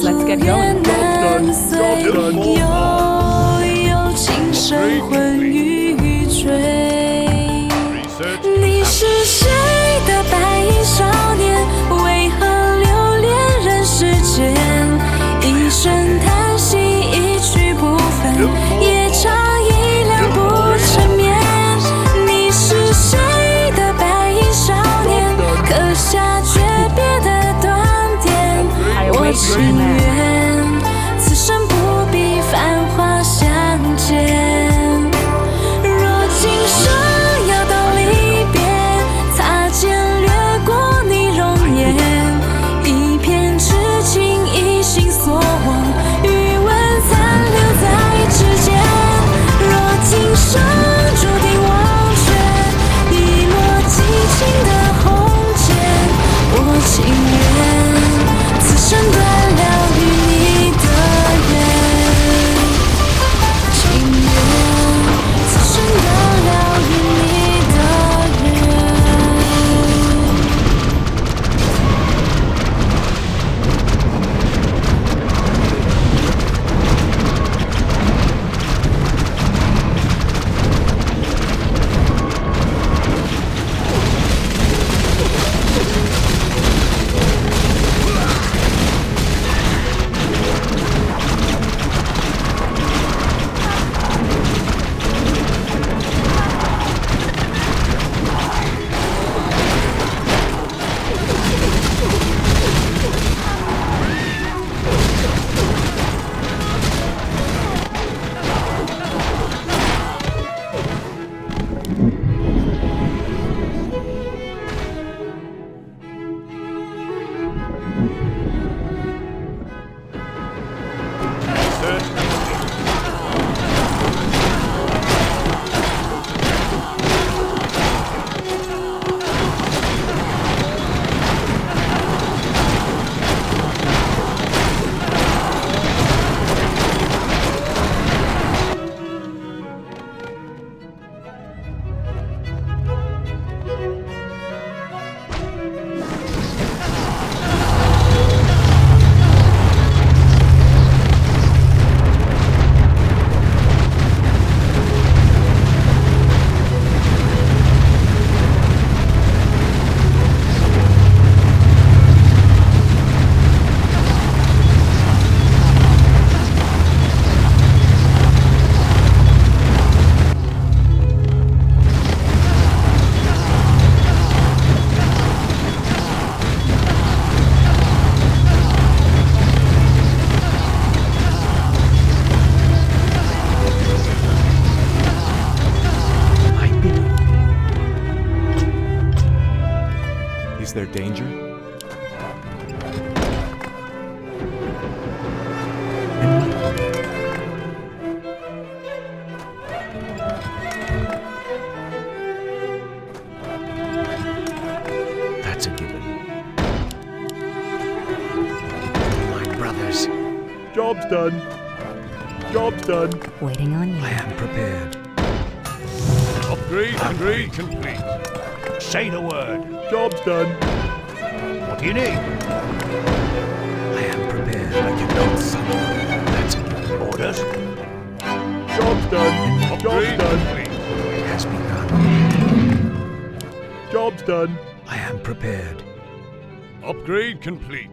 Let's get going. 悠悠情深昏欲醉。你是谁的白衣少年？为何留恋人世间？一声叹息，一去不返，夜长一两不成眠。你是谁的白衣少年？刻下诀别的断点。我情愿此生不必繁华相见。若今生要到离别，擦 Is there danger? That's a given. My brothers. Job's done. Job's done. Waiting on you. I am prepared. Upgrade complete. Say the word. Job's done. What do you need? I am prepared. I cannot summon. That's a given. Orders? Job's done. Job's done. It has begun. Job's done. I am prepared. Upgrade complete.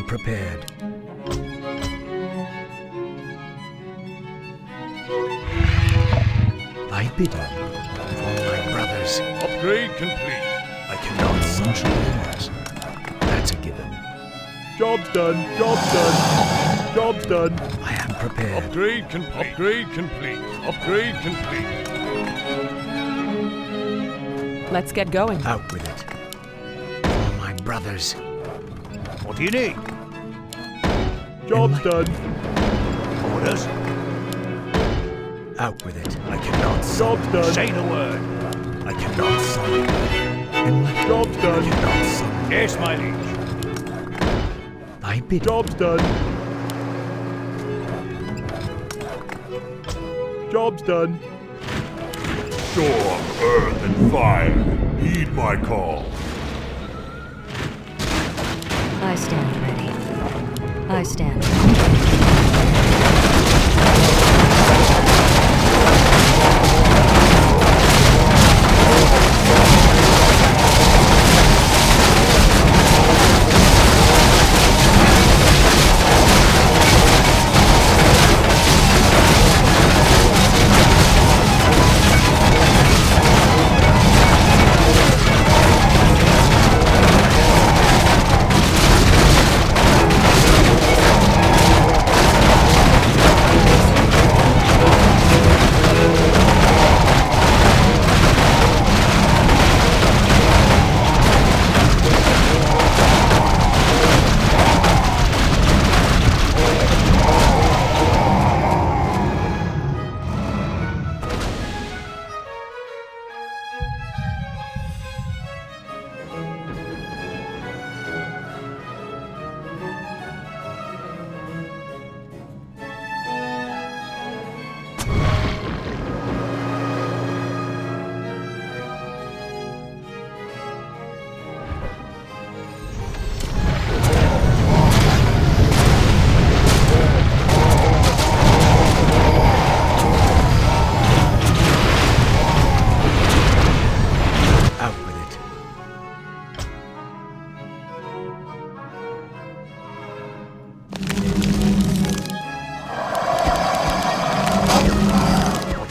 Prepared. Thy bidding for my brothers. Upgrade complete. I cannot sunshine theirs. That's a given. Job's done. Job's done. Job's done. I am prepared. Upgrade complete. Upgrade complete. Upgrade complete. Let's get going. Out with it. For my brothers. What do you need? Job's done. Orders? Out with it. I cannot Job's done. Say the word. I cannot summon. Job's done. I cannot summon. Yes, my liege. Thy bidding. Job's done. Job's done. Storm, earth, and fire. Heed my call. I stand ready. I stand ready.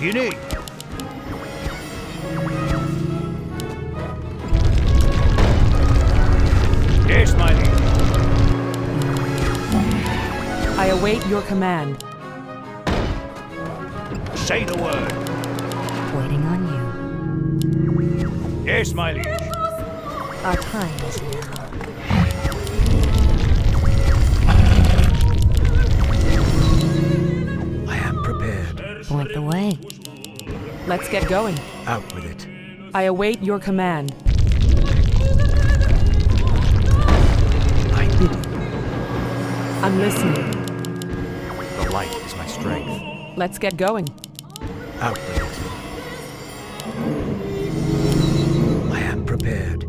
do you need? Yes, my liege. I await your command. Say the word. Waiting on you. Yes, my liege. Our time is now. I am prepared. Point the way. Let's get going. Out with it. I await your command. I bid you. I'm listening. The light is my strength. Let's get going. Out with it. I am prepared.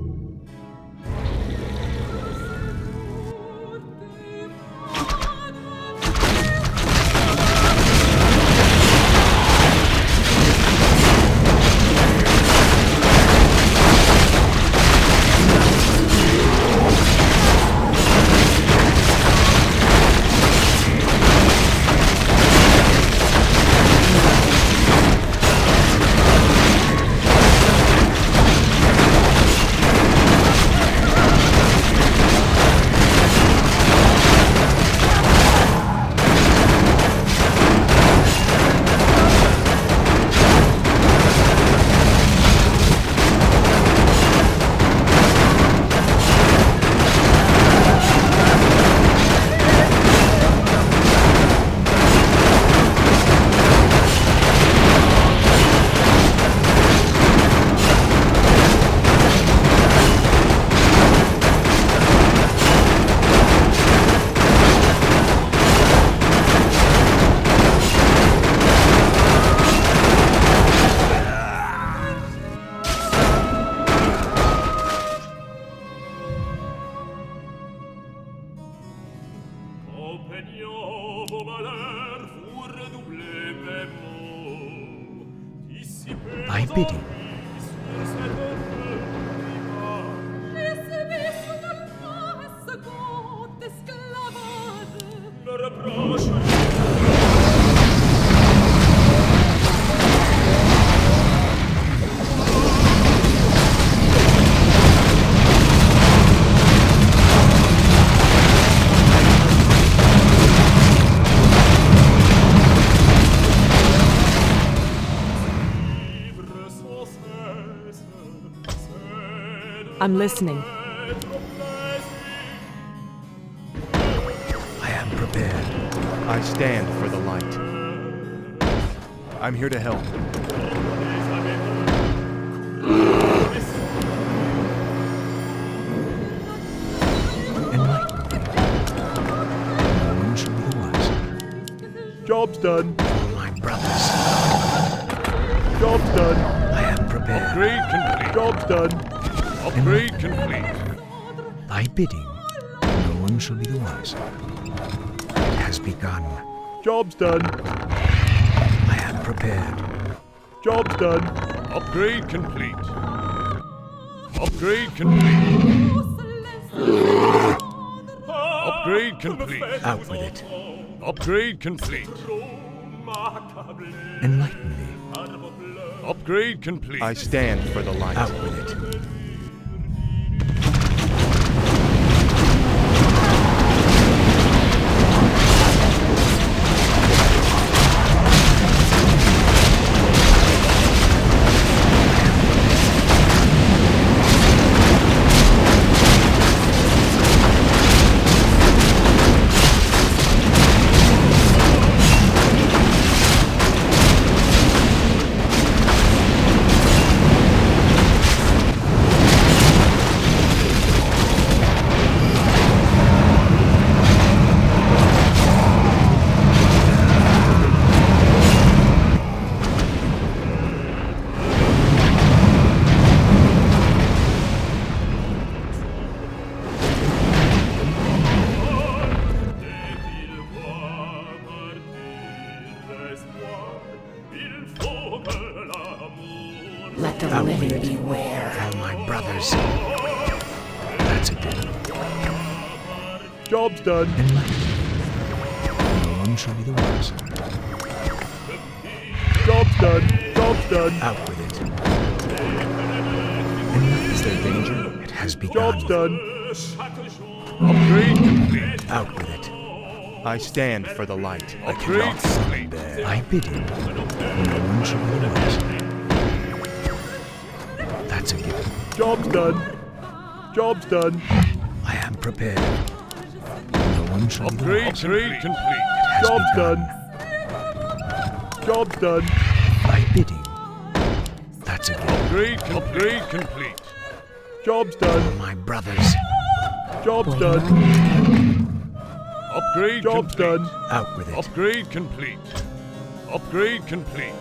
I bid you. I'm listening. I am prepared. I stand for the light. I'm here to help. Enlighten me. No one shall be the wiser. Job's done. For my brothers. Job's done. I am prepared. Upgrade complete. Job's done. Upgrade complete. Thy bidding, no one shall be the wiser. It has begun. Job's done. I am prepared. Job's done. Upgrade complete. Upgrade complete. Upgrade complete. Out with it. Upgrade complete. Enlighten me. Upgrade complete. I stand for the light. Out with it. Let the living beware. For my brothers. That's a deal. Job's done. Enlighten me. No one shall be the wiser. Job's done. Job's done. Out with it. Is there danger? It has begun. Job's done. Upgrade complete. Out with it. I stand for the light. I cannot summon there. I bid him. No one shall be the wise. That's a given. Job's done. Job's done. I am prepared. No one shall be the wise. Upgrade complete. It has Job's begun. done. Job's done. I bid him. That's a given. Upgrade complete. Job's done. For my brothers. Job's done. Upgrade Job's complete. done. Out with it. Upgrade complete. Upgrade complete.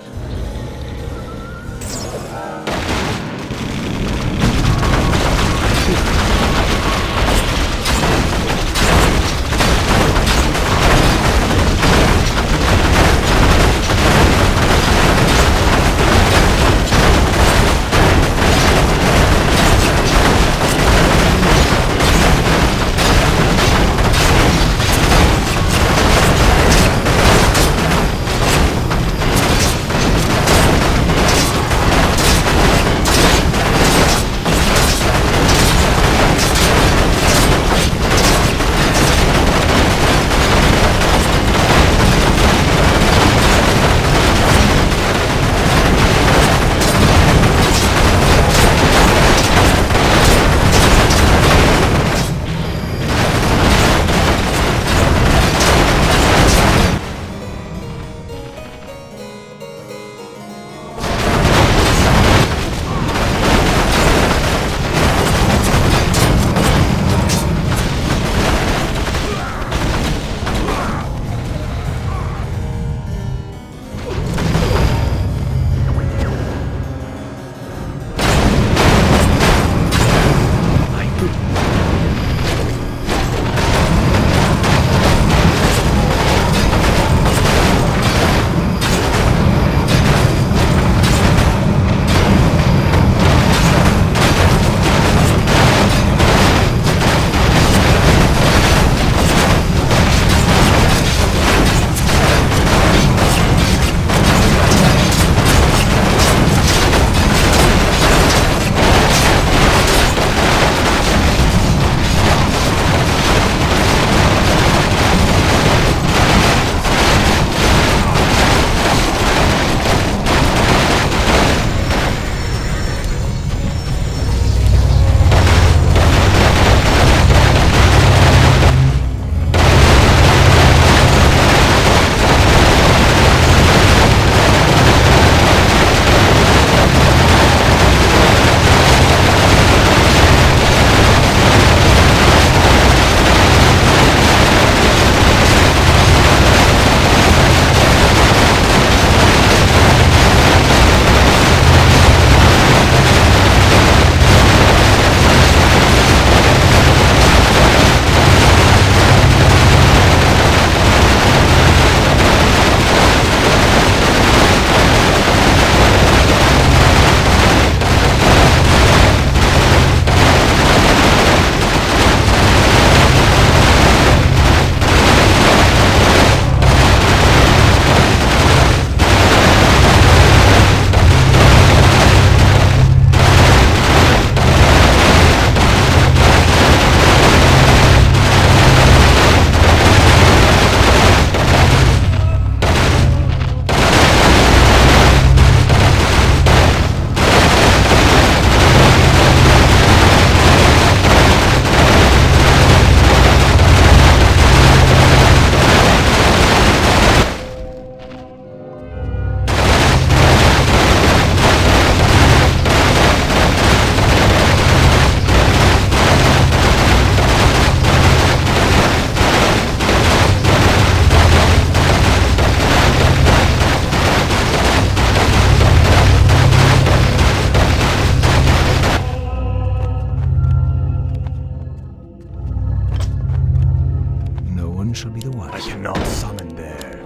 shall be the wise. I cannot summon there.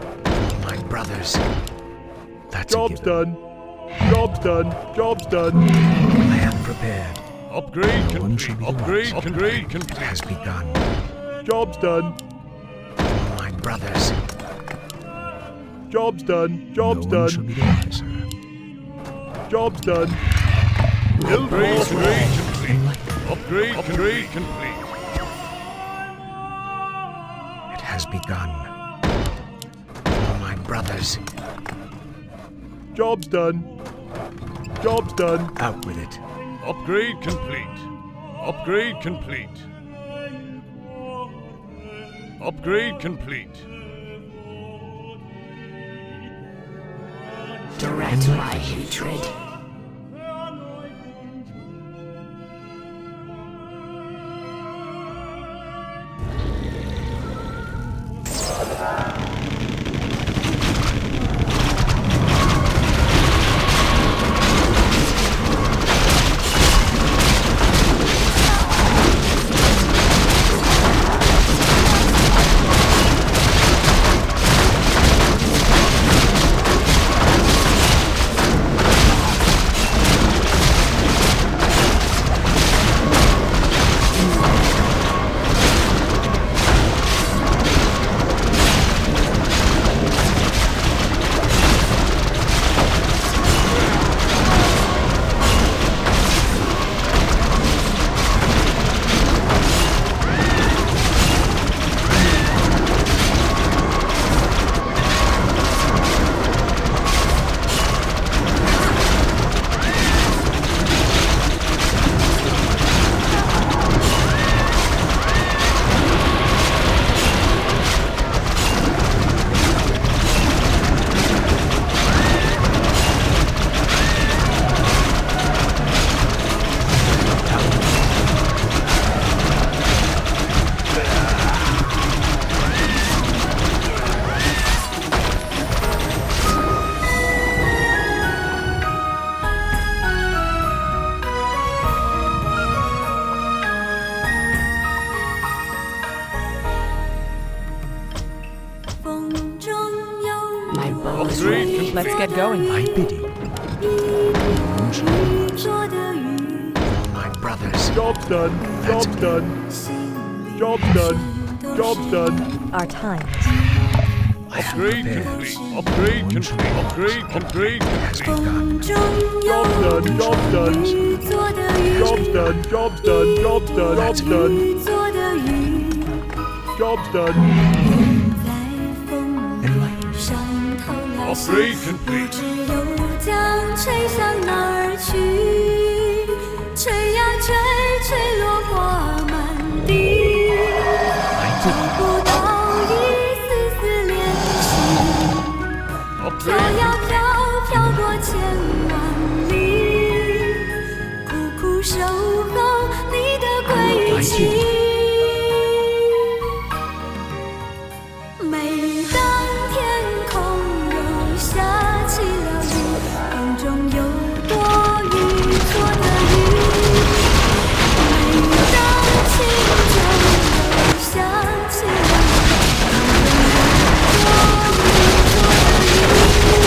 My brothers. That's Job's done. Job's done. Job's done. I am prepared. Upgrade no one shall be Upgrade the wise. complete. It has begun. Job's done. For my brothers. Job's done. Job's no one done. shall be the wiser. Job's done. Upgrade complete. Upgrade complete. It has begun. For my brothers. Job's done. Job's done. Out with it. Upgrade complete. Upgrade complete. Upgrade complete. Direct my hatred. Let's get going. My bidding. For my brothers. Job's done. Job's done. Job's done. Job's done. Our time. Upgrade complete. Upgrade complete. Upgrade complete. Job's done. Job's done. Job's done. Job's done. Job's done. Job's done. Job's done. Upgrade complete. 将吹向哪儿去？吹呀吹，吹落花满地，找不到一丝丝联系。飘呀飘，飘过千万里，苦苦守候你的归期。每当天空又下起了雨，空中有多雨做的雨。每当清晨又响起了雨，空中有多雨做的雨。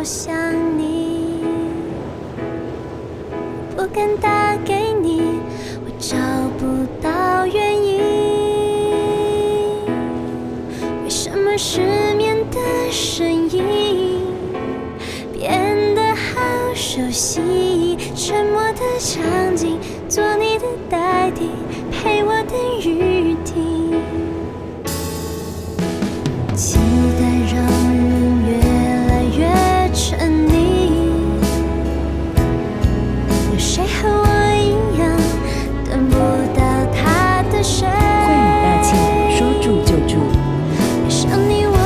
好想你，不敢打给你，我找不到原因。为什么失眠的声音变得好熟悉？沉默的场景，做你的代替，陪我等雨停。期待让人越来越沉溺，有谁和我一样等不到他的水？会语大气，说住就住。 A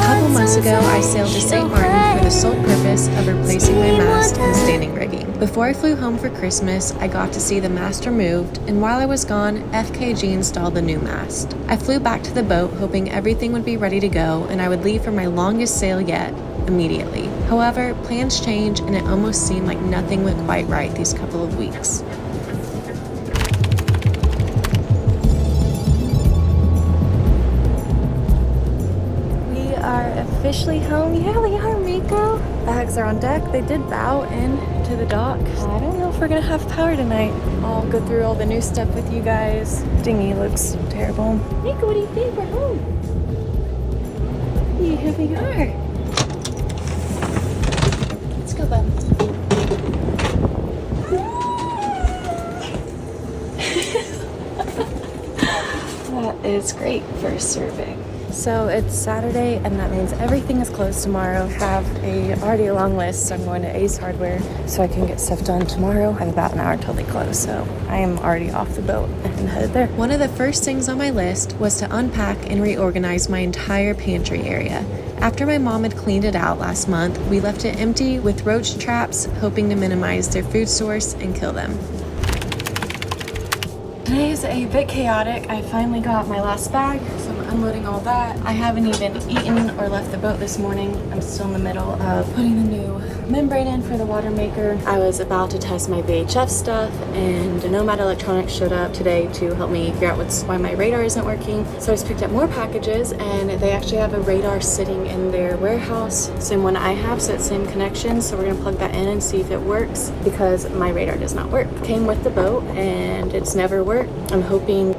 couple months ago, I sailed to St. Martin for the sole purpose of replacing my mast and standing rigging. Before I flew home for Christmas, I got to see the mast removed, and while I was gone, FKG installed the new mast. I flew back to the boat hoping everything would be ready to go and I would leave for my longest sail yet, immediately. However, plans change and it almost seemed like nothing went quite right these couple of weeks. Officially home. Yeah, we are, Miko. Bags are on deck. They did bow in to the dock. I don't know if we're gonna have power tonight. I'll go through all the new stuff with you guys. Dinghy looks terrible. Miko, what do you think? We're home. Yeah, here we are. Let's go, bub. That is great for a survey. So it's Saturday, and that means everything is closed tomorrow. I have already a long list, so I'm going to Ace Hardware so I can get stuff done tomorrow. I have about an hour until they close, so I am already off the boat and headed there. One of the first things on my list was to unpack and reorganize my entire pantry area. After my mom had cleaned it out last month, we left it empty with roach traps, hoping to minimize their food source and kill them. Today is a bit chaotic. I finally got my last bag, so I'm unloading all that. I haven't even eaten or left the boat this morning. I'm still in the middle of putting the new membrane in for the water maker. I was about to test my VHF stuff, and Nomad Electronics showed up today to help me figure out why my radar isn't working. So I just picked up more packages, and they actually have a radar sitting in their warehouse. Same one I have, so it's same connection. So we're gonna plug that in and see if it works, because my radar does not work. Came with the boat, and it's never worked. I'm hoping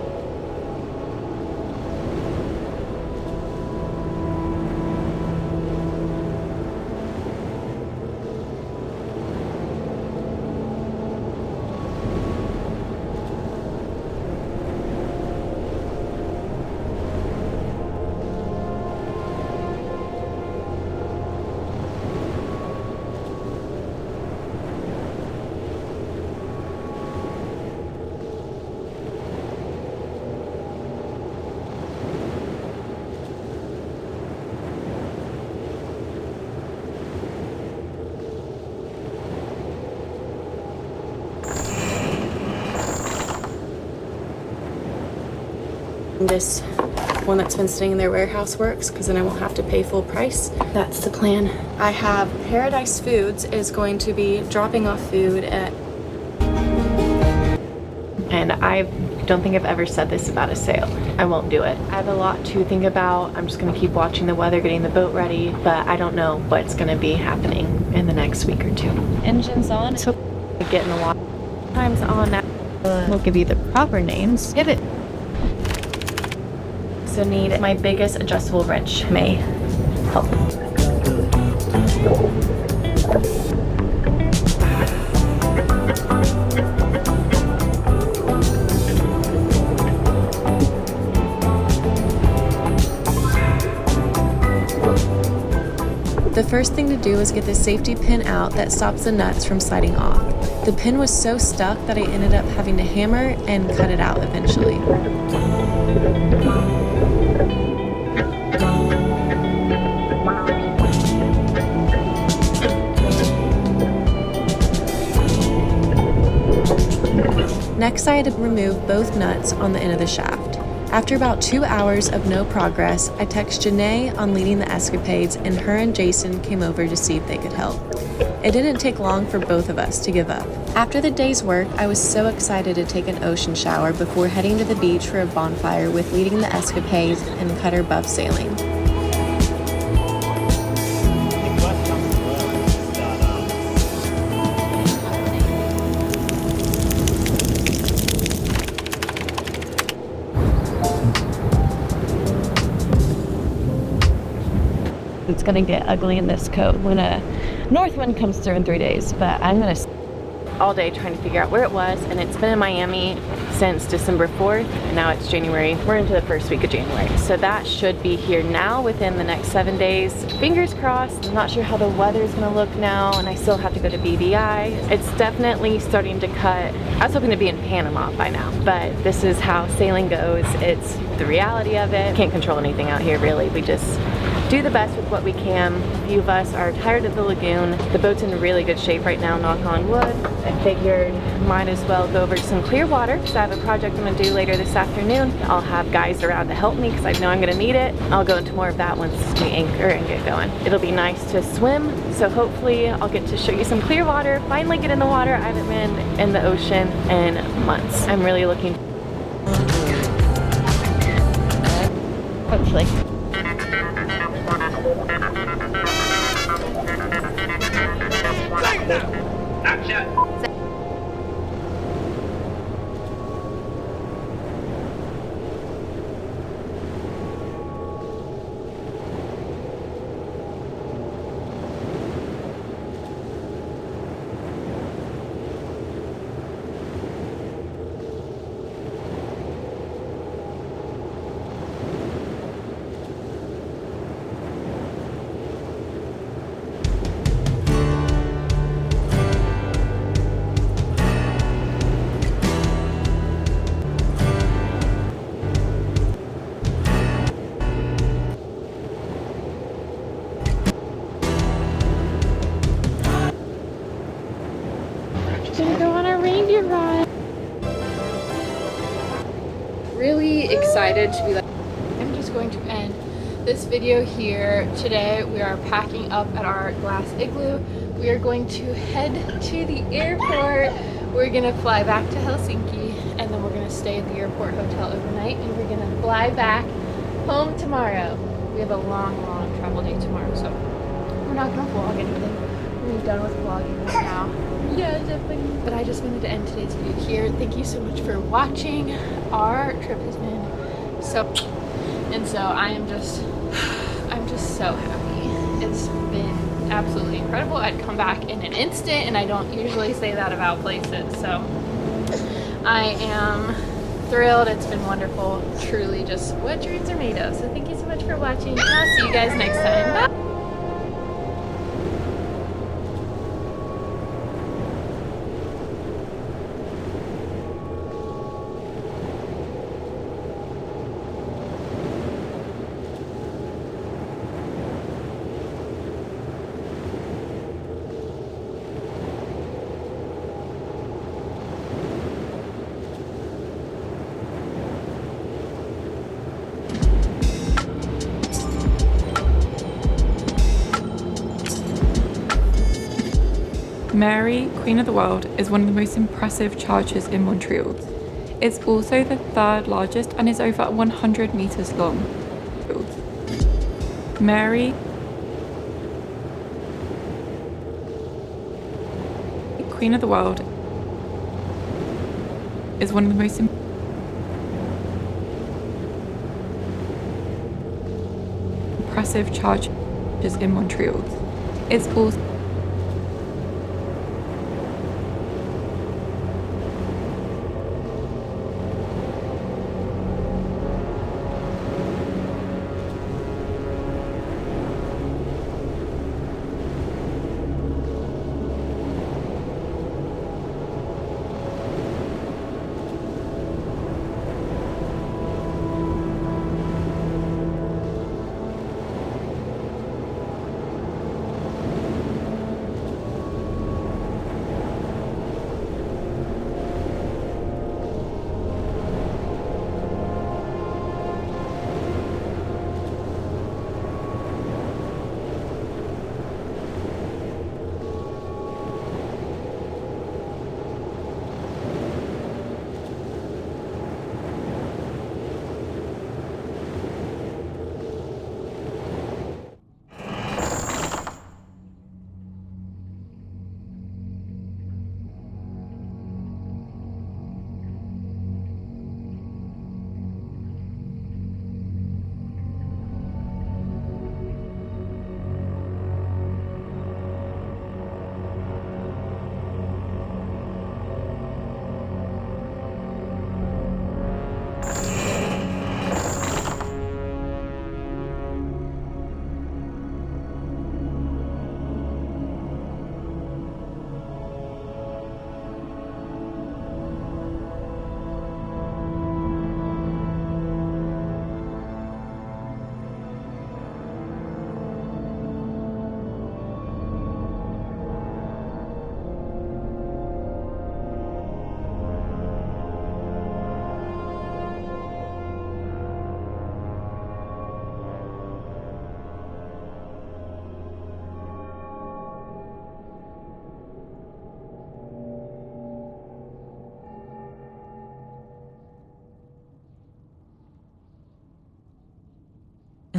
this one that's been sitting in their warehouse works, because then I won't have to pay full price. That's the plan. I have Paradise Foods is going to be dropping off food at, and I don't think I've ever said this about a sale. I won't do it. I have a lot to think about. I'm just gonna keep watching the weather, getting the boat ready, but I don't know what's gonna be happening in the next week or two. Engines on, so getting a lot of times on now. We'll give you the proper names. Give it. So need my biggest adjustable wrench may help. The first thing to do is get the safety pin out that stops the nuts from sliding off. The pin was so stuck that I ended up having to hammer and cut it out eventually. Next, I had to remove both nuts on the end of the shaft. After about 2 hours of no progress, I texted Janae on leading the escapades, and her and Jason came over to see if they could help. It didn't take long for both of us to give up. After the day's work, I was so excited to take an ocean shower before heading to the beach for a bonfire with leading the escapades and Cutter Buff sailing. gonna get ugly in this coat when a north wind comes through in 3 days, but I'm gonna all day trying to figure out where it was, and it's been in Miami since December 4th, and now it's January. We're into the first week of January, so that should be here now within the next 7 days. Fingers crossed. I'm not sure how the weather's gonna look now, and I still have to go to BVI. It's definitely starting to cut. I was hoping to be in Panama by now, but this is how sailing goes. It's the reality of it. Can't control anything out here, really. We just do the best with what we can. A few of us are tired of the lagoon. The boat's in really good shape right now, knock on wood. I figured might as well go over to some clear water because I have a project I'm gonna do later this afternoon. I'll have guys around to help me because I know I'm gonna need it. I'll go into more of that once we anchor and get going. It'll be nice to swim, so hopefully I'll get to show you some clear water, finally get in the water. I haven't been in the ocean in months. I'm really looking. Hopefully. Gonna go on a reindeer ride. Really excited to be like, I'm just going to end this video here. Today we are packing up at our glass igloo. We are going to head to the airport. We're gonna fly back to Helsinki, and then we're gonna stay at the airport hotel overnight, and we're gonna fly back home tomorrow. We have a long travel day tomorrow, so we're not gonna vlog anything. We're done with vlogging right now. Yeah, definitely. But I just wanted to end today's video here. Thank you so much for watching. Our trip has been so, and so I'm just so happy. It's been absolutely incredible. I'd come back in an instant, and I don't usually say that about places. So I am thrilled. It's been wonderful. Truly just what dreams are made of. So thank you so much for watching. I'll see you guys next time. Bye. Mary, Queen of the World, is one of the most impressive churches in Montreal. It's also the third largest and is over 100 meters long. Mary, Queen of the World, is one of the most impressive churches in Montreal. It's also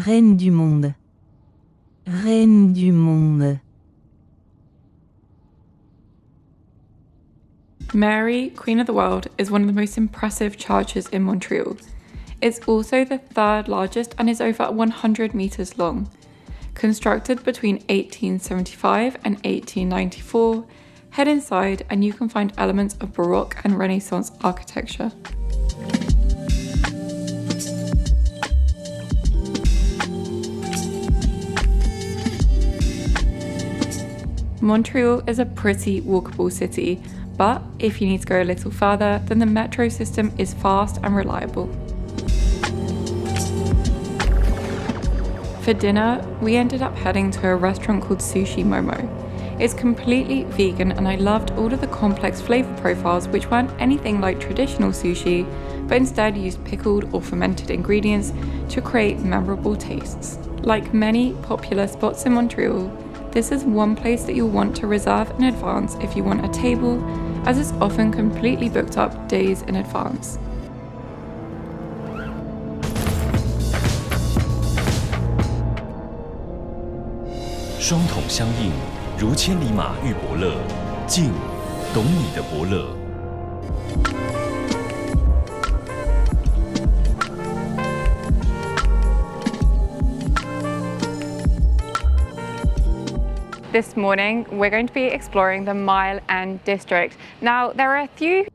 Reine du monde. Reine du monde. Mary, Queen of the World, is one of the most impressive churches in Montreal. It's also the third largest and is over 100 meters long. Constructed between 1875 and 1894, head inside and you can find elements of Baroque and Renaissance architecture. Montreal is a pretty walkable city, but if you need to go a little further, then the metro system is fast and reliable. For dinner, we ended up heading to a restaurant called Sushi Momo. It's completely vegan and I loved all of the complex flavor profiles which weren't anything like traditional sushi, but instead used pickled or fermented ingredients to create memorable tastes. Like many popular spots in Montreal, this is one place that you'll want to reserve in advance if you want a table, as it's often completely booked up days in advance.双瞳相映，如千里马遇伯乐。静，懂你的伯乐。This morning, we're going to be exploring the Mile End district. Now, there are a few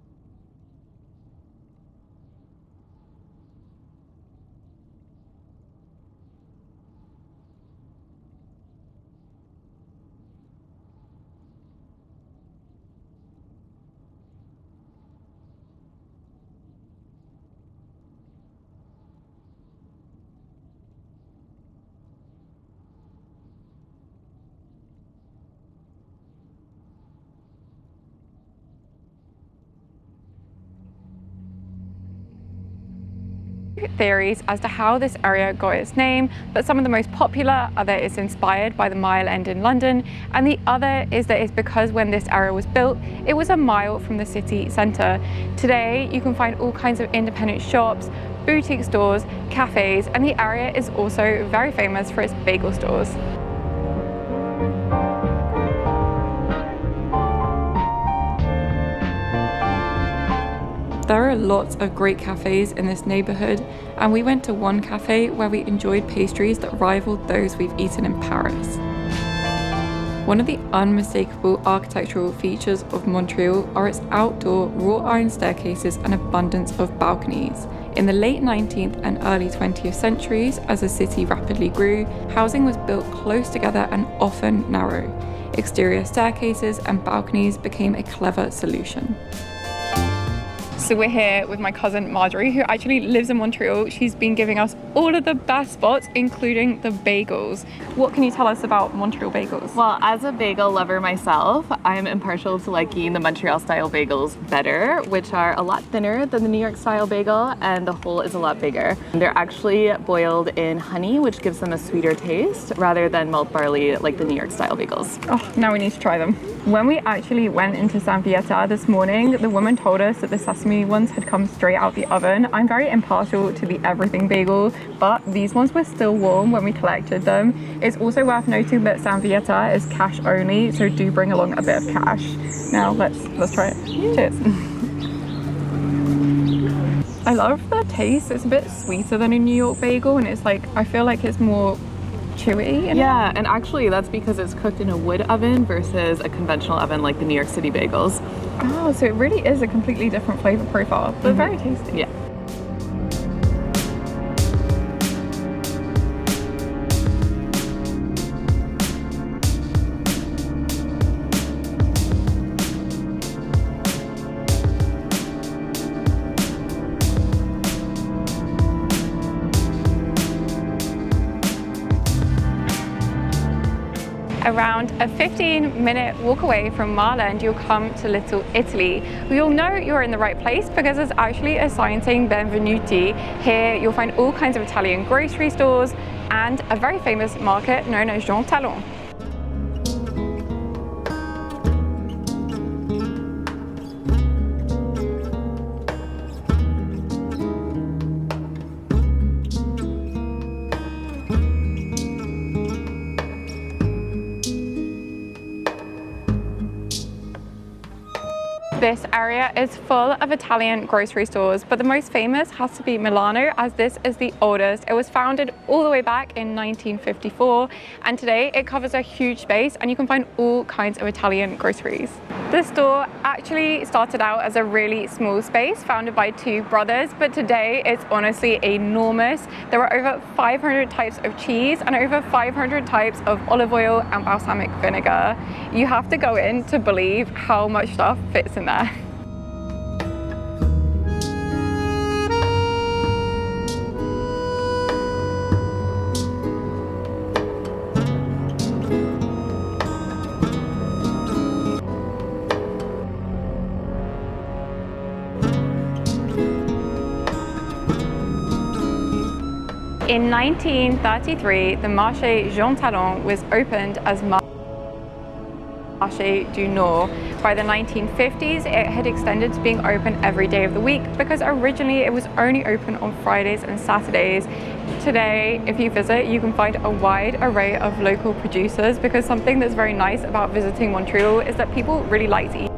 theories as to how this area got its name, but some of the most popular are that it's inspired by the Mile End in London, and the other is that it's because when this area was built, it was a mile from the city centre. Today, you can find all kinds of independent shops, boutique stores, cafes, and the area is also very famous for its bagel stores. There are lots of great cafes in this neighbourhood, and we went to one cafe where we enjoyed pastries that rivaled those we've eaten in Paris. One of the unmistakable architectural features of Montreal are its outdoor wrought iron staircases and abundance of balconies. In the late 19th and early 20th centuries, as the city rapidly grew, housing was built close together and often narrow. Exterior staircases and balconies became a clever solution. So we're here with my cousin Marjorie, who actually lives in Montreal. She's been giving us all of the best spots, including the bagels. What can you tell us about Montreal bagels? Well, as a bagel lover myself, I'm impartial to liking the Montreal style bagels better, which are a lot thinner than the New York style bagel, and the hole is a lot bigger. They're actually boiled in honey, which gives them a sweeter taste, rather than malt barley like the New York style bagels. Oh, now we need to try them. When we actually went into San Vieta this morning, the woman told us that the sesame ones had come straight out the oven. I'm very impartial to the everything bagel, but these ones were still warm when we collected them. It's also worth noting that San Vieta is cash only, so do bring along a bit of cash. Now let's try it. Cheers. I love the taste. It's a bit sweeter than a New York bagel, and it's like, I feel like it's more chewy. Yeah, and actually that's because it's cooked in a wood oven versus a conventional oven like the New York City bagels. Oh, so it really is a completely different flavor profile, but very tasty. Yeah. Around a 15-minute walk away from Mile End, you'll come to Little Italy. You'll know you're in the right place because there's actually a sign saying Benvenuti. Here you'll find all kinds of Italian grocery stores and a very famous market known as Jean Talon. This area is full of Italian grocery stores, but the most famous has to be Milano, as this is the oldest. It was founded all the way back in 1954, and today it covers a huge space and you can find all kinds of Italian groceries. This store actually started out as a really small space founded by two brothers, but today it's honestly enormous. There are over 500 types of cheese and over 500 types of olive oil and balsamic vinegar. You have to go in to believe how much stuff fits in there. In 1933, the Marché Jean Talon was opened as Marché du Nord. By the 1950s, it had extended to being open every day of the week because originally it was only open on Fridays and Saturdays. Today, if you visit, you can find a wide array of local producers, because something that's very nice about visiting Montreal is that people really like to eat.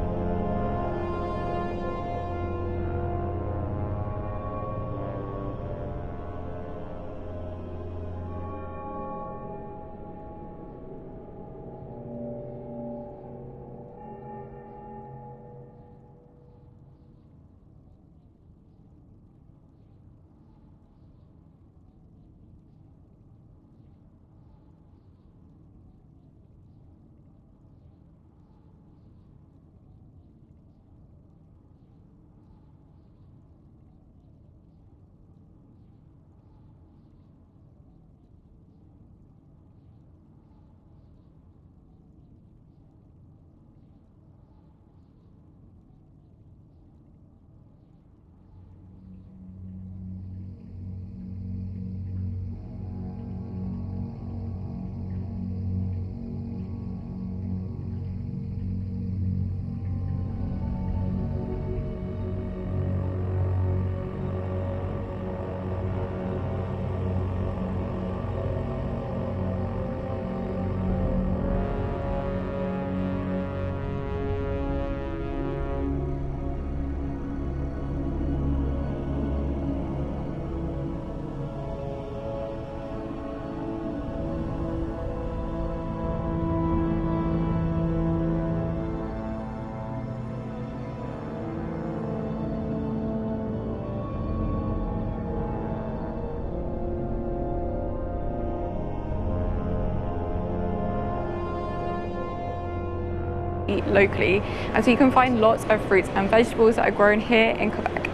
Eat locally, and so you can find lots of fruits and vegetables that are grown here in Quebec.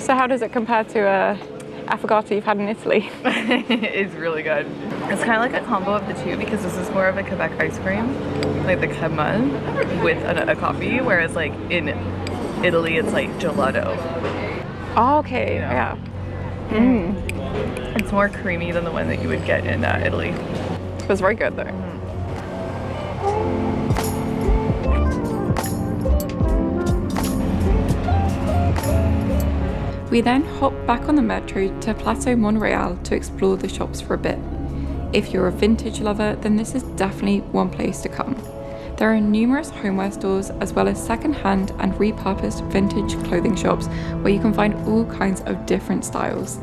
So how does it compare to affogato you've had in Italy? It's really good. It's kind of like a combo of the two, because this is more of a Quebec ice cream, like the crema, with a coffee, whereas like in Italy it's like gelato. Oh, okay, yeah. Mm. It's more creamy than the one that you would get in Italy. It was very good though. We then hop back on the metro to Plateau Montreal to explore the shops for a bit. If you're a vintage lover, then this is definitely one place to come. There are numerous homeware stores, as well as second-hand and repurposed vintage clothing shops where you can find all kinds of different styles.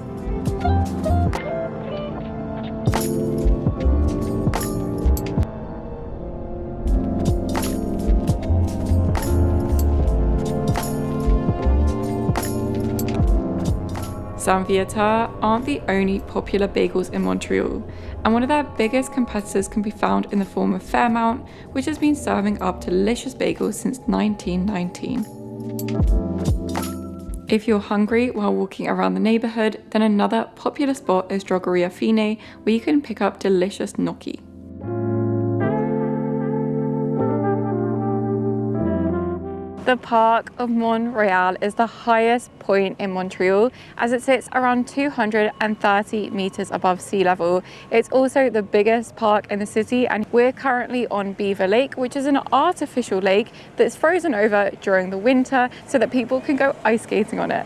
Saint-Viateur aren't the only popular bagels in Montreal, and one of their biggest competitors can be found in the form of Fairmount, which has been serving up delicious bagels since 1919. If you're hungry while walking around the neighbourhood, then another popular spot is Drogeria Fine, where you can pick up delicious gnocchi. The Park of Montreal is the highest point in Montreal as it sits around 230 meters above sea level. It's also the biggest park in the city, and we're currently on Beaver Lake, which is an artificial lake that's frozen over during the winter so that people can go ice skating on it.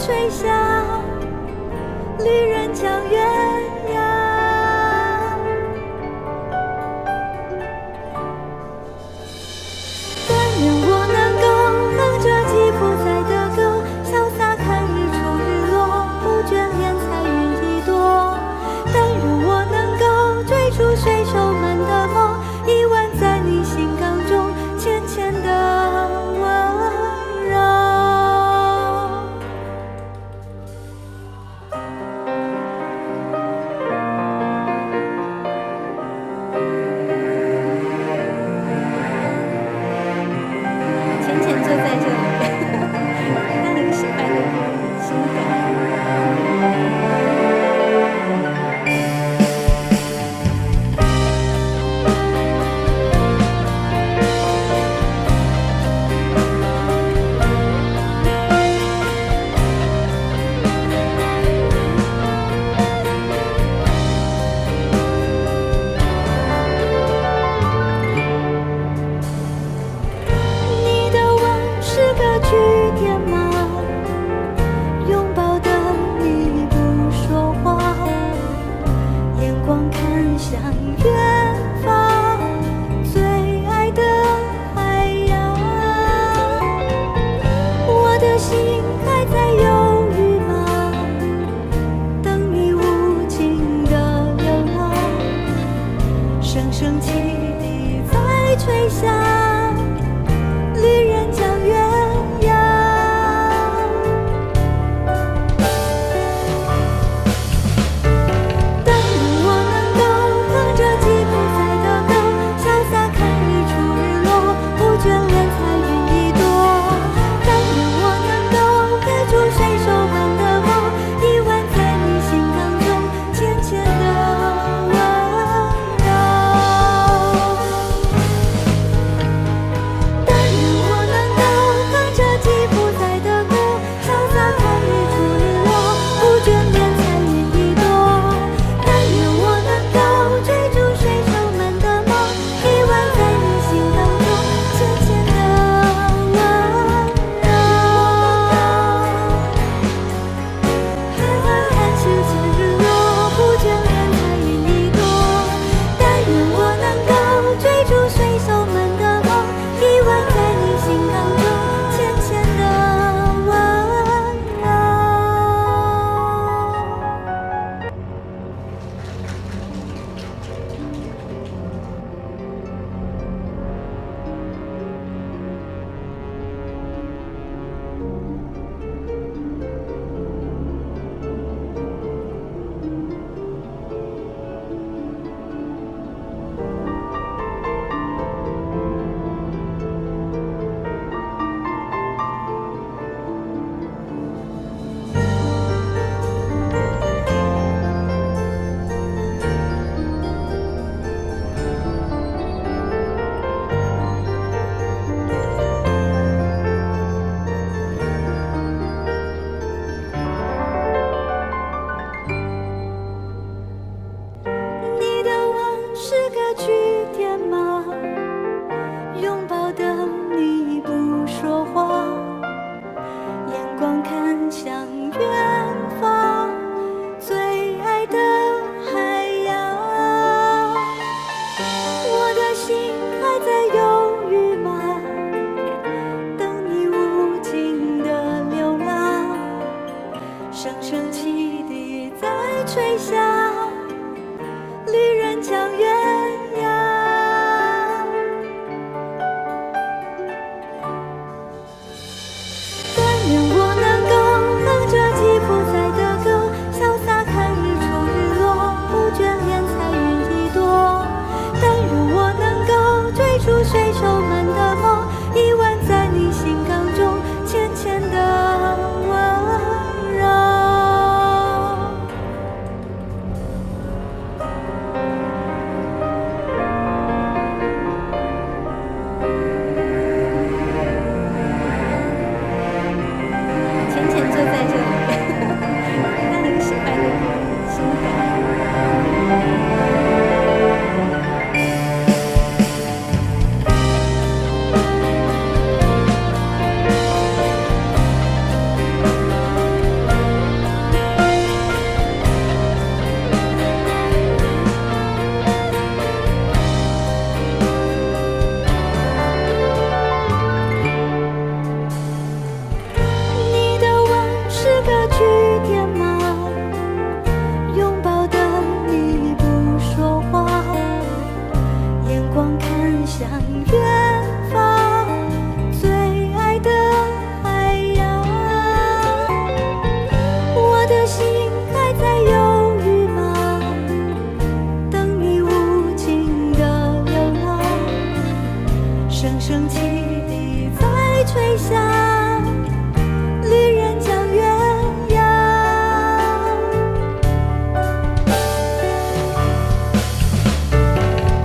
吹响，旅人将鸳鸯。但愿我能够哼着吉普赛的歌，潇洒看日出日落，不眷恋彩云一朵。但愿我能够追逐水手们的梦，一吻在你心缸中浅浅的温柔。浅浅坐在这里，他很喜欢的心感。你的吻是个句点吗？拥抱的你不说话，眼光看向远方，最爱的海洋。我的心还在犹豫吗？等你无尽的流浪，声声汽笛在吹响，旅人将鸳鸯。但愿我能够哼着吉普赛的歌，潇洒看日出日落，不眷恋彩云一朵。但愿我能够追逐水手们的梦，一吻在你心缸中浅浅的温柔。但愿我能够哼着吉普赛的歌，潇洒看日出日落，不眷恋彩云一朵。但愿我能够追逐水手们的梦，一吻在你心缸中浅浅的温柔。看世界日落，不眷恋彩云一朵。但愿我能够追逐水手们的梦，一吻在你心缸中浅浅的温柔。你的吻是个句点吗？拥抱的你不说话，眼光看向远方，最爱的海洋。我的心还在犹豫吗？等你无尽的流浪，声声汽笛在吹响，旅人将鸳鸯。但愿我能够哼着吉普赛的歌，潇洒看日出日落，不眷恋彩云一朵。但愿我能够追逐水手们的梦，一吻在你心缸中浅浅的温柔。填满，拥抱的你不说话，眼光看向远方，最爱的海洋。我的心还在犹豫吗？等你无尽的流浪，声声汽笛在吹响，旅人将鸳鸯。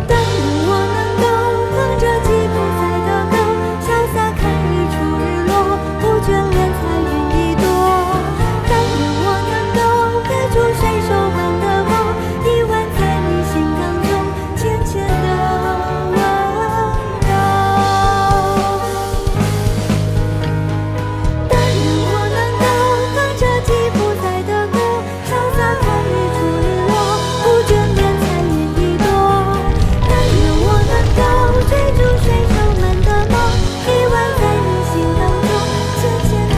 但愿我能够哼着吉普赛的歌，潇洒看日出日落，不眷恋彩云一朵。但愿我能够陪住水手们的梦，依偎在你心脏中浅浅的温柔。但愿我能够哼着吉普赛的歌，潇洒看日出日落，不眷恋彩云一朵。但愿我能够追逐水手们的梦，依偎在你心脏中浅浅的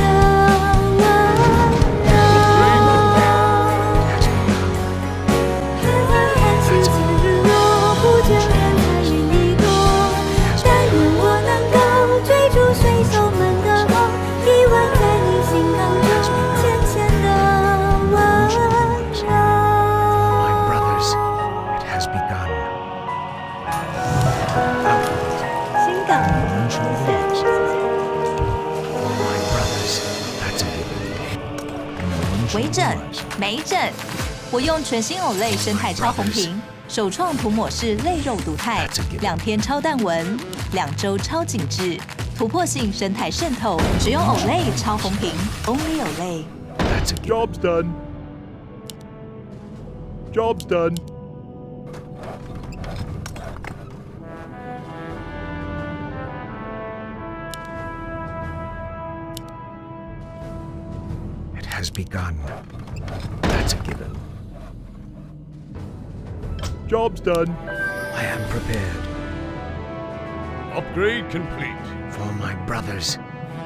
温柔。看星星日落，不眷恋彩云一朵。但愿我能够追逐水手们的梦，依偎在你心脏中浅浅的温柔。 My brothers, it has begun. No one shall be the wiser. For my brothers, that's a given. No one shall 微 be the 整 wiser. 没整，我用全新偶类生态超红瓶，首创涂抹式类肉毒肽，2天超淡纹，2周超紧致，突破性生态渗透，只用偶类超红瓶 ，Only 偶类。 That's a given. Job's done. Job's done. It has begun. That's a given. Job's done. I am prepared. Upgrade complete. For my brothers,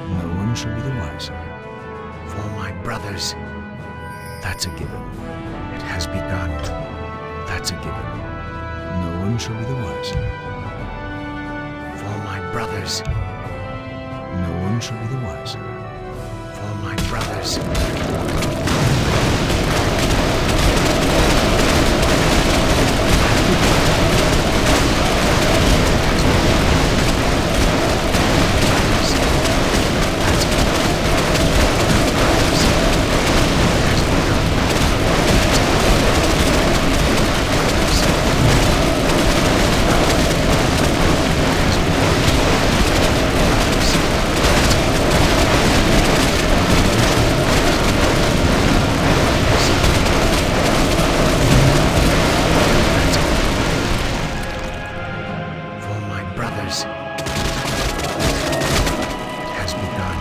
no one shall be the wiser. For my brothers, that's a given. It has begun. That's a given. No one shall be the wiser. For my brothers, no one shall be the wiser. For my brothers. For my brothers, it has begun.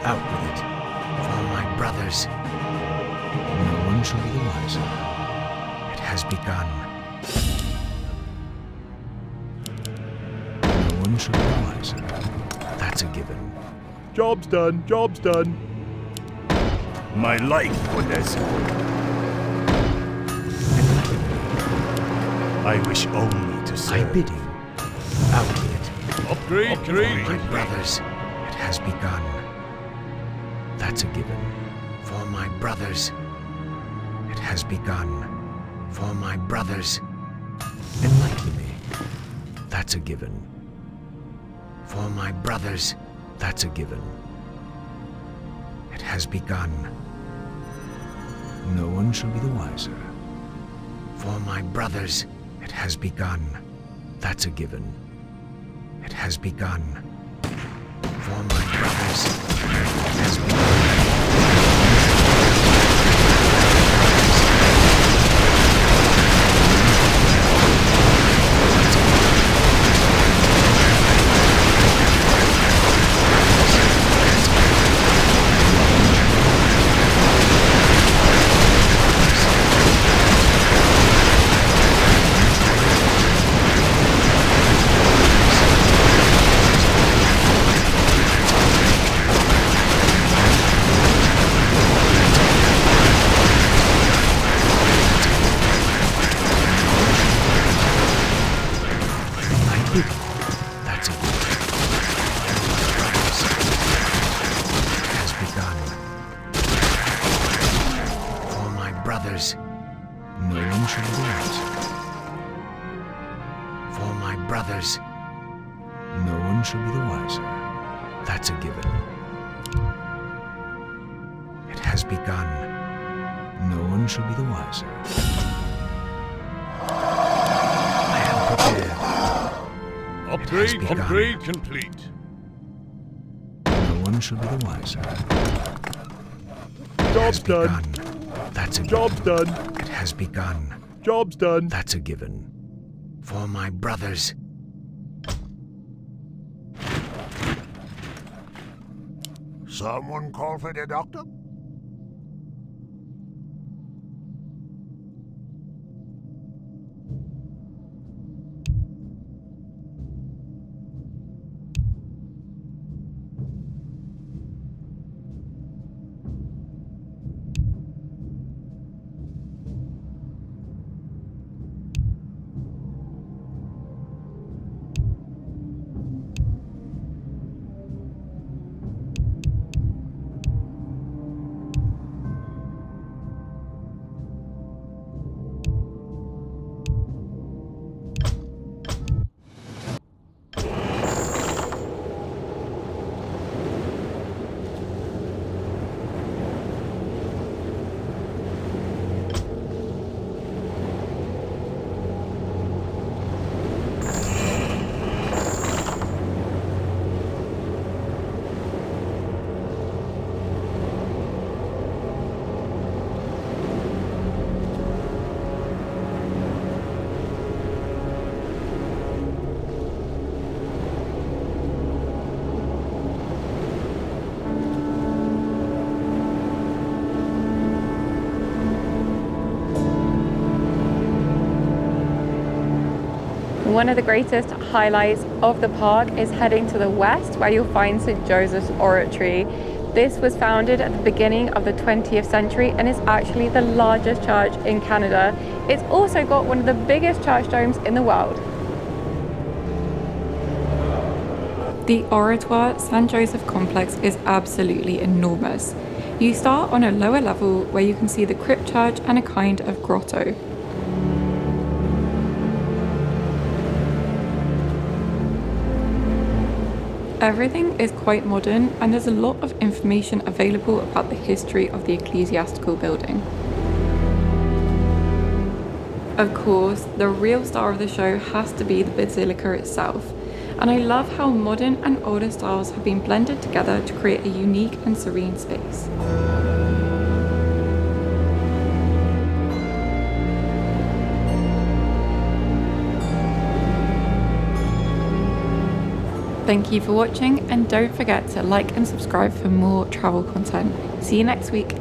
Out with it. For my brothers, no one shall be the wiser. It has begun. No one shall be the wiser. That's a given. Job's done. Job's done. My life for this. I wish only to I serve. bid him. Out with it. Upgrade My complete. brothers, it has begun. That's a given. For my brothers, it has begun. For my brothers, enlighten me. That's a given. For my brothers, that's a given. It has begun. No one shall be the wiser. For my brothers, it has begun. That's a given. It has begun. For my brothers, it has begun. brothers, no one shall be the wiser. That's a given. It has begun. No one shall be the wiser. I am prepared. Upgrade complete. No one shall be the wiser. Job's done. That's a Job's given. done. It has begun. Job's done. That's a given. For my brothers. Someone call for the doctor? One of the greatest highlights of the park is heading to the west, where you'll find St. Joseph's Oratory. This was founded at the beginning of the 20th century and is actually the largest church in Canada. It's also got one of the biggest church domes in the world. The Oratoire St. Joseph complex is absolutely enormous. You start on a lower level where you can see the crypt church and a kind of grotto. Everything is quite modern and there's a lot of information available about the history of the ecclesiastical building. Of course, the real star of the show has to be the basilica itself, and I love how modern and older styles have been blended together to create a unique and serene space. Thank you for watching, and don't forget to like and subscribe for more travel content. See you next week.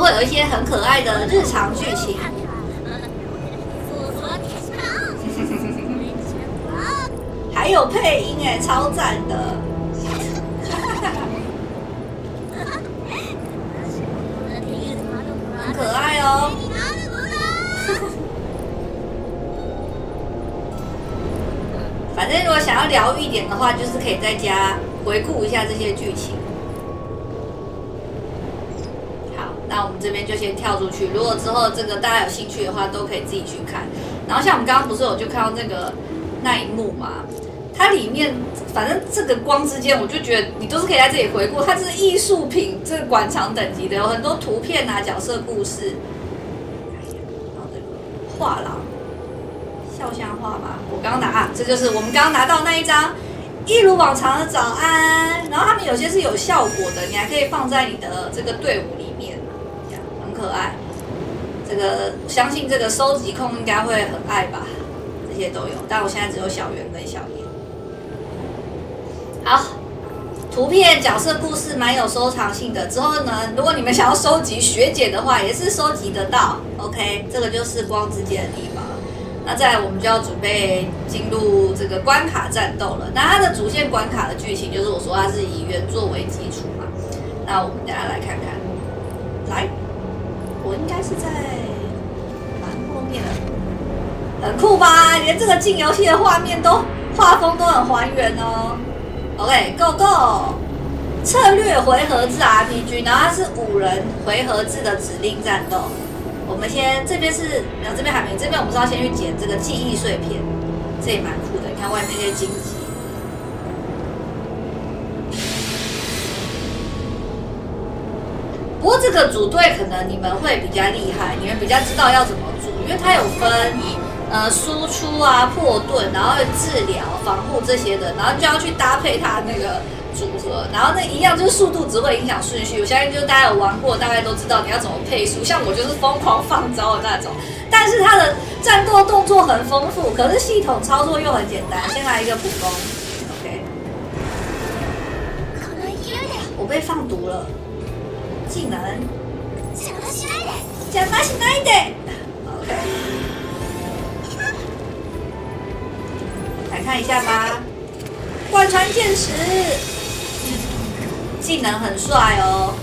会有一些很可爱的日常剧情。还有配音哎，超赞的。很可爱哦。反正如果想要疗愈一点的话，就是可以在家回顾一下这些剧情。好，那我们这边就先跳出去。如果之后这个大家有兴趣的话，都可以自己去看。然后像我们刚刚不是有就看到那一幕嘛，它里面反正这个光之间，我就觉得你都是可以在这里回顾。它这是艺术品，这个馆藏等级的，有很多图片啊、角色故事，然后这个画廊。肖像画吗？我刚刚拿，这就是我们刚刚拿到那一张，一如往常的早安。然后他们有些是有效果的，你还可以放在你的这个队伍里面，这样很可爱。这个相信这个收集控应该会很爱吧，这些都有。但我现在只有小圆跟小叶。好，图片、角色故事蛮有收藏性的。之后呢，如果你们想要收集学姐的话，也是收集得到。OK， 这个就是光之间的地方。那再来，我们就要准备进入这个关卡战斗了。那它的主线关卡的剧情，就是我说它是以原作为基础嘛。那我们等一下来看看。来，我应该是在蛮后面的，很酷吧？连这个进游戏的画面都画风都很还原哦。OK，Go Go！ 策略回合制 RPG， 然后它是5人回合制的指令战斗。我们先这边是没有，这边还没，这边我们是要先去捡这个记忆碎片，这也蛮酷的。你看外面那些荆棘。不过这个组队可能你们会比较厉害，你们比较知道要怎么组，因为它有分输出啊、破盾，然后治疗、防护这些的，然后就要去搭配它那个组合，然后那一样就是速度只会影响顺序。我相信就是大家有玩过，大概都知道你要怎么配速。像我就是疯狂放招的那种，但是它的战斗动作很丰富，可是系统操作又很简单。先来一个普攻 ，OK。我被放毒了，技能。邪魔しないで。OK。来看一下吧，贯穿剑石。技能很帅哦，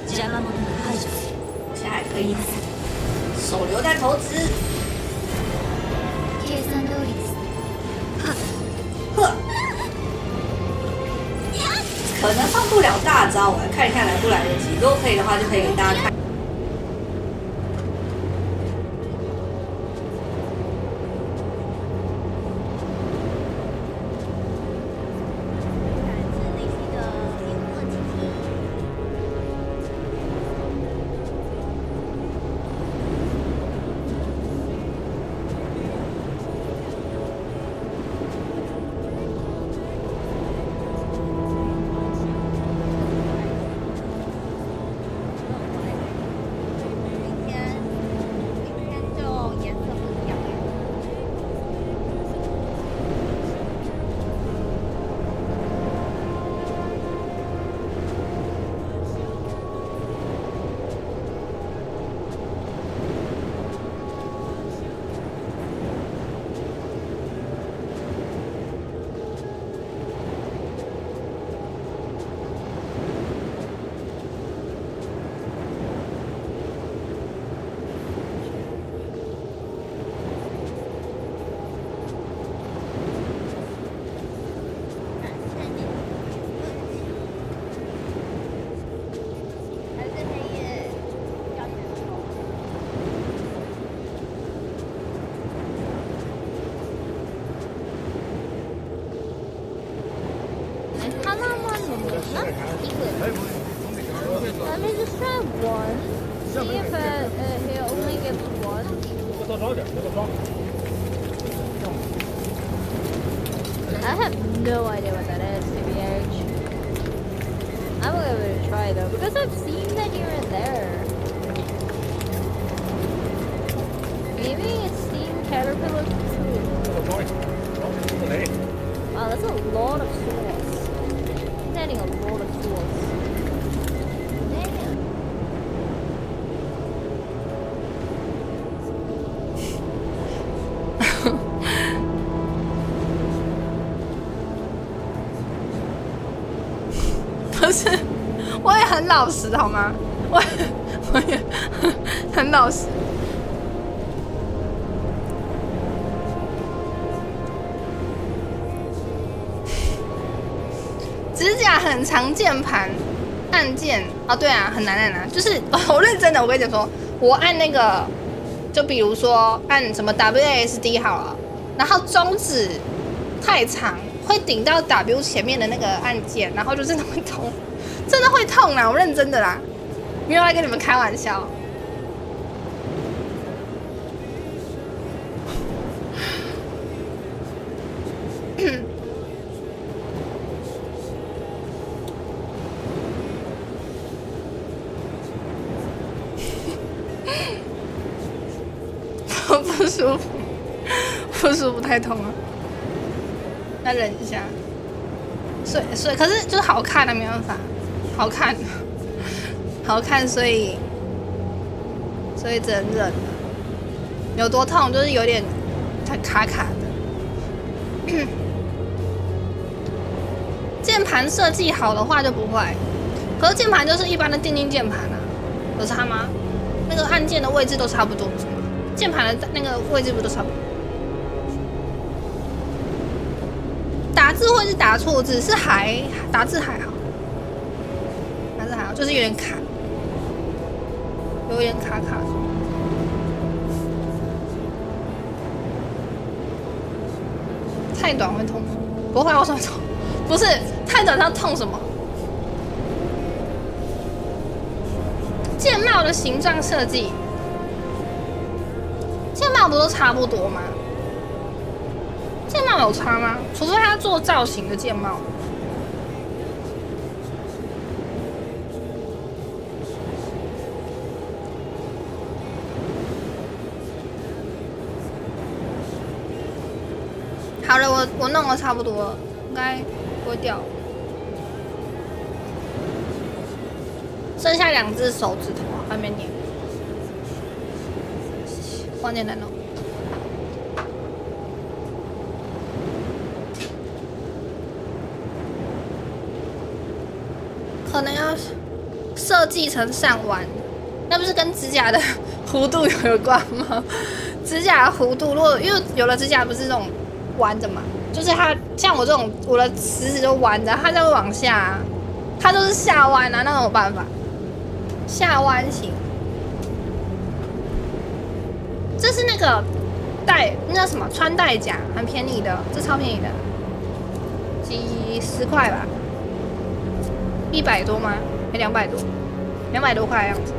现在还可以手留在头子，呵，可能放不了大招，我来看一看来不来得及。如果可以的话，就可以给大家看。Let me just try one. See if he only gives one. I have no idea what that is, TBH. I'm gonna give it a try though, because I've seen that here and there. Maybe it's Steam Caterpillar 2. Wow, that's a lot of sauce. Daniel. 我也很老实好吗？我也很老实。指甲很长，键盘按键哦，对啊，很难。就是我认真的，我跟你说，我按那个，就比如说按什么 WASD 好了，然后中指太长，会顶到 W 前面的那个按键，然后就真的会痛，真的会痛啦，我认真的啦，没有来跟你们开玩笑。不舒服，不舒服，太痛了，要忍一下。所以，可是就是好看啊，没办法，好看，所以只能忍了。有多痛，就是有点卡的。键盘设计好的话就不会，可是键盘就是一般的电竞键盘啊，有差吗？那个按键的位置都差不多，是吗？键盘的那个位置不都差不多？打字或是打错字是打字还好，就是有点卡，有点卡。太短会痛吗？不会，为什么痛？不是太短，它痛什么？键帽的形状设计。键帽不都差不多吗？键帽有差吗？除非他做造型的键帽。好了，我弄的差不多了，应该不会掉。剩下2只手指头还没粘。好简单哦。可能要设计成上弯，那不是跟指甲的弧度有关吗？指甲的弧度，如果因为有的指甲不是那种弯的嘛，就是它像我这种，我的食指就弯的，它就会往下，它就是下弯啊，那有办法，下弯型。这是那个那什么穿戴甲，很便宜的，这超便宜的，几10块吧，100多吗？还200多，200多块的样子。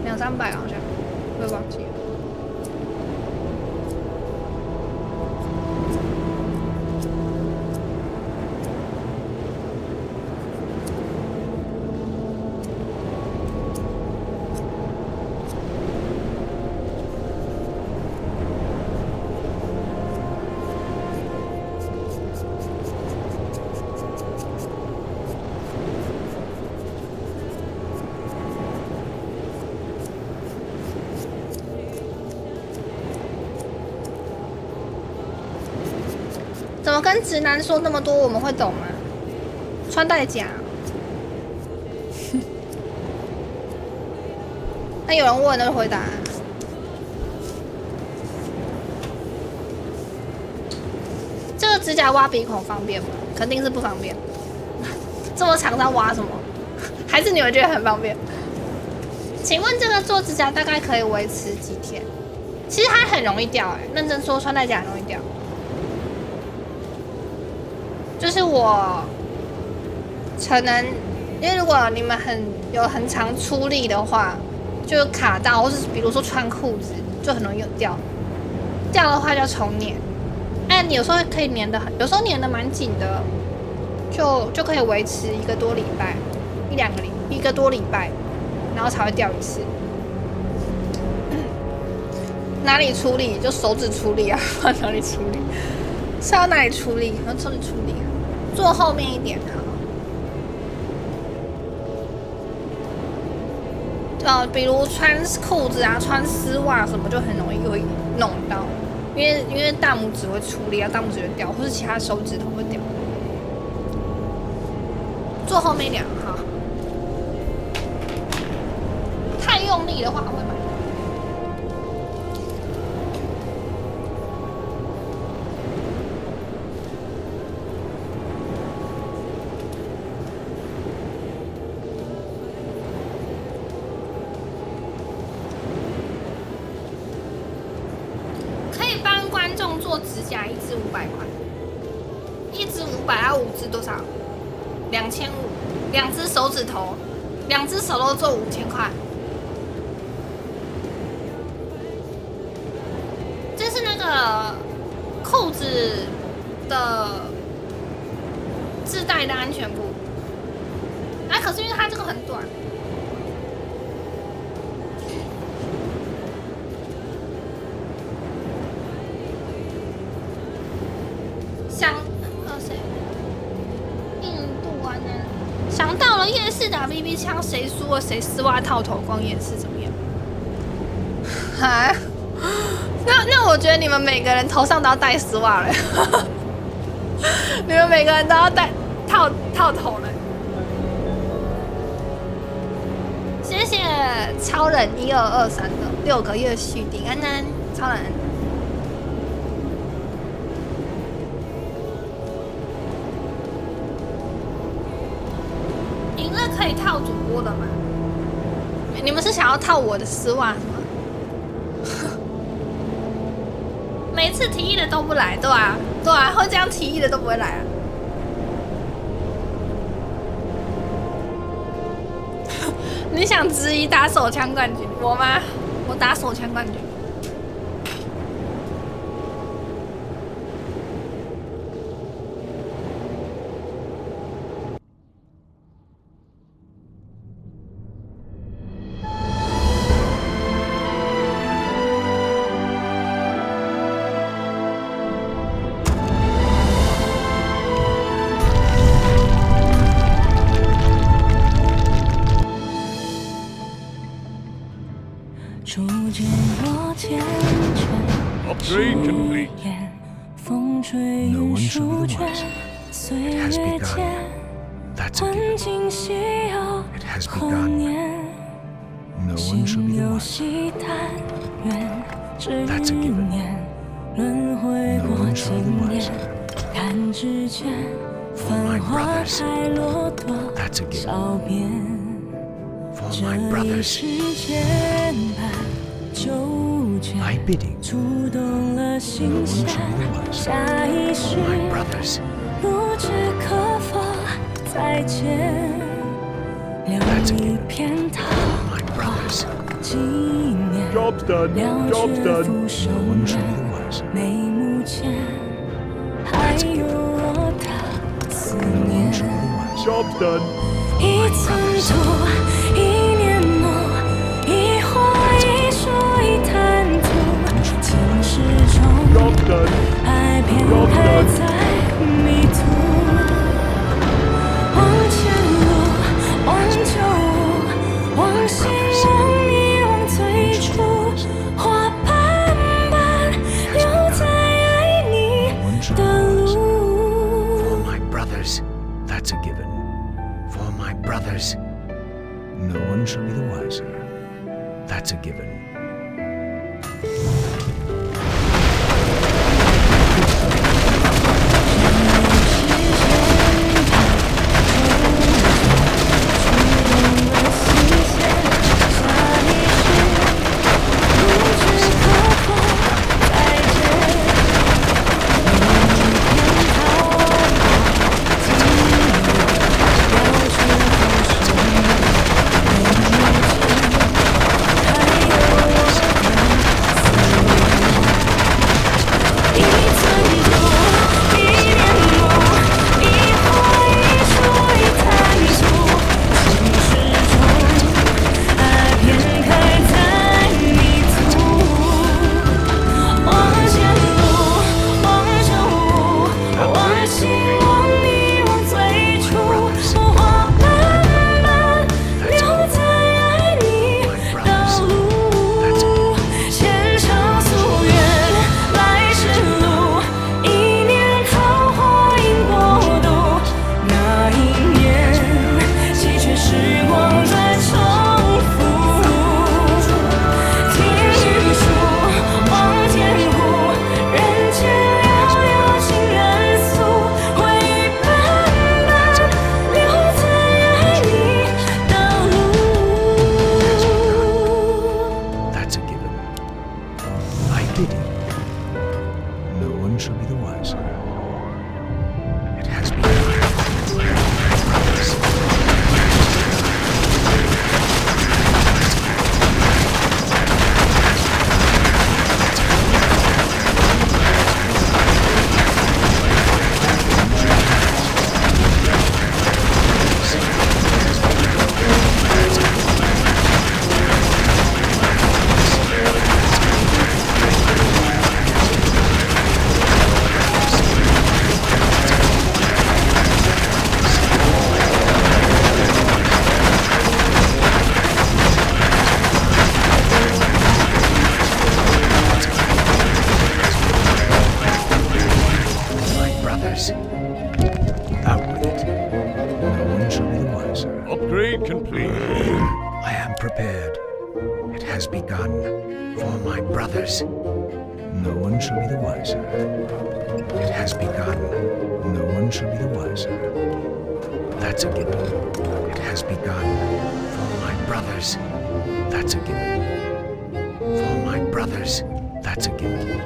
200-300好像，我也忘记了。怎么跟直男说那么多，我们会懂吗？穿戴甲。那有人问，那就回答。这个指甲挖鼻孔方便吗？肯定是不方便。这么长，它挖什么？还是你们觉得很方便？请问这个做指甲大概可以维持几天？其实它很容易掉，认真说，穿戴甲很容易掉。就是我可能，因为如果你们很常出力的话，就卡到，或是比如说穿裤子就很容易有掉，掉的话就要重粘。哎，你有时候可以粘的很，有时候粘的蛮紧的，就可以维持1个多礼拜，1个多礼拜，然后才会掉一次。哪里出力就手指出力啊，哪里出力？是要哪里出力？然后这里出力，坐后面一点好。比如穿裤子啊、穿丝袜什么，就很容易会弄到。因为大拇指会出力啊，大拇指会掉，或是其他手指头会掉。坐后面一点哈，太用力的话会买。做指甲1支500块，1支500，要5支多少？2500，2只手指头，2只手都做5000块。这是那个裤子的自带的安全布，啊，可是因为它这个很短。想到了夜市打 BB 枪，谁输了谁丝袜套头光夜市怎么样？啊？那我觉得你们每个人头上都要戴丝袜了，你们每个人都要戴套头了。谢谢超人1223的6个月续订，安安超人。可以套主播的吗？你们是想要套我的丝袜是吗？每次提议的都不来，对啊，会这样提议的都不会来啊。你想质疑打手枪冠军我吗？我打手枪冠军。Upgrade complete. No one shall be the wiser. It has begun. That's a given. It has begun. No one shall be the wiser. That's a given. No one shall be the wiser. For my brothers. That's a given. For my brothers. My bidding. No one shall be the wiser. For my brothers. That's a given. For my brothers. Job's done. Job's done. No one shall be the wiser. That's a given. No one shall be the wiser. Job's done. For Job's done. Job's done. ，That's a given. For my brothers, no one shall be the wiser. That's a given. has begun. For my brothers, no one shall be the wiser. It has begun. No one shall be the wiser. That's a given. It has begun. For my brothers, that's a given. For my brothers, that's a given.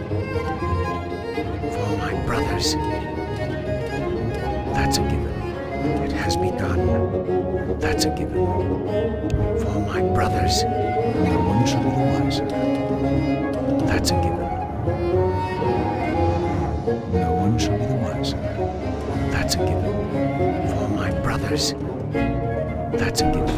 For my brothers, that's a given. It has begun. That's a given. For my brothers, no one shall be the wiser. That's a given. No one shall be the wiser. That's a given. For my brothers, that's a given.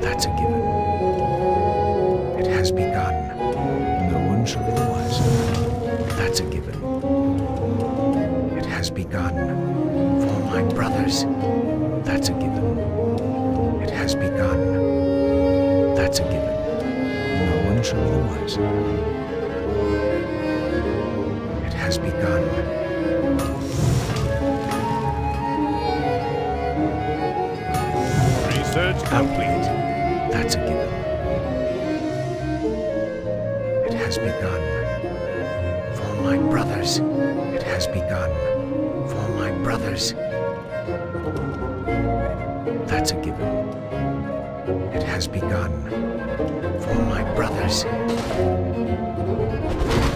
That's a given. It has begun. No one shall be the wiser. That's a given. It has begun. For my brothers, that's a given. It has begun. That's a given. No one shall be the wiser. It has begun. Research complete. That's a given. It has begun. For my brothers, it has begun. For my brothers, that's a given. It has begun. For my brothers,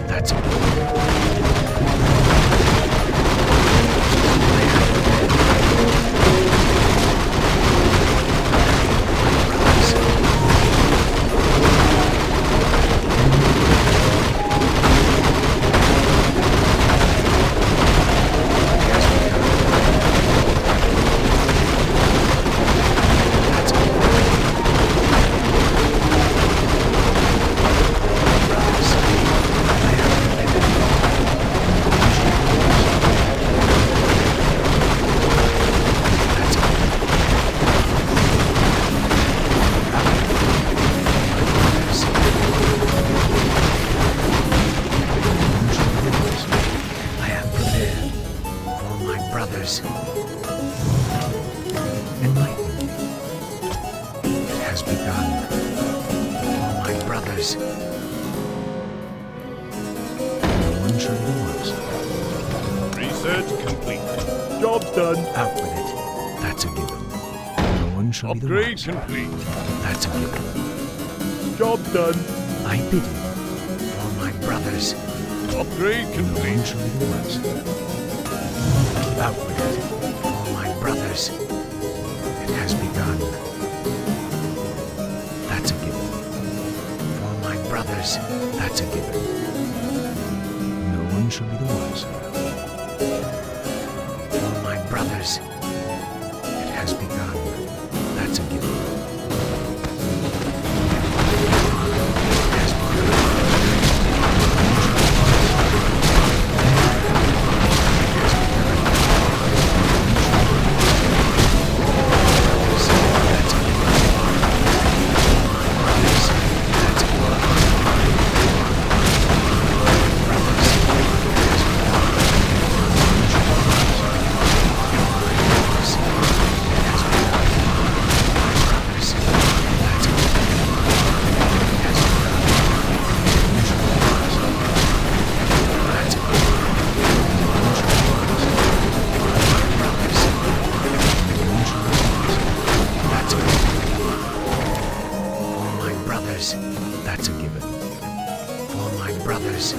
that's a given. Research complete. Job's done. Out with it. That's a given. No one shall be the Upgrade wiser. complete. That's a given. Job's done. I bid you. For my brothers, Upgrade no complete. one shall be the wiser. Out with it. For my brothers, it has begun. That's a given. For my brothers, that's a given. No one shall be the wiser. For my brothers, it has begun. That's a given. It has That's a given. For my brothers,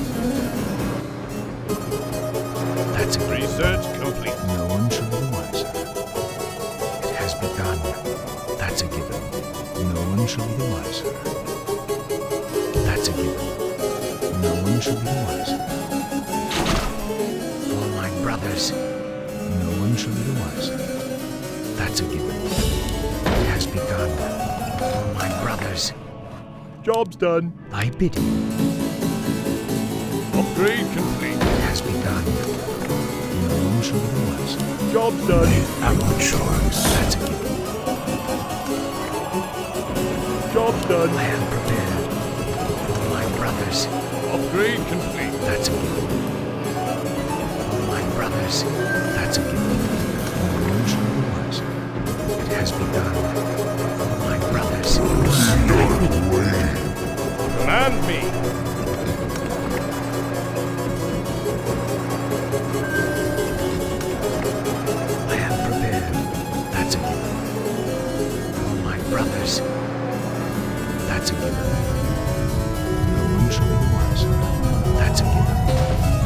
that's a given. Research complete. No one shall be the wiser. shall be the wiser. That's a given. No one shall be the wiser. For my brothers, no one shall be the wiser. That's a given. It has begun. For my brothers. Job's done. Thy bidding. Upgrade complete. It has begun. No one shall be the wiser. Job's done. Amateurs. That's a given. Job's done. I am prepared. For my brothers. Upgrade complete. That's a given. For my brothers. That's a given. No one shall be the wiser. It has begun. For my brothers. Command me. I am prepared. That's a given. For my brothers. That's a given. No one shall be the wiser. That's a given.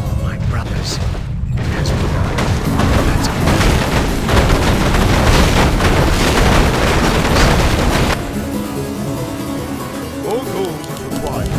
For my brothers. It has begun. That's a given. All goals required.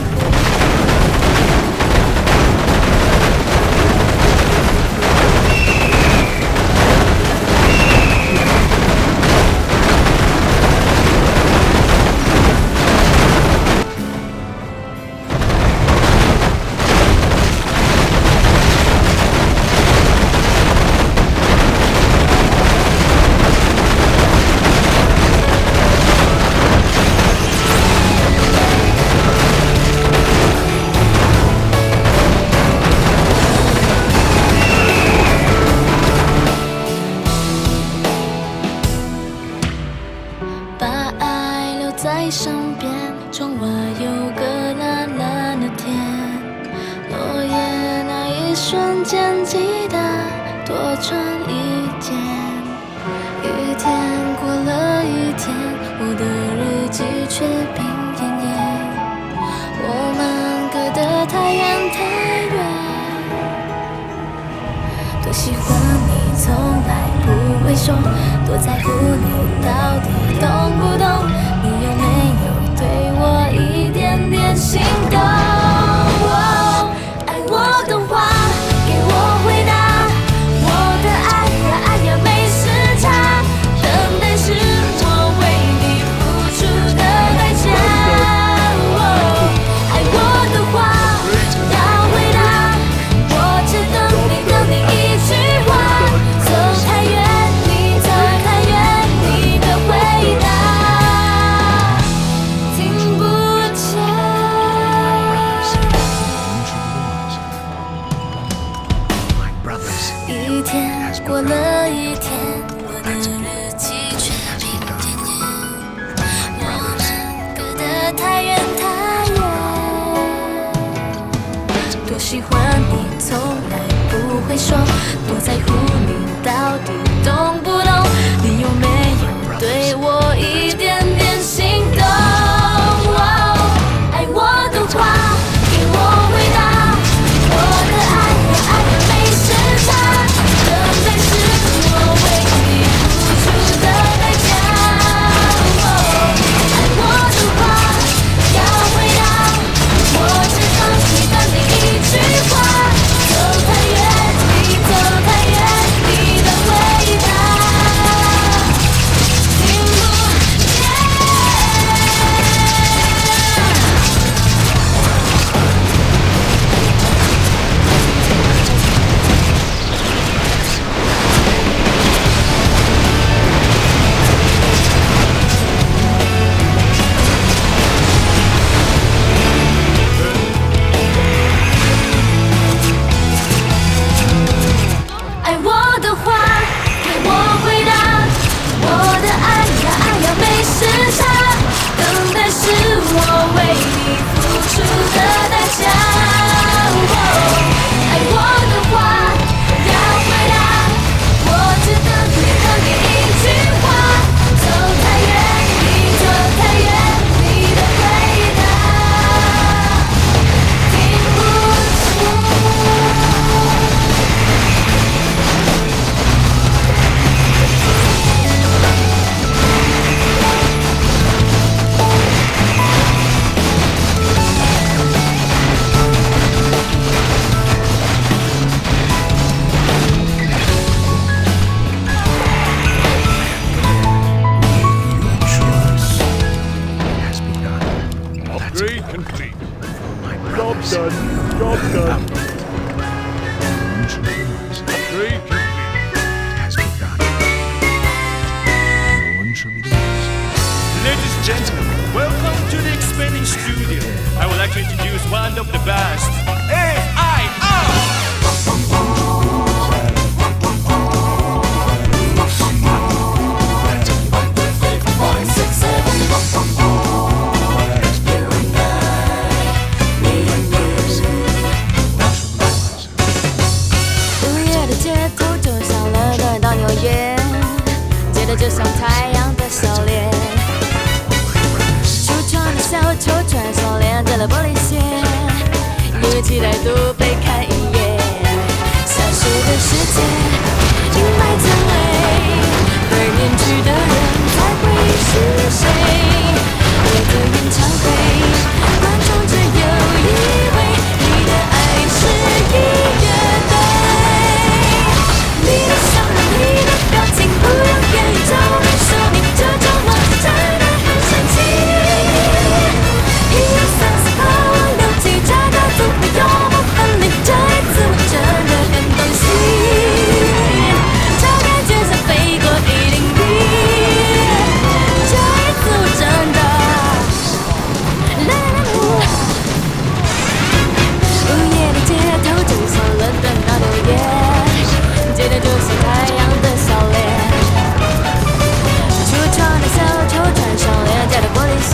把爱留在身边，窗外有个蓝蓝的天，落叶那一瞬间记得多穿一件。一天过了一天，我的日记却病恹恹。我们隔得太远太远，多喜欢你从来不会说，多在乎你到底懂不懂？你有没有对我一点点心动？爱我的话，给我回答。我的爱呀爱呀没时差，等待是我为你付出的代价。爱我的话要回答，我只等你一句话。走太远，你走太远，你的回答听不见。一天过了一天，我的日记却病恹恹。我们隔得太远太远，多喜欢你从来不会说，多在乎你到底懂不懂？你有没有对我一点点心动？爱我的话，给我回答。我的爱呀爱呀没时差，等待是我为你付出的代价。爱我的话要回答，我只等你一句话。走太远，你走太远。done. Job done. Upgrade complete. Has begun. No one shall be the wiser. Ladies and gentlemen, welcome to the expanding studio. I would like to introduce one of the best. AIR!就像太阳的笑脸，橱窗的小球串上连着了玻璃线，因为期待多被看一眼。消失的世界，阴霾曾为对面去的人才会是谁？我的演唱会，观众只有一位，你的爱是音乐队，你的笑容，你的表情，不用言语就能说明这种默契真的很神奇。1、2、3、4、5、6、7，这个组合幽默分离，这一次我真的很动心，这感觉像飞过101，这一次我真的啦啦啦。午夜的街头就像伦敦到纽约，街灯就像太阳的笑脸。橱窗的小球串上廉价的玻璃鞋，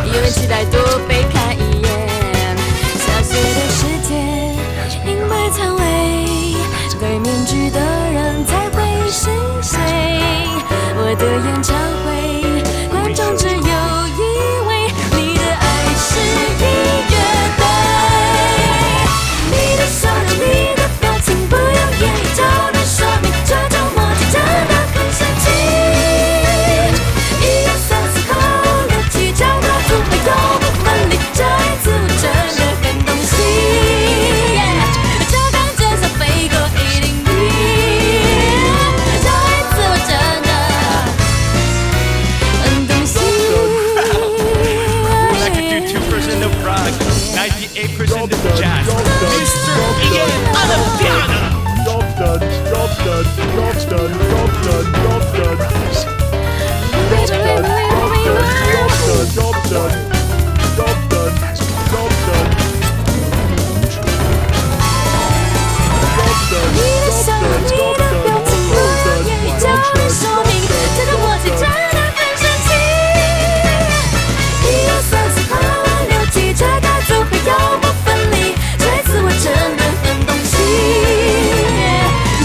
因为期待多被看一眼。消失的世界，阴霾残微，对面具的人才会是谁？我的演唱会，观众只有一位，你的爱是音乐队，你的笑容，你的表情，不用言语就能说明这种默契真的很神奇。1、2、3、4、5、6、7，这个组合幽默分离，这一次我真的很动心，这感觉像飞过101，这一次我真的很动心。Like I do 2% of rock, 98% of jazz. Mr. Ian on the piano. Job done. Job done. Job done. Job done. Job done. Job done. Job done. Job done. Job done. Job done. Job done. Job done. 表情不用言语就能说明，这种默契真的很神奇。1、2、3、4、5、6、7，这个组合幽默分离，这次我真的很动心，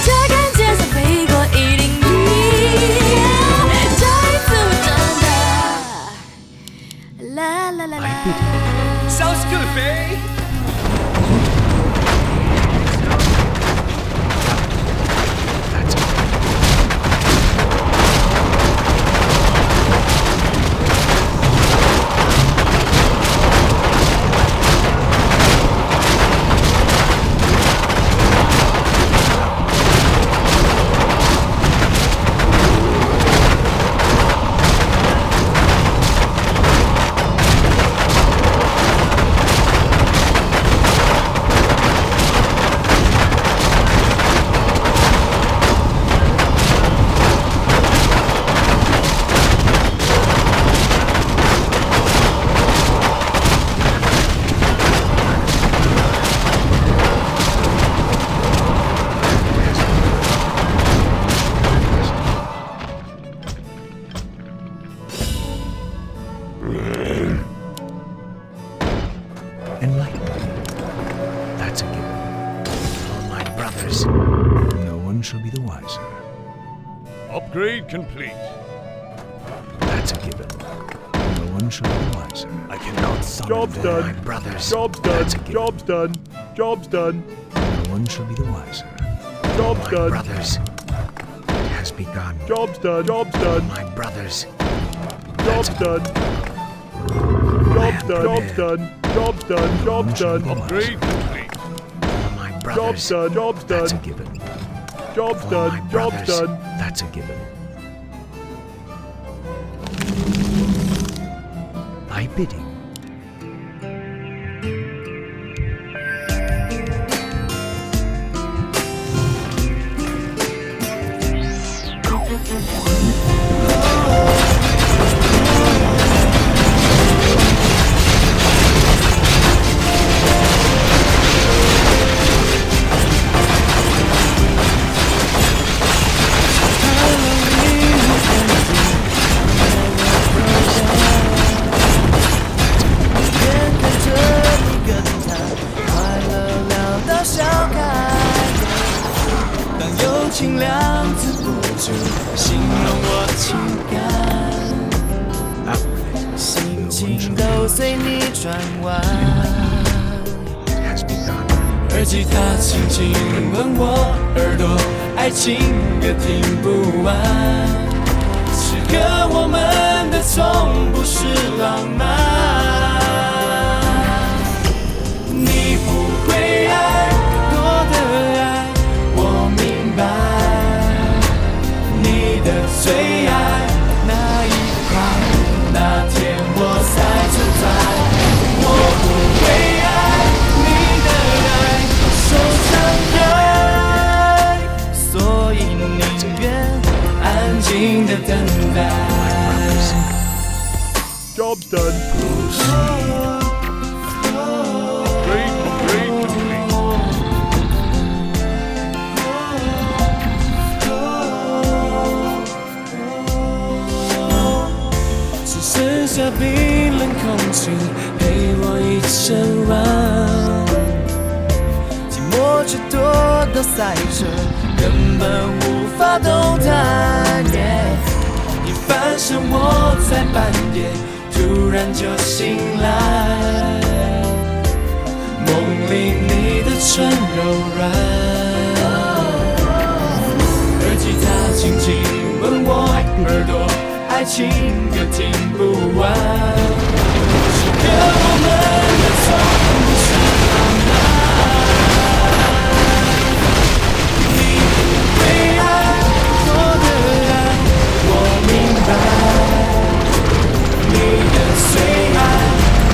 这感觉像飞过101，这一次我真的啦啦啦啦。Sounds good, babe. That's a given. For my brothers, no one shall be the wiser. Upgrade complete. That's a given. No one shall be the wiser. I cannot summon Job's them. done. My brothers, Job's done. that's a given. Job's done. Job's done. No one shall be the wiser. Job's My done. brothers, it has begun. Job's done. Job's done. My brothers, Job's done. Job's done. Job's done. Job's done. Job's done. Upgrade complete. my Job's brothers, done. Job's that's a done. given. Job's For done. my Job's brothers, done. that's a given. I bid him. 情两字不足形容我情感，心情都随你转弯。而吉他轻轻吻我耳朵，爱情歌听不完。适合我们的从不是浪漫。你不会爱我的爱，我明白。最爱那一块，那天我才存在。我不会爱你的爱，受伤害，所以宁愿安静的等待。Job done.剩下冰冷空气陪我一整晚，寂寞却多到塞车，根本无法动弹。一翻身我在半夜突然就醒来，梦里你的唇柔软，而吉他轻轻吻我耳朵，爱情歌听不完，适合我们的从不是浪漫。你不会爱我的爱，我明白。你的最爱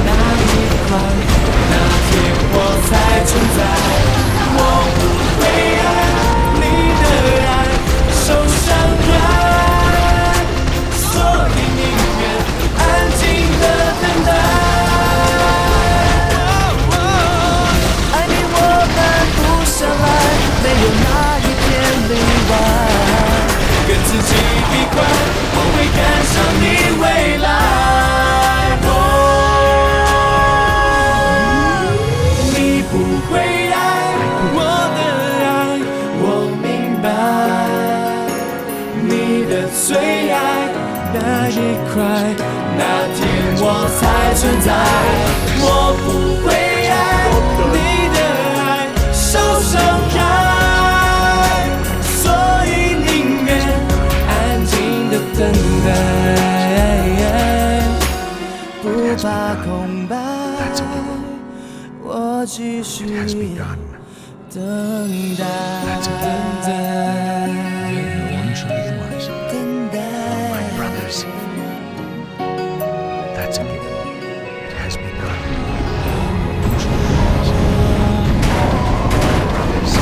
那一块，那天我才存在。我不会爱你的爱，受伤害。所以宁愿安静的等待。爱你我慢不下来，没有哪一天例外。跟自己比快，我会赶上你未来。你不会爱我的爱，我明白。你的最爱那一块，那天我才存在。我不会爱你的爱，受伤害，所以宁愿安静的等待，不怕空白，我继续等待。That's a given. It has begun. Brothers.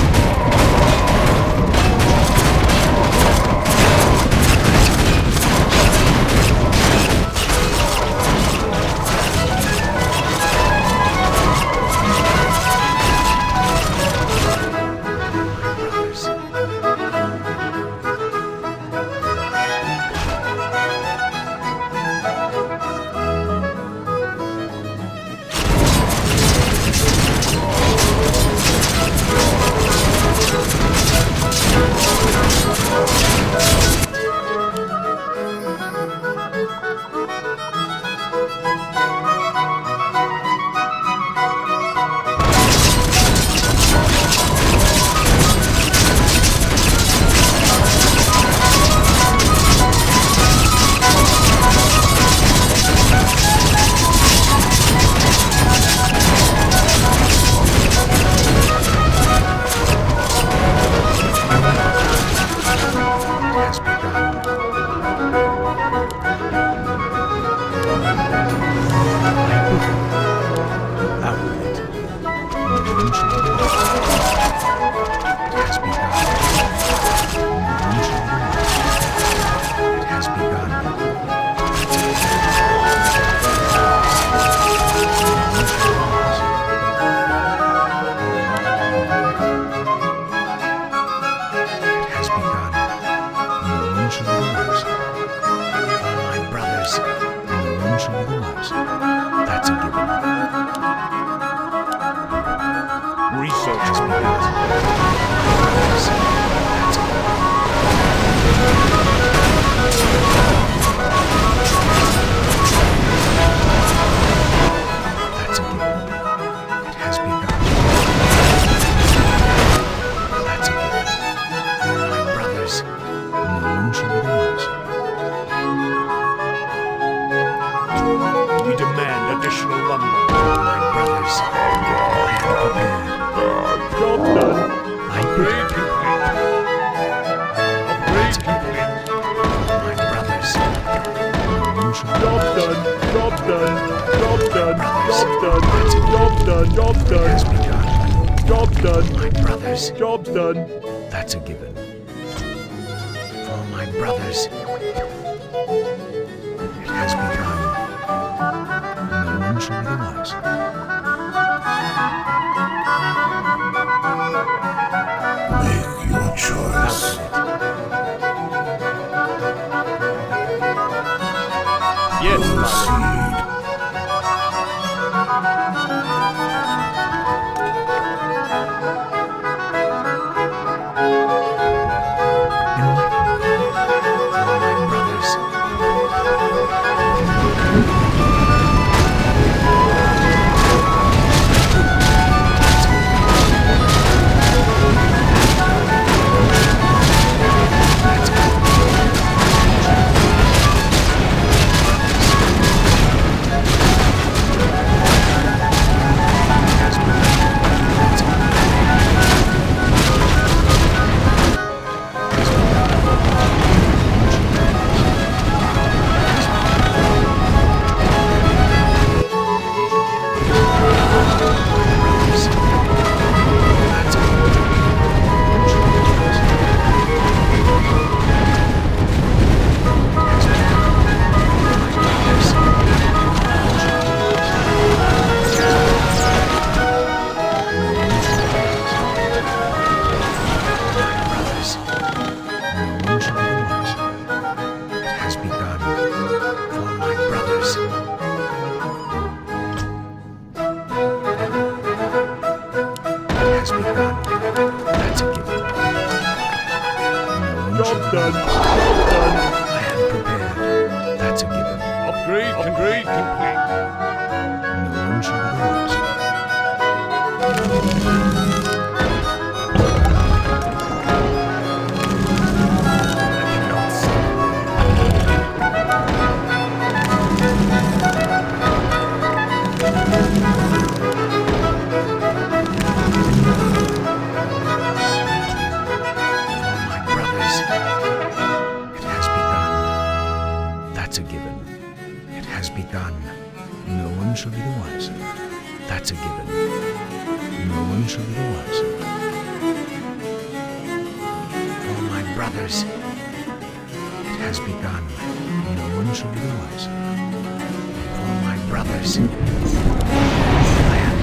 shall be the wiser. That's a given. Research has begun. That's a given. That's a given. It has begun. That's a given. For my brothers, no one shall be the wiser. We demand additional lumber. My brothers, I am prepared. Job done. Upgrade complete. Upgrade complete. My brothers, no one shall be the Job wiser. done. Job done. Job done. Job done. Job done. Job done. Has begun. Job done. My brothers, Job's done. that's a given. For my brothers, it has begun. No one shall be the wiser. Make your choice. Yes, Proceed. For my brothers, Job done. Job done. I am prepared. That's a given. Upgrade complete. No one shall be the wiser. That's a given. It has begun. No one shall be the wiser. That's a given. No one shall be the wiser. For my brothers, it has begun. No one shall be the wiser. For my brothers, I am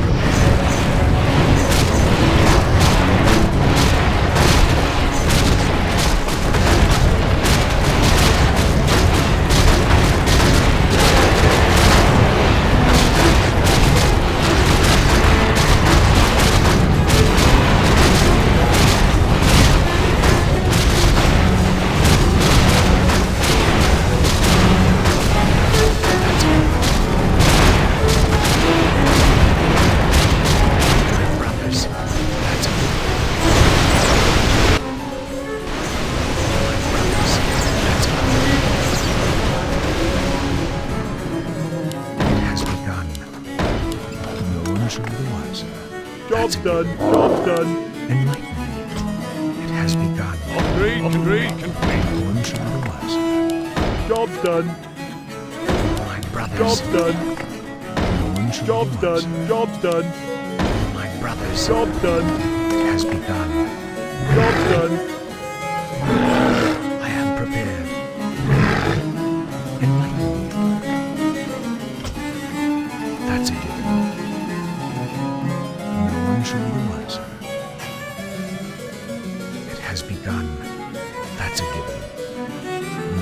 Job done. Job done. Enlighten me. It has begun. Upgrade complete. No one shall be the wiser. Job done. My brothers. Job done. No one shall Job be the wiser. done. Job done. My brothers. Job done. It has begun. Job done. I am prepared. Enlighten me. That's a given. No one shall be the wiser. It has begun. That's a given.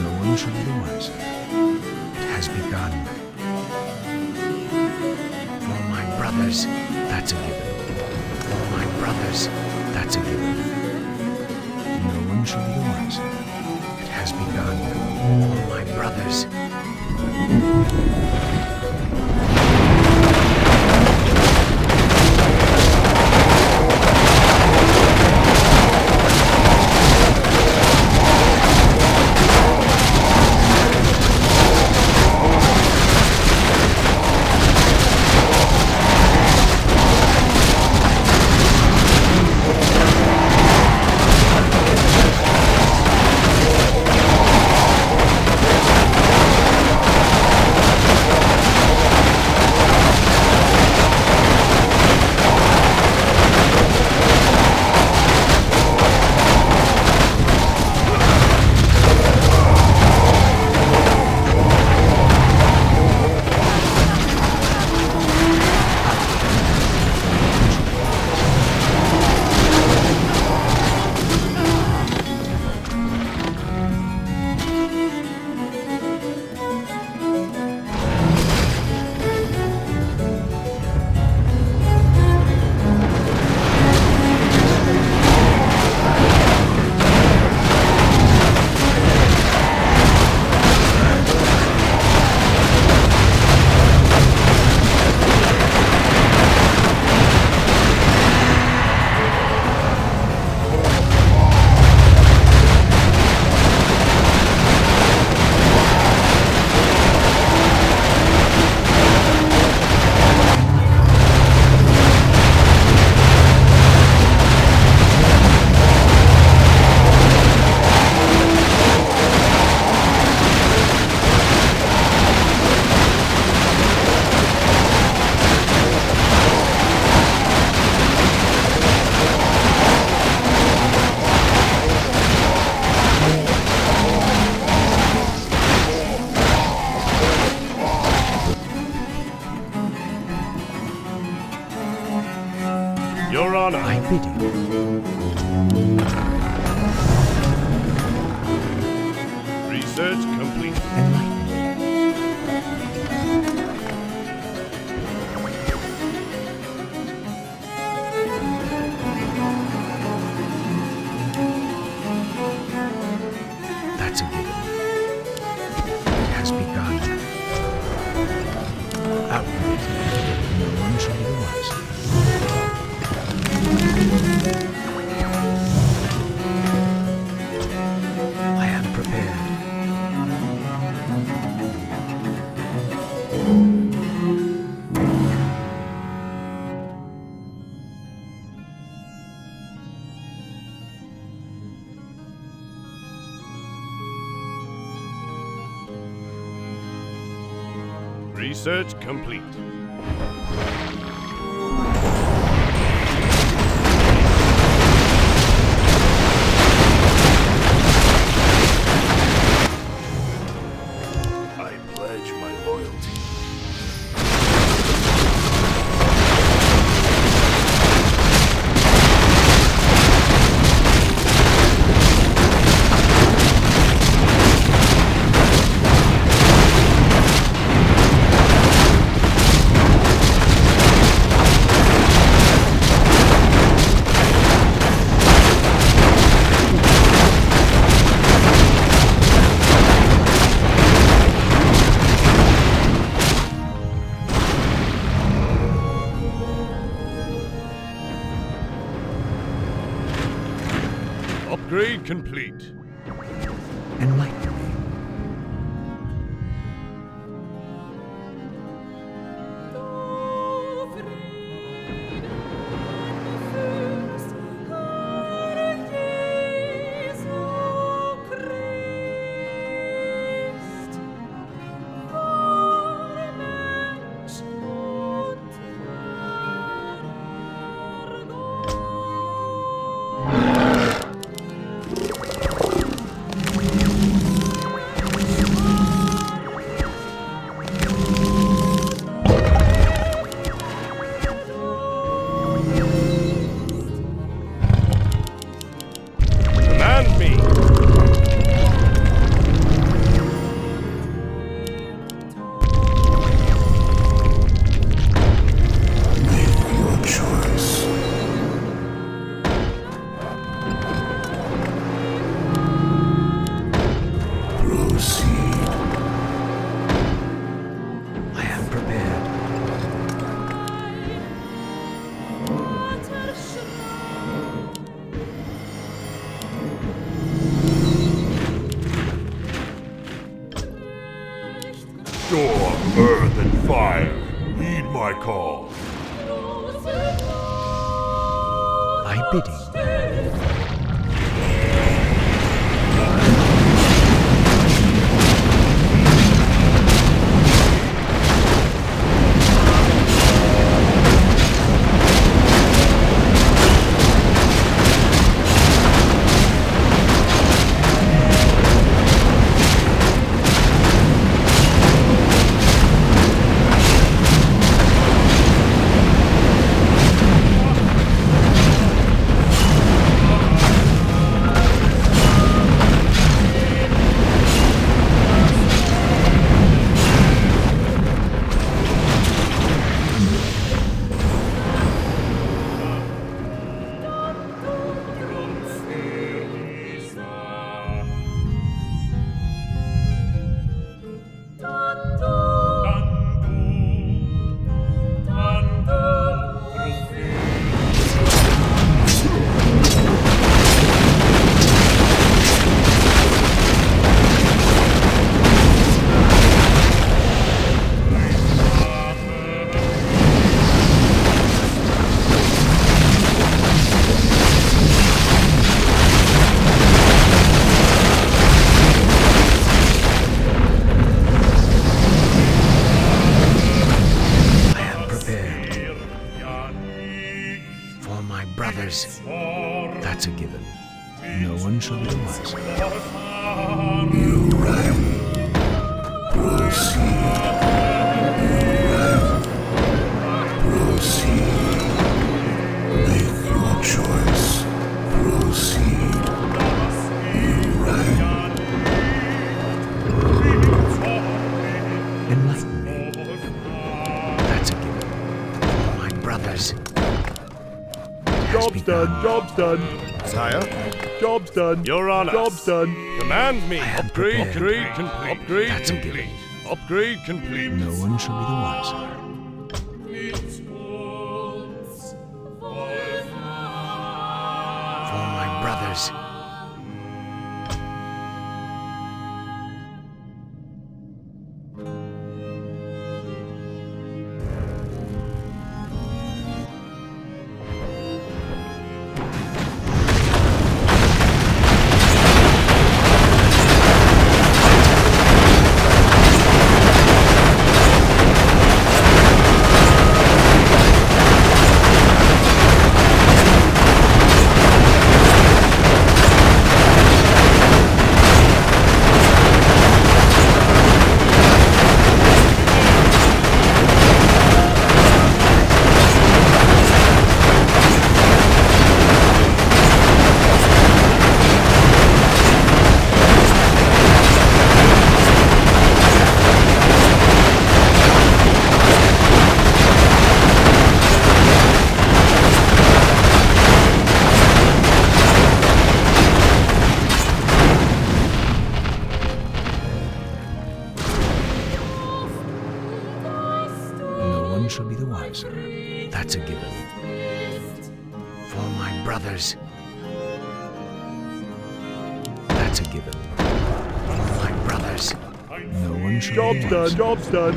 No one shall be the wiser. It has begun. brothers, that's a given. For my brothers, that's a given. No one shall be the wiser. It has begun. For my brothers. Your Honor. I bid you. Research complete. That's a given. It has begun. Outward. No one shall be the wiser. I am prepared. Research complete. I pledge my loyalty. Upgrade complete. Enlighten me. Restore earth and fire. Heed my call. Thy bidding. That's a given. No one shall be the wiser. You ran. Proceed. You ran. Proceed. Make your choice. Proceed. You ran. Enlighten me. That's a given. My brothers. Job's done, job's done. Sire? Job's done. Your Honor. Job's done. Command me. Upgrade prepared. complete. Upgrade That's a complete. Upgrade complete. No one shall be the wiser. For my brothers. Shall be the wiser. That's a given. For my brothers. That's a given. For my brothers. No one shall be the wiser. Job's done.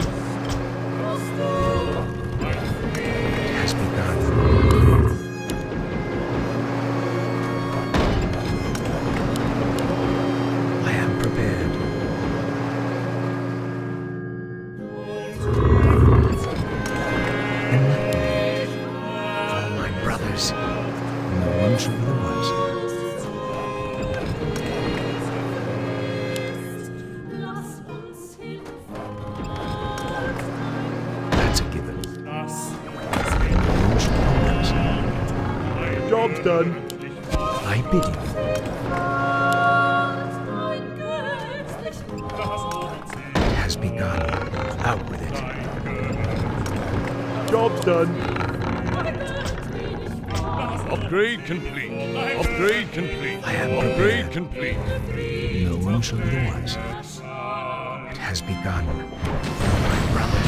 It has begun. I am prepared. No one shall be the wiser. That's a given. No one shall be the wiser. Job's done. I bid you. It has begun. Out with it. Job's done. Upgrade complete. Upgrade complete. I am Upgrade prepared. complete. No one shall be the wiser. It has begun. My brother.